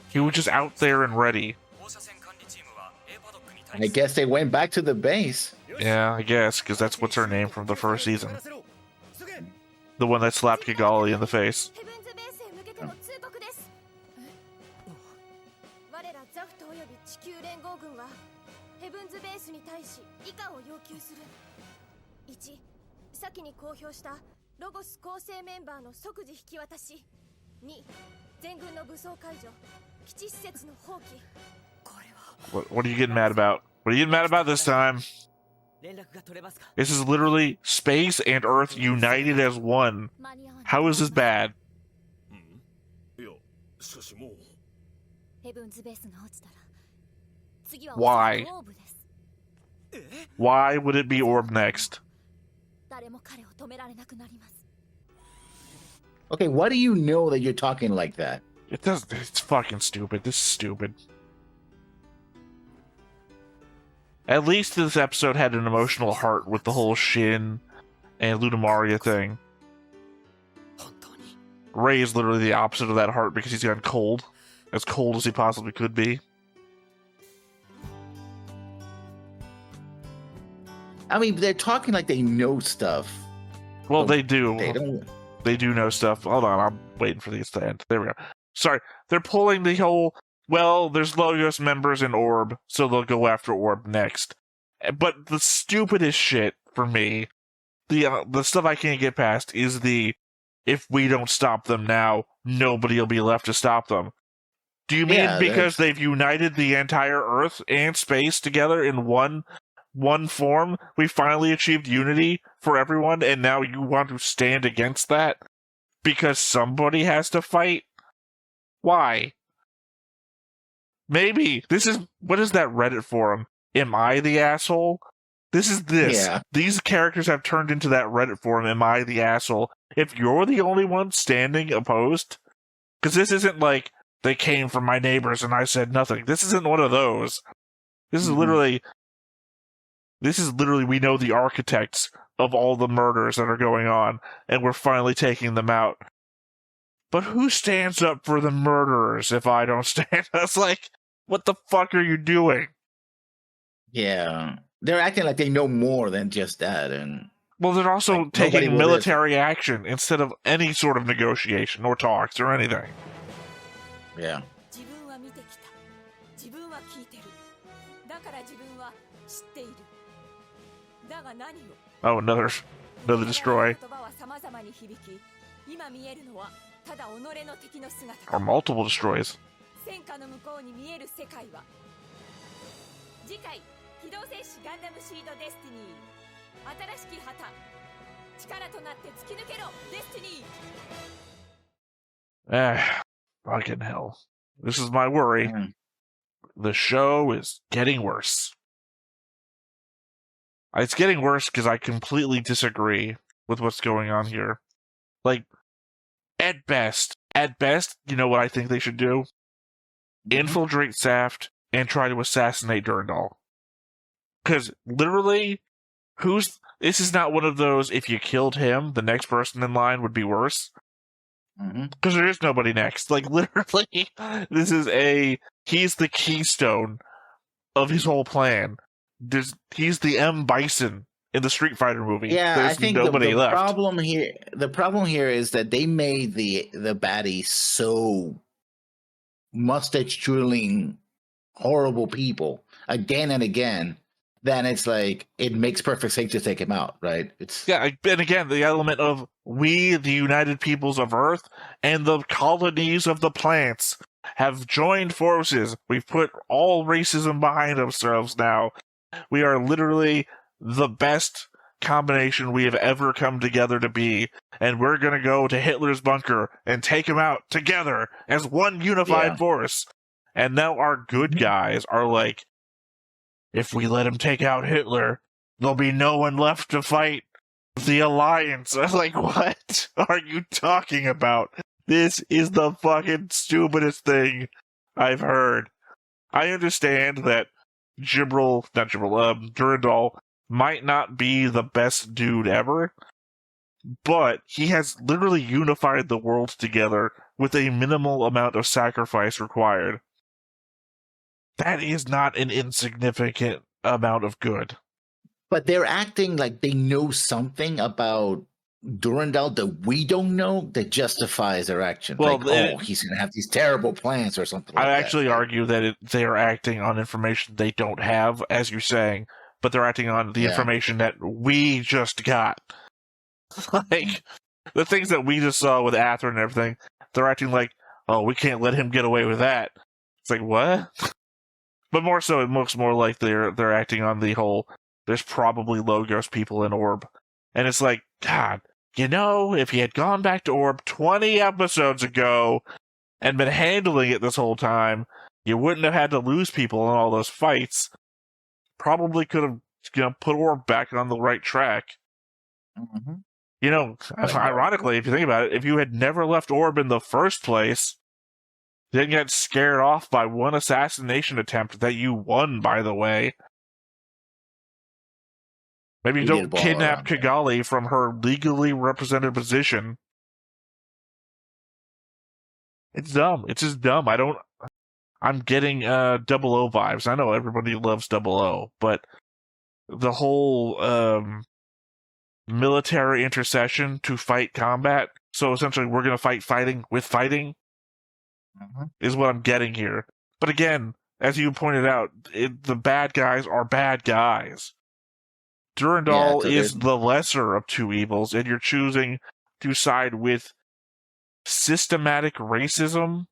He was just out there and ready. I guess they went back to the base. Yeah, I guess, because that's what's her name from the first season. The one that slapped Kigali in the face. What are you getting mad about? What are you getting mad about this time? This is literally space and Earth united as one. How is this bad? Why? Why would it be Orb next? Okay, why do you know that you're talking like that? It's fucking stupid. This is stupid. At least this episode had an emotional heart with the whole Shin and Lunamaria thing. Ray is literally the opposite of that heart because he's gone cold. As cold as he possibly could be. I mean, they're talking like they know stuff. Well, they do. They don't. They do know stuff. Hold on, I'm waiting for these to end. There we go. Sorry, they're pulling the whole, well, there's Logos members in Orb, so they'll go after Orb next. But the stupidest shit for me, the stuff I can't get past is if we don't stop them now, nobody will be left to stop them. Do you mean because they've united the entire Earth and space together in one form? We finally achieved unity for everyone, and now you want to stand against that? Because somebody has to fight? Why? Maybe. What is that Reddit forum? Am I the asshole? This is this. Yeah. These characters have turned into that Reddit forum, am I the asshole? If you're the only one standing opposed? Because this isn't like, they came from my neighbors and I said nothing. This isn't one of those. This is literally, we know the architects of all the murders that are going on, and we're finally taking them out. But who stands up for the murderers if I don't stand? It's like, what the fuck are you doing? Yeah. They're acting like they know more than just that. And well, they're also like, taking military action instead of any sort of negotiation or talks or anything. Yeah. Oh, another destroy. Or multiple destroys. 次回機動戦士ガンダムシードデスティニー新しき旗力となって突き抜けろデスティニー Fucking hell. This is my worry. The show is getting worse. It's getting worse because I completely disagree with what's going on here. Like, at best, you know what I think they should do? Infiltrate Zaft and try to assassinate Durandal. Because, literally, this is not one of those, if you killed him, the next person in line would be worse. Because there is nobody next. Like, literally, he's the keystone of his whole plan. He's the M. Bison in the Street Fighter movie. Yeah, there's I think nobody the left. The problem here is that they made the baddies so mustache-twirling, horrible people again and again. Then it's like, it makes perfect sense to take him out, right? And again, the element of we, the United Peoples of Earth, and the colonies of the plants have joined forces. We've put all racism behind ourselves now. We are literally the best combination we have ever come together to be, and we're going to go to Hitler's bunker and take him out together as one unified force. And now our good guys are like, if we let him take out Hitler, there'll be no one left to fight the Alliance. I'm like, what are you talking about? This is the fucking stupidest thing I've heard. I understand that Durandal might not be the best dude ever, but he has literally unified the world together with a minimal amount of sacrifice required. That is not an insignificant amount of good. But they're acting like they know something about Durandal that we don't know that justifies their actions. Well, he's going to have these terrible plans or something like that. I actually argue that they are acting on information they don't have, as you're saying, but they're acting on the information that we just got. Like, the things that we just saw with Atherin and everything, they're acting like, oh, we can't let him get away with that. It's like, what? But more so, it looks more like they're acting on the whole, there's probably Logos people in Orb. And it's like, God, if he had gone back to Orb 20 episodes ago and been handling it this whole time, you wouldn't have had to lose people in all those fights. Probably could have put Orb back on the right track. Ironically, if you think about it, if you had never left Orb in the first place, didn't get scared off by one assassination attempt that you won, by the way. Maybe you don't kidnap Kigali from her legally represented position. It's dumb. It's just dumb. I'm getting 00 vibes. I know everybody loves 00, but the whole military intercession to fight combat. So essentially, we're going to fight fighting with fighting is what I'm getting here. But again, as you pointed out, the bad guys are bad guys. Durandal is the lesser of two evils, and you're choosing to side with systematic racism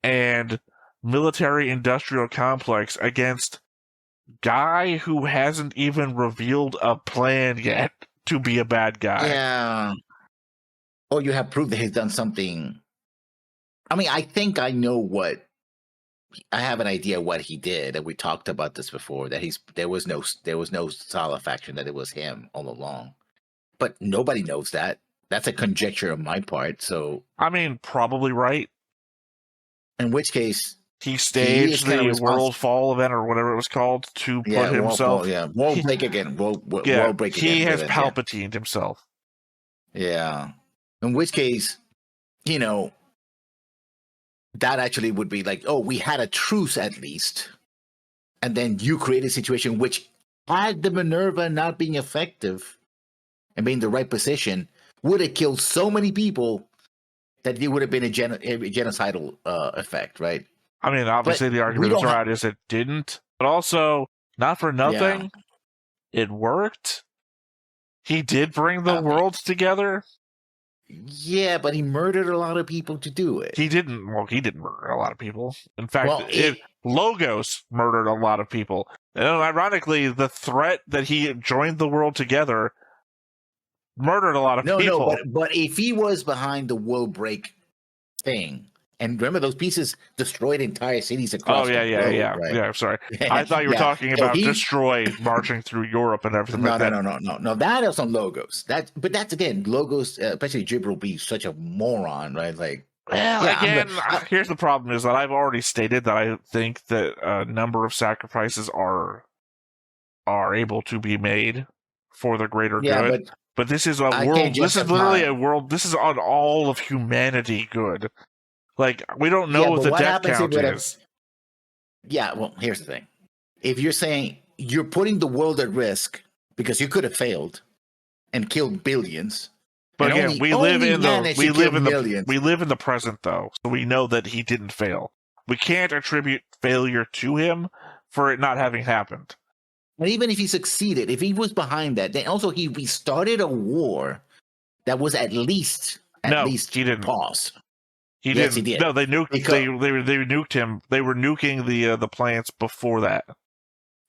and military-industrial complex against guy who hasn't even revealed a plan yet to be a bad guy. Yeah. Or you have proof that he's done something. I mean, I think I know what. I have an idea what he did, and we talked about this before. That there was no Sala faction, that it was him all along. But nobody knows that. That's a conjecture on my part. So I mean, probably right. In which case, he staged the World Fall event or whatever it was called to put himself. World break again. World break again. He has Palpatined himself. Yeah. In which case, that actually would be like, oh, we had a truce at least. And then you create a situation which, had the Minerva not being effective and being in the right position, would have killed so many people that it would have been a genocidal effect, right? I mean, obviously the argument that's right is it didn't. But also, not for nothing, it worked. He did bring the worlds together. Yeah, but he murdered a lot of people to do it. He didn't murder a lot of people. In fact, Logos murdered a lot of people. And ironically, the threat that he joined the world together murdered a lot of people. No, but if he was behind the world break thing, and remember those pieces destroyed entire cities across the globe, right? Yeah, I'm sorry. I thought you were talking about destroy marching through Europe and everything like that. No, that is on Logos. But that's again, Logos, especially Jibril, will be such a moron, right? Like, here's the problem: is that I've already stated that I think that a number of sacrifices are able to be made for the greater good. But this is a world. This is literally a world. This is on all of humanity good. Like, we don't know what the death count is. Yeah, well, here's the thing. If you're saying you're putting the world at risk because you could have failed and killed billions. But again, we live in the present, though, so we know that he didn't fail. We can't attribute failure to him for it not having happened. And even if he succeeded, if he was behind that, then also he restarted a war that was at least he didn't pause. He did. No, they nuked. They nuked him. They were nuking the plants before that.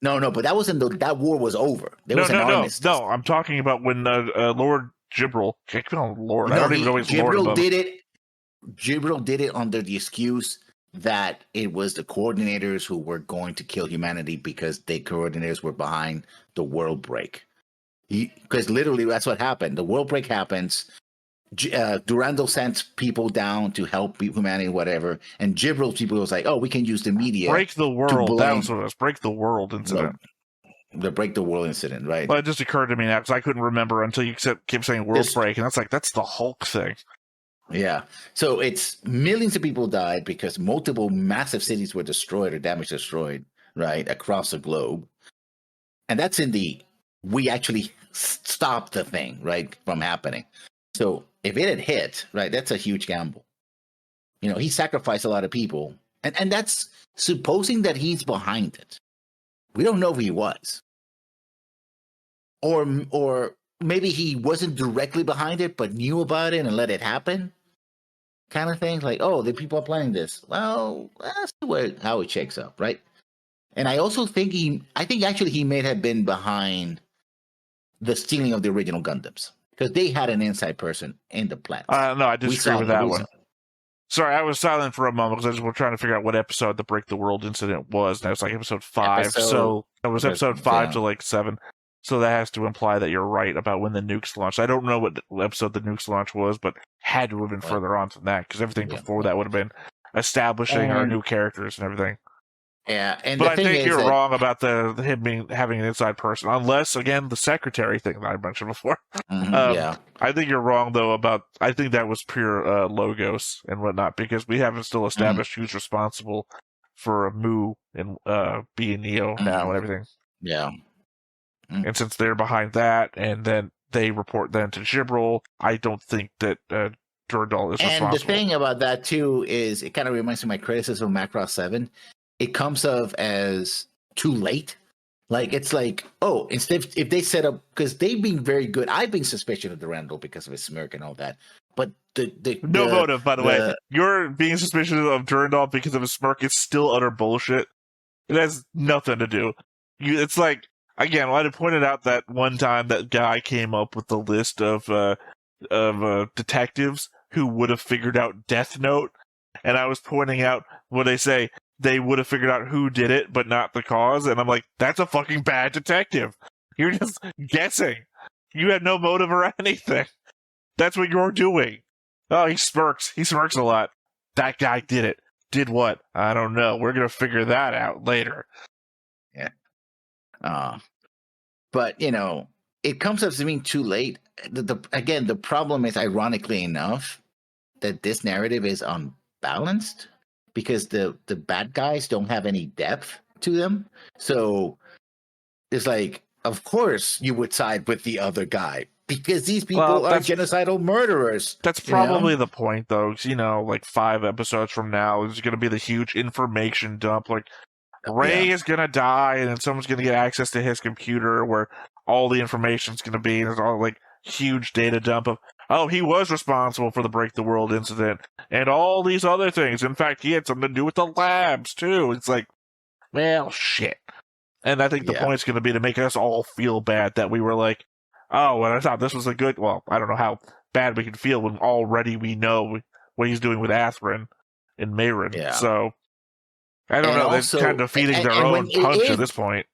No, but that wasn't. That war was over. No. I'm talking about when Lord Jibril. I don't even know his Lord. Jibril did it under the excuse that it was the coordinators who were going to kill humanity because the coordinators were behind the world break. Because literally, that's what happened. The world break happens. Durandal sent people down to help humanity, whatever, and Jibril's people was like, "Oh, we can use the media break the world." That was what it was. Break the world incident. The break the world incident, right? Well, it just occurred to me now because I couldn't remember until you kept saying world break, and that's the Hulk thing. Yeah. So it's millions of people died because multiple massive cities were destroyed or destroyed, right, across the globe, and that's we actually stopped the thing, right, from happening. So if it had hit, right, that's a huge gamble. He sacrificed a lot of people. And that's supposing that he's behind it. We don't know if he was. Or maybe he wasn't directly behind it, but knew about it and let it happen. Kind of thing. Like, oh, the people are planning this. Well, that's how it shakes up, right? And I also think he may have been behind the stealing of the original Gundams. Because they had an inside person in the plant. No, I disagree with that one. Sorry, I was silent for a moment because I was trying to figure out what episode the Break the World incident was. And it was like episode 5. So it was episode 5 to 7. So that has to imply that you're right about when the nukes launched. I don't know what episode the nukes launch was, but had to have been further on than that because everything before that would have been establishing our new characters and everything. Yeah, and But the I thing think is you're that, wrong about him having an inside person, unless again the secretary thing that I mentioned before. yeah, I think you're wrong though about. I think that was pure logos and whatnot because we haven't still established who's responsible for Mu and B and Neo now and everything. yeah. And since they're behind that, and then they report then to Gibril, I don't think that Durandal is responsible. And the thing about that too is it kind of reminds me of my criticism of Macross 7. It comes off as too late. Like it's like, oh, instead if they set up, because they've been very good. I've been suspicious of Durandal because of his smirk and all that. But no motive, by the way. You're being suspicious of Durandal because of his smirk is still utter bullshit. It has nothing to do. It's like, again, I had pointed out that one time that guy came up with the list of detectives who would have figured out Death Note, and I was pointing out what they say. They would have figured out who did it, but not the cause. And I'm like, that's a fucking bad detective. You're just guessing. You had no motive or anything. That's what you're doing. Oh, he smirks. He smirks a lot. That guy did it. Did what? I don't know. We're going to figure that out later. Yeah. But, it comes up to being too late. Again, the problem is, ironically enough, that this narrative is unbalanced. Because the bad guys don't have any depth to them. So it's like, of course you would side with the other guy. Because these people are genocidal murderers. That's probably the point, though. 'Cause, like 5 episodes from now, there's going to be the huge information dump. Like, Ray is going to die, and then someone's going to get access to his computer where all the information's going to be. And there's all, like, huge data dump of, oh, he was responsible for the Break the World incident and all these other things. In fact, he had something to do with the labs, too. It's like, well, shit. And I think the point's going to be to make us all feel bad that we were like, oh, and I thought this was a good, well, I don't know how bad we can feel when already we know what he's doing with Atherin and Mayrin. Yeah. So, I don't know. They're kind of feeding their own punch at this point.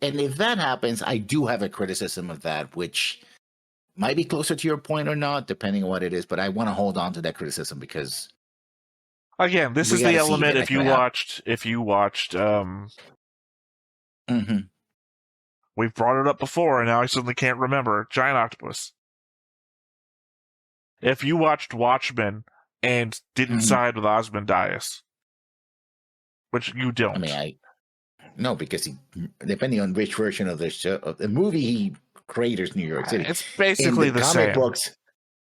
And if that happens, I do have a criticism of that, which might be closer to your point or not, depending on what it is. But I want to hold on to that criticism because, again, this is the element. If you watched, we've brought it up before, and now I suddenly can't remember. Giant Octopus. If you watched Watchmen and didn't side with Ozymandias, which you don't. I mean, no, because depending on which version of the show, of the movie, he craters New York City. It's basically the same. In the comic books,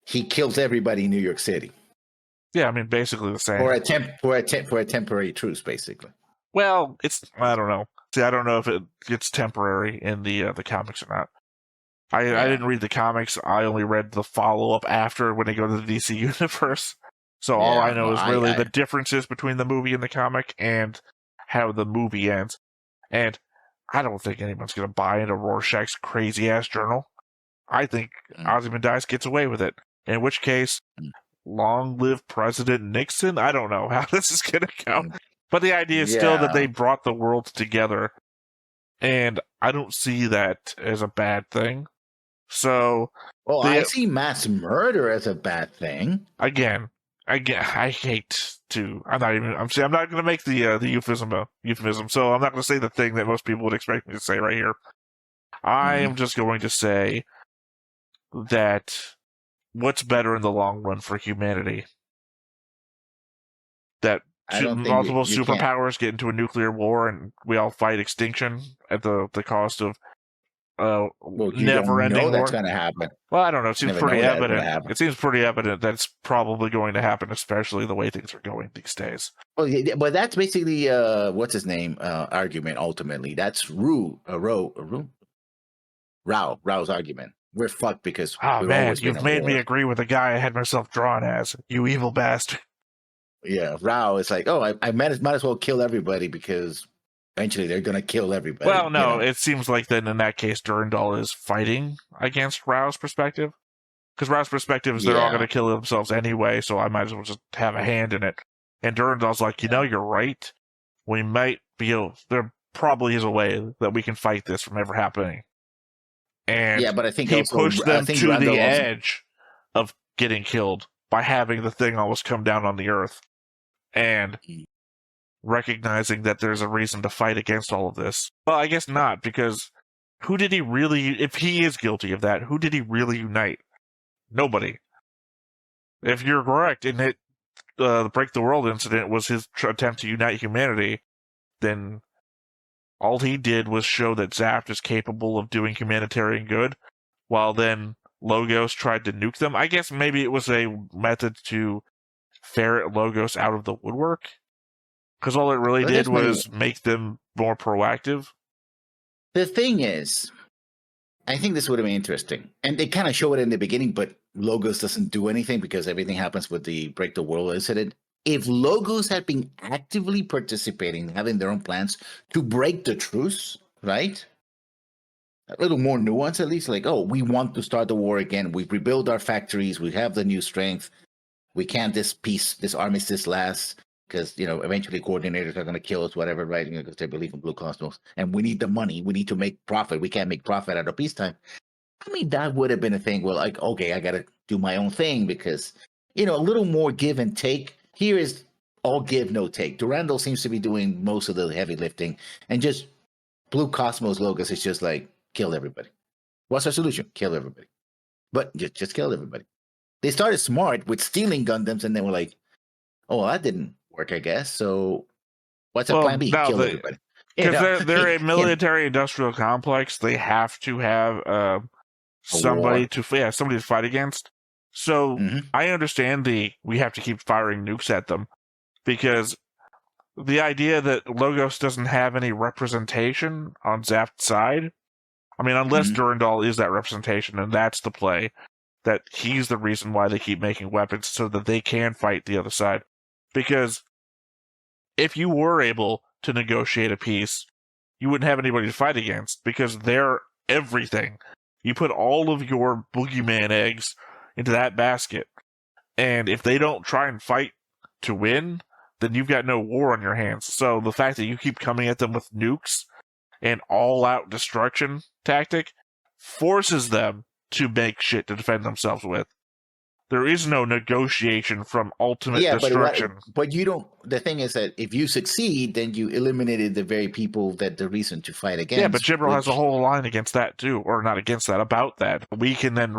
he kills everybody in New York City. Yeah, I mean, basically the same. For a temporary truce, basically. Well, I don't know. See, I don't know if it's temporary in the comics or not. I didn't read the comics. I only read the follow-up after when they go to the DC universe. So all I know is really the differences between the movie and the comic and how the movie ends. And I don't think anyone's going to buy into Rorschach's crazy-ass journal. I think Ozymandias gets away with it. In which case, long live President Nixon? I don't know how this is going to go. But the idea is still that they brought the world together. And I don't see that as a bad thing. So... Well, I see mass murder as a bad thing. Again, I hate to... I'm not going to make the euphemism, so I'm not going to say the thing that most people would expect me to say right here. I am just going to say that what's better in the long run for humanity? That multiple superpowers get into a nuclear war and we all fight extinction at the cost of never-ending war. That's going to happen. Well, I don't know. It seems pretty evident. It seems pretty evident that it's probably going to happen, especially the way things are going these days. Well, but that's basically what's his name argument. Ultimately, that's Rao's argument. We're fucked because you've made me agree with the guy I had myself drawn as. You evil bastard. Yeah, Rao is like, oh, I might as well kill everybody because eventually they're going to kill everybody. Well, no, it seems like then in that case, Durandal is fighting against Rao's perspective. Because Rao's perspective is they're all going to kill themselves anyway, so I might as well just have a hand in it. And Durandal's like, you're right. We might be able... There probably is a way that we can fight this from ever happening. And but I think he pushed them to the edge of getting killed by having the thing almost come down on the Earth. And recognizing that there's a reason to fight against all of this. Well, I guess not, because who did he really, if he is guilty of that, who did he really unite? Nobody. If you're correct, and the Break the World incident was his attempt to unite humanity, then all he did was show that Zaft is capable of doing humanitarian good, while then Logos tried to nuke them. I guess maybe it was a method to ferret Logos out of the woodwork, because all it really did was make them more proactive. The thing is, I think this would have been interesting. And they kind of show it in the beginning, but Logos doesn't do anything because everything happens with the Break the World incident. If Logos had been actively participating, having their own plans to break the truce, right? A little more nuance, at least, like, oh, we want to start the war again. We've rebuilt our factories. We have the new strength. We can't this armistice last because, eventually coordinators are going to kill us, whatever, right? Because they believe in Blue Cosmos. And we need the money. We need to make profit. We can't make profit out of peacetime. I mean, that would have been a thing where, like, okay, I got to do my own thing because, a little more give and take. Here is all give, no take. Durandal seems to be doing most of the heavy lifting. And just Blue Cosmos Logos is just like, kill everybody. What's our solution? Kill everybody. But just kill everybody. They started smart with stealing Gundams, and they were like, oh, well, that didn't work, I guess. So what's our plan B? Kill everybody. Because they're a military-industrial complex. They have to have somebody to fight against. So I understand we have to keep firing nukes at them, because the idea that Logos doesn't have any representation on Zaft's side, I mean, unless Durandal is that representation, and that's the play, that he's the reason why they keep making weapons so that they can fight the other side. Because if you were able to negotiate a peace, you wouldn't have anybody to fight against, because they're everything. You put all of your boogeyman eggs into that basket, and if they don't try and fight to win, then you've got no war on your hands. So the fact that you keep coming at them with nukes and all-out destruction tactic forces them to make shit to defend themselves with. There is no negotiation from ultimate destruction. But you don't. The thing is that if you succeed, then you eliminated the very people that the reason to fight against. Yeah, but Jibril has a whole line against that too, or not against that, about that. We can then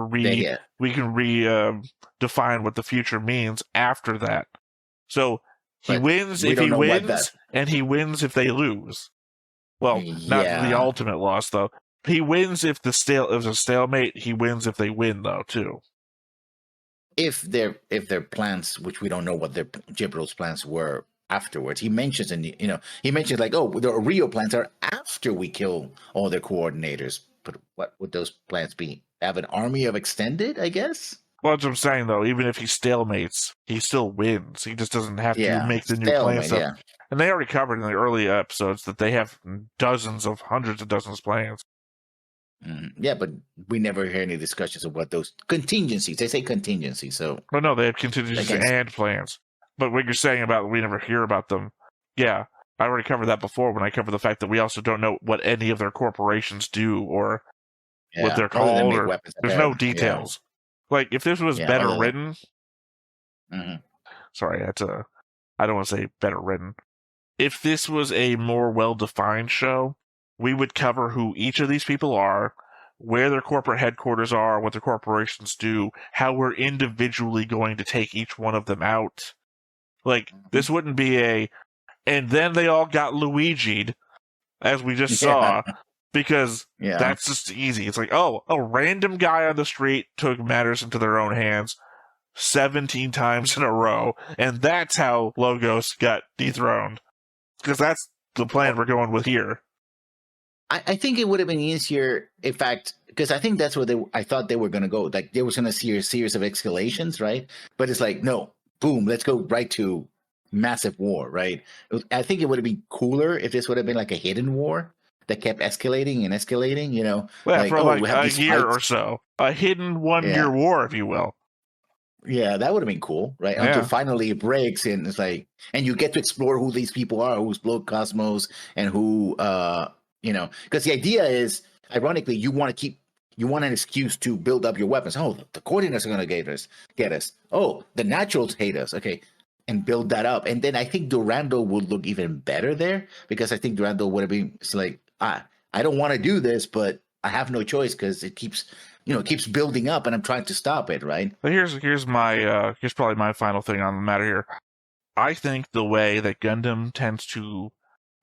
define what the future means after that. So he wins if he wins, and he wins if they lose. Well, not the ultimate loss though. He wins if there's a stalemate. He wins if they win though too. If their plans, which we don't know what their Jibril's plans were afterwards, he mentions like, oh, the real plans are after we kill all their coordinators. But what would those plans be? Have an army of extended, I guess. Well, that's what I'm saying though. Even if he stalemates, he still wins. He just doesn't have to make the new plan stuff. Yeah. And they already covered in the early episodes that they have hundreds of dozens of plans. Yeah, but we never hear any discussions of what those contingencies. They say contingencies, so. Well, no, they have contingencies and plans. But what you're saying about we never hear about them, yeah, I already covered that before when I covered the fact that we also don't know what any of their corporations do or what they're called. There's no details. Yeah. Like, if this was better written... Sorry, I don't want to say better written. If this was a more well-defined show, we would cover who each of these people are, where their corporate headquarters are, what their corporations do, how we're individually going to take each one of them out. Like, this wouldn't be and then they all got Luigi'd, as we just saw, because that's just easy. It's like, oh, a random guy on the street took matters into their own hands 17 times in a row, and that's how Logos got dethroned. Because that's the plan we're going with here. I think it would have been easier, in fact, because I think that's where I thought they were going to go. Like, they were going to see a series of escalations, right? But it's like, no, boom, let's go right to massive war, right? I think it would have been cooler if this would have been like a hidden war that kept escalating and escalating, Well, like, for a year or so. A hidden one-year war, if you will. Yeah, that would have been cool, right? Yeah. Until finally it breaks, and it's like, and you get to explore who these people are, who's Blue Cosmos, and who, because the idea is, ironically, you want an excuse to build up your weapons. Oh, the coordinates are going to get us. Oh, the naturals hate us. Okay, and build that up. And then I think Durando would look even better there, because I think Durando would have been, it's like, I don't want to do this, but I have no choice because it keeps building up and I'm trying to stop it, right? But here's probably my final thing on the matter here. I think the way that Gundam tends to,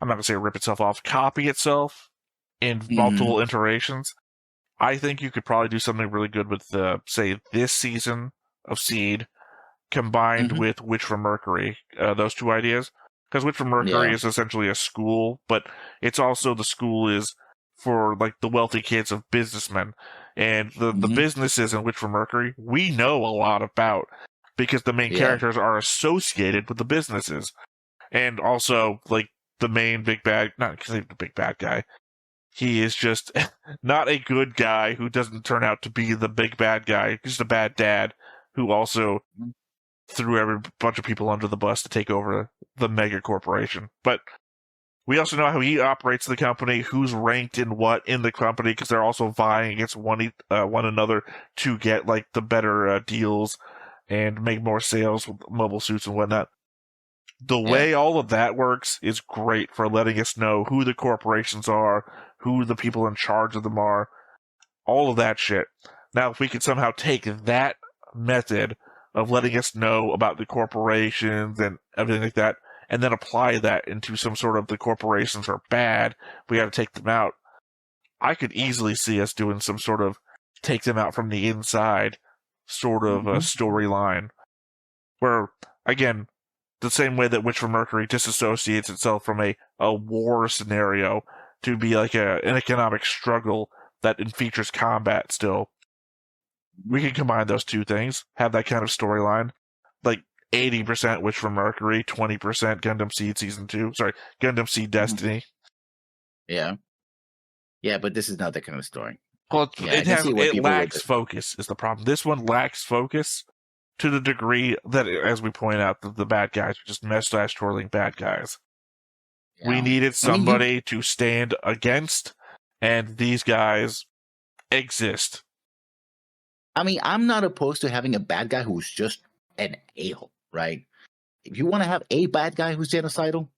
I'm not going to say rip itself off, copy itself in multiple iterations, I think you could probably do something really good with, say, this season of Seed combined with Witch from Mercury, those two ideas. Because Witch from Mercury is essentially a school, but it's also the school is for like the wealthy kids of businessmen. And the businesses in Witch from Mercury, we know a lot about because the main characters are associated with the businesses. And also, like, the main big bad, not because he's the big bad guy, he is just not a good guy who doesn't turn out to be the big bad guy. He's just a bad dad who also threw every bunch of people under the bus to take over the mega corporation. But we also know how he operates the company, who's ranked in what in the company, because they're also vying against one another to get like the better deals and make more sales with mobile suits and whatnot. The way all of that works is great for letting us know who the corporations are, who the people in charge of them are, all of that shit. Now, if we could somehow take that method of letting us know about the corporations and everything like that, and then apply that into some sort of the corporations are bad, we gotta take them out. I could easily see us doing some sort of take them out from the inside sort of a storyline. Where, again, the same way that Witch from Mercury disassociates itself from a war scenario to be like an economic struggle that features combat still. We can combine those two things, have that kind of storyline. Like 80% Witch from Mercury, 20% Gundam Seed Season 2. Sorry, Gundam Seed Destiny. Yeah. Yeah, but this is not that kind of story. Well, it lacks focus is the problem. This one lacks focus to the degree that, as we point out, the bad guys are just mustache-twirling bad guys. Yeah. We needed somebody to stand against, and these guys exist. I mean, I'm not opposed to having a bad guy who's just an a-hole, right? If you want to have a bad guy who's genocidal,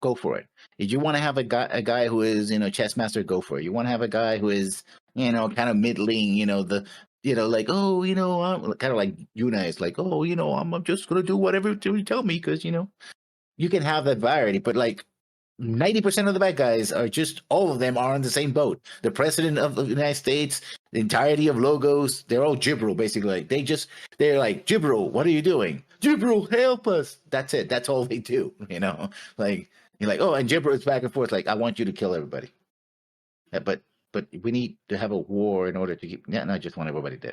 go for it. If you want to have a guy who is, chess master, go for it. You want to have a guy who is, kind of middling, like, I'm kind of like Yuna is like, I'm just going to do whatever you tell me because, you can have that variety. But like 90% of the bad guys are just, all of them are on the same boat. The president of the United States, the entirety of Logos, they're all Jibril, basically. Like, they're like, Jibril, what are you doing? Jibril, help us. That's it. That's all they do, Like, you're like, oh, and Jibril is back and forth, like, I want you to kill everybody. Yeah, but we need to have a war in order to keep. Yeah, no, I just want everybody dead.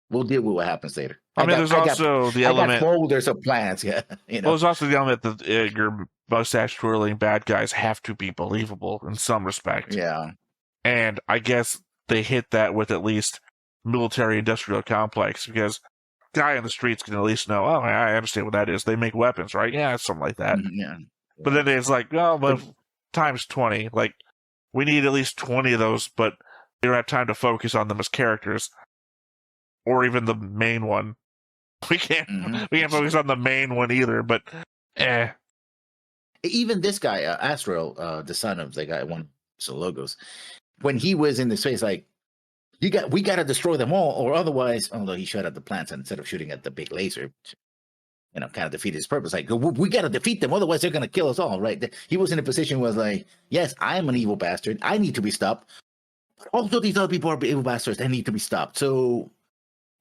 We'll deal with what happens later. There's also the element. I got folders of plans. Yeah, Well, there's also the element that your mustache twirling bad guys have to be believable in some respect. Yeah, and I guess they hit that with at least military-industrial complex because guy on the streets can at least know. Oh, I understand what that is. They make weapons, right? Yeah, something like that. Yeah. But then it's like, but times 20. Like, we need at least 20 of those, but we don't have time to focus on them as characters. Or even the main one. We can't focus on the main one either, but Even this guy, Astral, the son of the guy, one of the Logos, when he was in the space, like, we got to destroy them all, or otherwise, although he shot at the plants instead of shooting at the big laser, kind of defeated his purpose. Like, we got to defeat them, otherwise they're going to kill us all, right? He was in a position where, like, yes, I am an evil bastard. I need to be stopped. But also these other people are evil bastards. They need to be stopped. So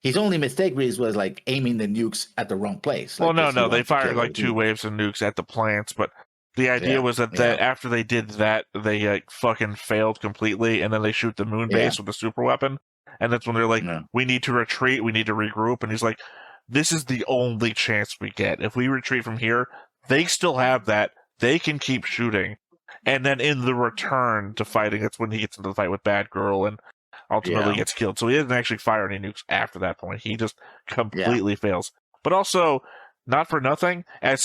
his only mistake was like aiming the nukes at the wrong place. Well, no, they fired like 2 waves of nukes at the plants, but the idea was that after they did that, they fucking failed completely, and then they shoot the moon base with a super weapon, and that's when they're like, we need to retreat, we need to regroup, and he's like, this is the only chance we get. If we retreat from here, they still have that, they can keep shooting, and then in the return to fighting, that's when he gets into the fight with Bad Girl, and ultimately gets killed. So he doesn't actually fire any nukes after that point. He just completely fails. But also, not for nothing, as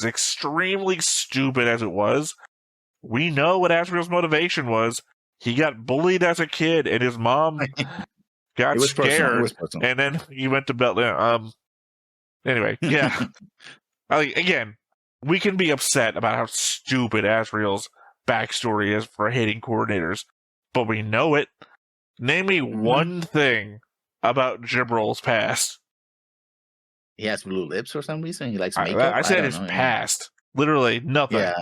extremely stupid as it was, we know what Asriel's motivation was. He got bullied as a kid, and his mom got scared, and then he went to Bethlehem. Anyway, yeah. Again, we can be upset about how stupid Asriel's backstory is for hating coordinators, but we know it. Name me one thing about Gibril's past. He has blue lips for some reason. He likes makeup. I said don't his know, past. Literally nothing. Yeah.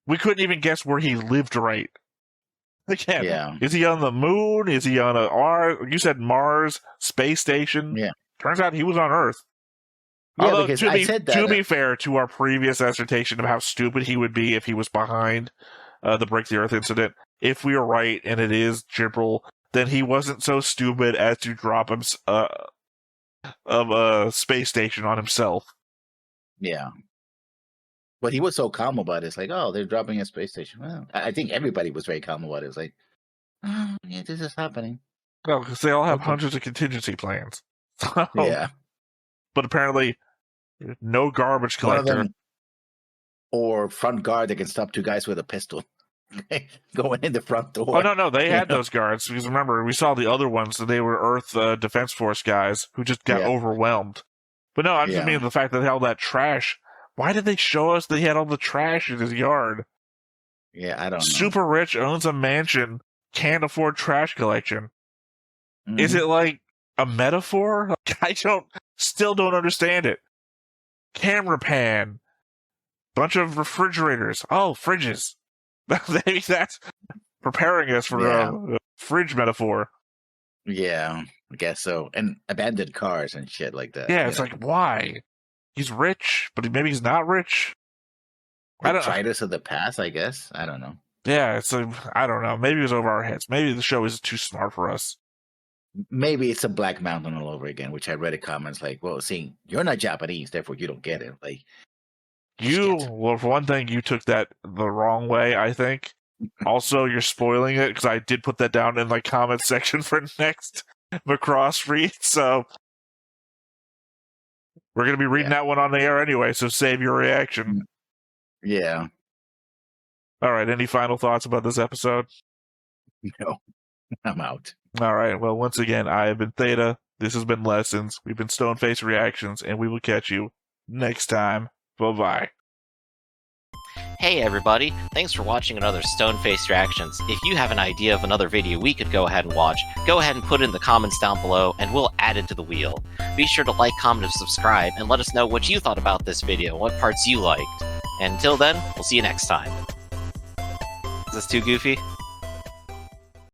We couldn't even guess where he lived right. Again, Yeah. is he on the moon? Is he on you said Mars, space station? Yeah. Turns out he was on Earth. Yeah, Although, because to I said that. To be fair to our previous assertion of how stupid he would be if he was behind the Break the Earth incident, if we were right and it is Gibril, then he wasn't so stupid as to drop him a space station on himself. Yeah. But he was so calm about it. It's like, oh, they're dropping a space station. Well, I think everybody was very calm about it. It's like, oh, yeah, this is happening. Well, because they all have Okay. hundreds of contingency plans. So, Yeah. But apparently, no garbage One of collector. them, or front guard that can stop two guys with a pistol going in the front door. Oh, no, they had those guards. Because remember, we saw the other ones, that they were Earth Defense Force guys who just got overwhelmed. But no, I just mean the fact that they had all that trash. Why did they show us that he had all the trash in his yard? Yeah, I don't know. Super rich, owns a mansion, can't afford trash collection. Mhm. Is it like a metaphor? Like, I still don't understand it. Camera pan, bunch of refrigerators. Oh, fridges. Maybe that's preparing us for a fridge metaphor. Yeah, I guess so. And abandoned cars and shit like that. Yeah, it's like, why? He's rich, but maybe he's not rich. I don't Tridus of the past, I guess. I don't know. Yeah, it's like, I don't know. Maybe it was over our heads. Maybe the show is too smart for us. Maybe it's a Black Mountain all over again, which I read in comments like, well, seeing you're not Japanese, therefore you don't get it. Like, well, for one thing, you took that the wrong way, I think. Also, you're spoiling it, because I did put that down in the comment section for next Macross read, so we're going to be reading that one on the air anyway, so save your reaction. Yeah. All right, any final thoughts about this episode? No, I'm out. All right, well, once again, I have been Theta. This has been Lessons. We've been Stoneface Reactions, and we will catch you next time. Bye-bye. Hey everybody, thanks for watching another Stoneface Reactions. If you have an idea of another video we could go ahead and watch, go ahead and put it in the comments down below and we'll add it to the wheel. Be sure to like, comment, and subscribe, and let us know what you thought about this video, what parts you liked. And until then, we'll see you next time. Is this too goofy?